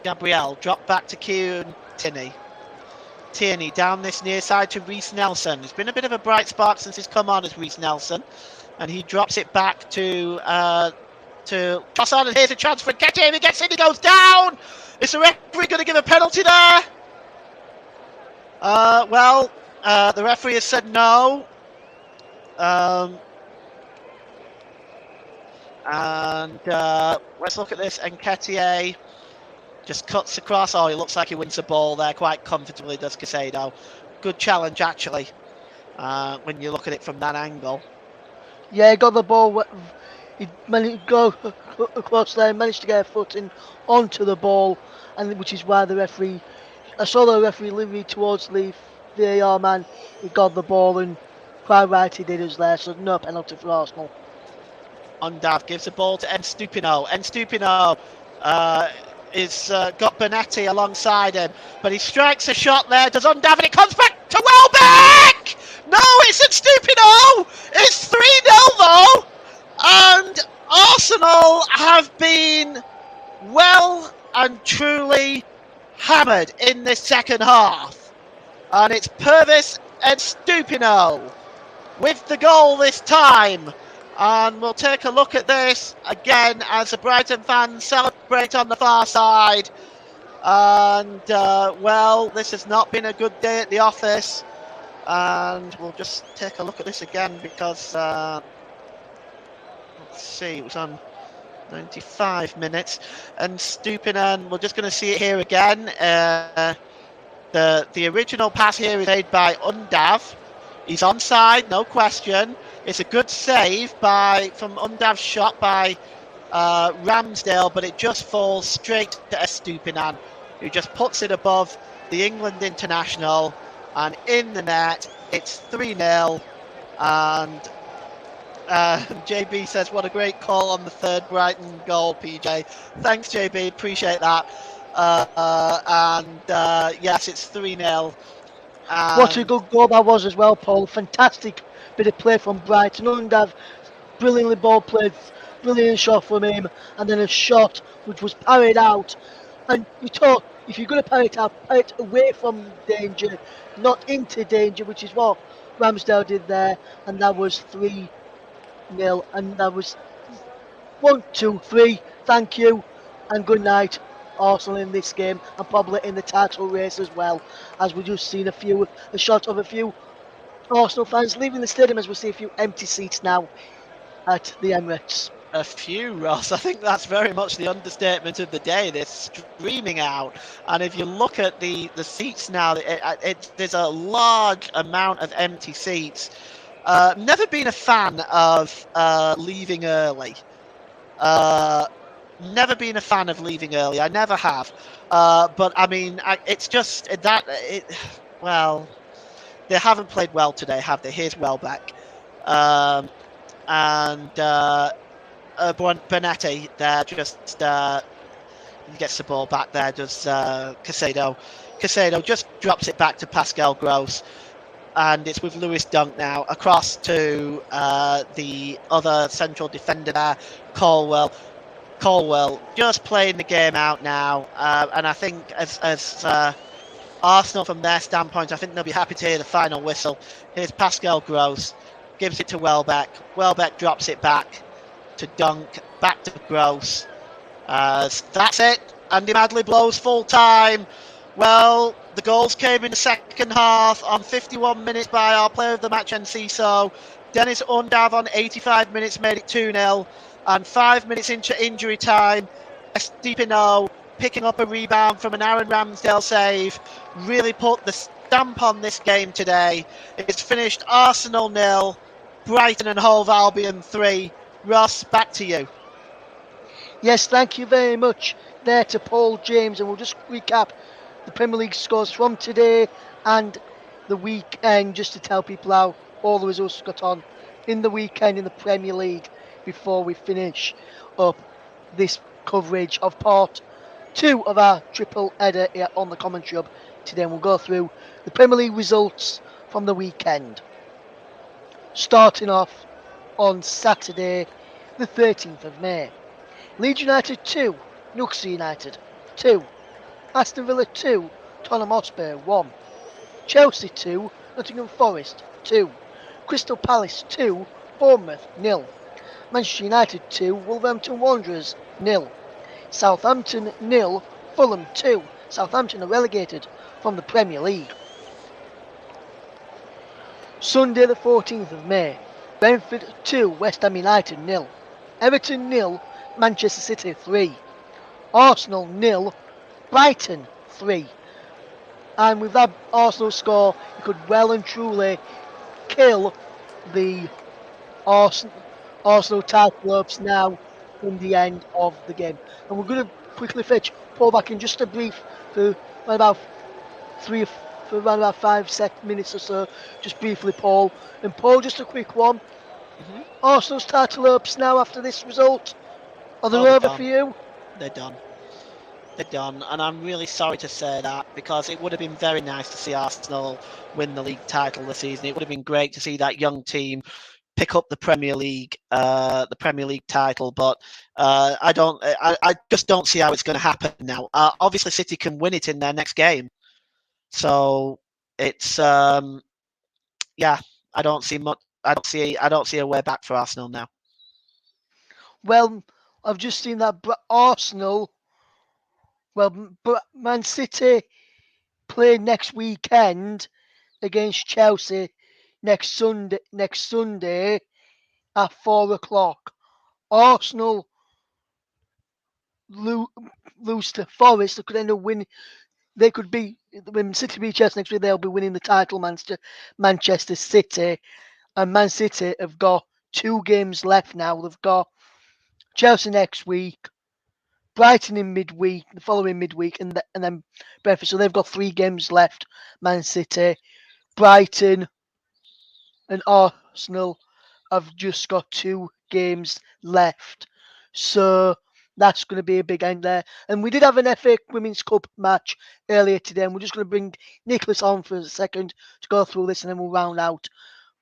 Gabriel dropped back to Kieran Tierney. Tierney down this near side to Reece Nelson. It's been a bit of a bright spark since he's come on as Reece Nelson. And he drops it back to Trossard, and here's a chance for Nketiah. He gets in, he goes down. Is the referee going to give a penalty there? The referee has said no. Let's look at this. Nketiah just cuts across. Oh, it looks like he wins the ball there quite comfortably, does Caicedo. Good challenge, actually, when you look at it from that angle. Yeah, got the ball. He managed to go across there, managed to get a foot in onto the ball, and which is why the referee. I saw the referee lead towards the VAR man. He got the ball, and quite right he did us there. So no penalty for Arsenal. Undav gives the ball to Stupino. Stupino is got Bonetti alongside him, but he strikes a shot there. Does Undav, and it comes back to Welbeck. No, it's Stupino. It's 3-0 though. And Arsenal have been well and truly hammered in this second half. And it's Purvis and Stupino with the goal this time. And we'll take a look at this again as the Brighton fans celebrate on the far side. And, this has not been a good day at the office. And we'll just take a look at this again because... let's see, it was on 95 minutes, and Stupinen, we're just going to see it here again. The original pass here is made by Undav. He's onside, no question. It's a good save from Undav's shot by Ramsdale, but it just falls straight to Stupinen, who just puts it above the England international, and in the net. It's 3-0, and JB says, what a great call on the third Brighton goal, PJ. Thanks, JB. Appreciate that. Yes, it's 3-0. What a good goal that was as well, Paul. Fantastic bit of play from Brighton. Undav, brilliantly ball played, brilliant shot from him, and then a shot which was parried out. And we talk, if you're going to parry it out, parry it away from danger, not into danger, which is what Ramsdale did there, and that was 3-0, and that was 1, 2, 3. Thank you and good night, Arsenal, in this game, and probably in the title race as well, as we just seen a shot of a few Arsenal fans leaving the stadium, as we see a few empty seats now at the Emirates. A few, Ross. I think that's very much the understatement of the day. They're streaming out, and if you look at the seats now, there's a large amount of empty seats. Never been a fan of leaving early. Never been a fan of leaving early. I never have. But I mean, it's just that well, they haven't played well today, have they? Here's Welbeck. And Bonetti there just gets the ball back there, does Casado. Casado just drops it back to Pascal Gross, and it's with Lewis Dunk now across to the other central defender there, Colwell. Colwell just playing the game out now, and I think as Arsenal, from their standpoint, I think they'll be happy to hear the final whistle. Here's Pascal Gross, gives it to Welbeck. Welbeck drops it back to Dunk, back to Gross. That's it. Andy Madley blows full time. Well, the goals came in the second half on 51 minutes by our player of the match, Enciso. Dennis Undav on 85 minutes made it 2-0. And 5 minutes into injury time, Estepino picking up a rebound from an Aaron Ramsdale save really put the stamp on this game today. It's finished Arsenal 0, Brighton and Hove Albion 3. Ross, back to you. Yes, thank you very much there to Paul James, and we'll just recap the Premier League scores from today and the weekend, just to tell people how all the results got on in the weekend in the Premier League before we finish up this coverage of part 2 of our triple header here on the commentary hub today. And we'll go through the Premier League results from the weekend, starting off on Saturday the 13th of May. Leeds United 2, Newcastle United 2, Aston Villa 2, Tottenham Hotspur 1, Chelsea 2, Nottingham Forest 2, Crystal Palace 2, Bournemouth 0, Manchester United 2, Wolverhampton Wanderers 0, Southampton 0, Fulham 2. Southampton are relegated from the Premier League. Sunday the 14th of May, Brentford 2, West Ham United 0, Everton 0, Manchester City 3, Arsenal 0, Brighton 3. And with that Arsenal score, you could well and truly kill the Arsenal title hopes now in the end of the game. And we're going to quickly fetch Paul back in just a brief for about 5 minutes or so, just briefly, Paul. And Paul, just a quick one. Arsenal's title hopes now after this result, are they over done. for you? They're done. They're done, and I'm really sorry to say that, because it would have been very nice to see Arsenal win the league title this season. It would have been great to see that young team pick up the Premier League title, but I just don't see how it's going to happen now. Obviously, City can win it in their next game, so it's yeah. I don't see much. I don't see a way back for Arsenal now. Well, I've just seen that Arsenal. Well, Man City play next weekend against Chelsea next Sunday at 4:00. Arsenal lose to Forest. They could end up winning. They could be, when City beat Chelsea next week, they'll be winning the title. Manchester City, and Man City have got 2 games left now. They've got Chelsea next week, Brighton in midweek, the following midweek, and then Brentford. So they've got 3 games left. Man City, Brighton, and Arsenal have just got 2 games left. So that's going to be a big end there. And we did have an FA Women's Cup match earlier today, and we're just going to bring Nicholas on for a second to go through this, and then we'll round out.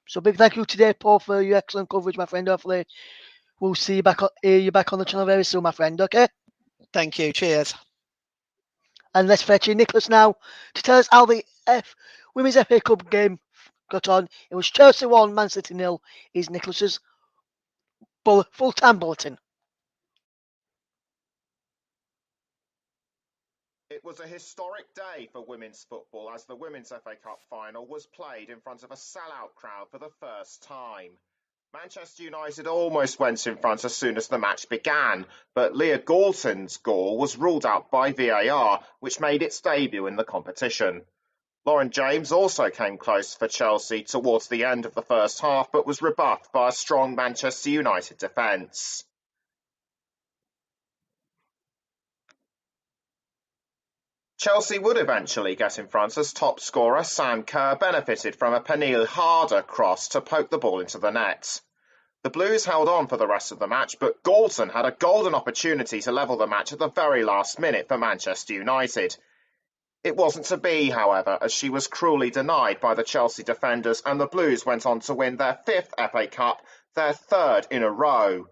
So big thank you today, Paul, for your excellent coverage, my friend. Hopefully we'll see you back on the channel very soon, my friend. Okay? Thank you. Cheers. And let's fetch in Nicholas now to tell us how the Women's FA Cup game got on. It was Chelsea 1, Man City 0. Is Nicholas's full-time bulletin. It was a historic day for women's football as the Women's FA Cup final was played in front of a sellout crowd for the first time. Manchester United almost went in front as soon as the match began, but Leah Galton's goal was ruled out by VAR, which made its debut in the competition. Lauren James also came close for Chelsea towards the end of the first half, but was rebuffed by a strong Manchester United defence. Chelsea would eventually get in front as top scorer Sam Kerr benefited from a Pernille Harder cross to poke the ball into the net. The Blues held on for the rest of the match, but Galton had a golden opportunity to level the match at the very last minute for Manchester United. It wasn't to be, however, as she was cruelly denied by the Chelsea defenders, and the Blues went on to win their 5th FA Cup, their 3rd in a row.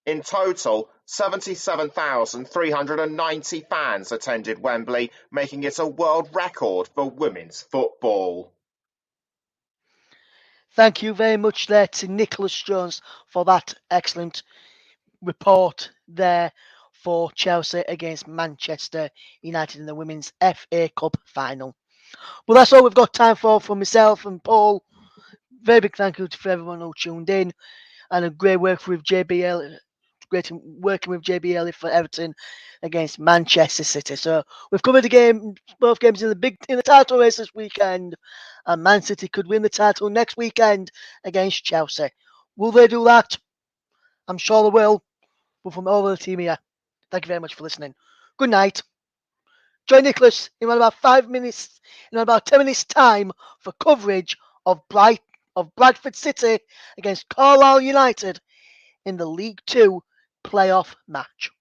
In total, 77,390 fans attended Wembley, making it a world record for women's football. Thank you very much there to Nicholas Jones for that excellent report there for Chelsea against Manchester United in the Women's FA Cup final. Well, that's all we've got time for from myself and Paul. Very big thank you to everyone who tuned in, and a great work with JBL. Great working with JBL for Everton against Manchester City. So we've covered both games in the title race this weekend, and Man City could win the title next weekend against Chelsea. Will they do that? I'm sure they will. But from all of the team here, thank you very much for listening. Good night. Join Nicholas in about 10 minutes time for coverage of Bradford City against Carlisle United in the League Two playoff match.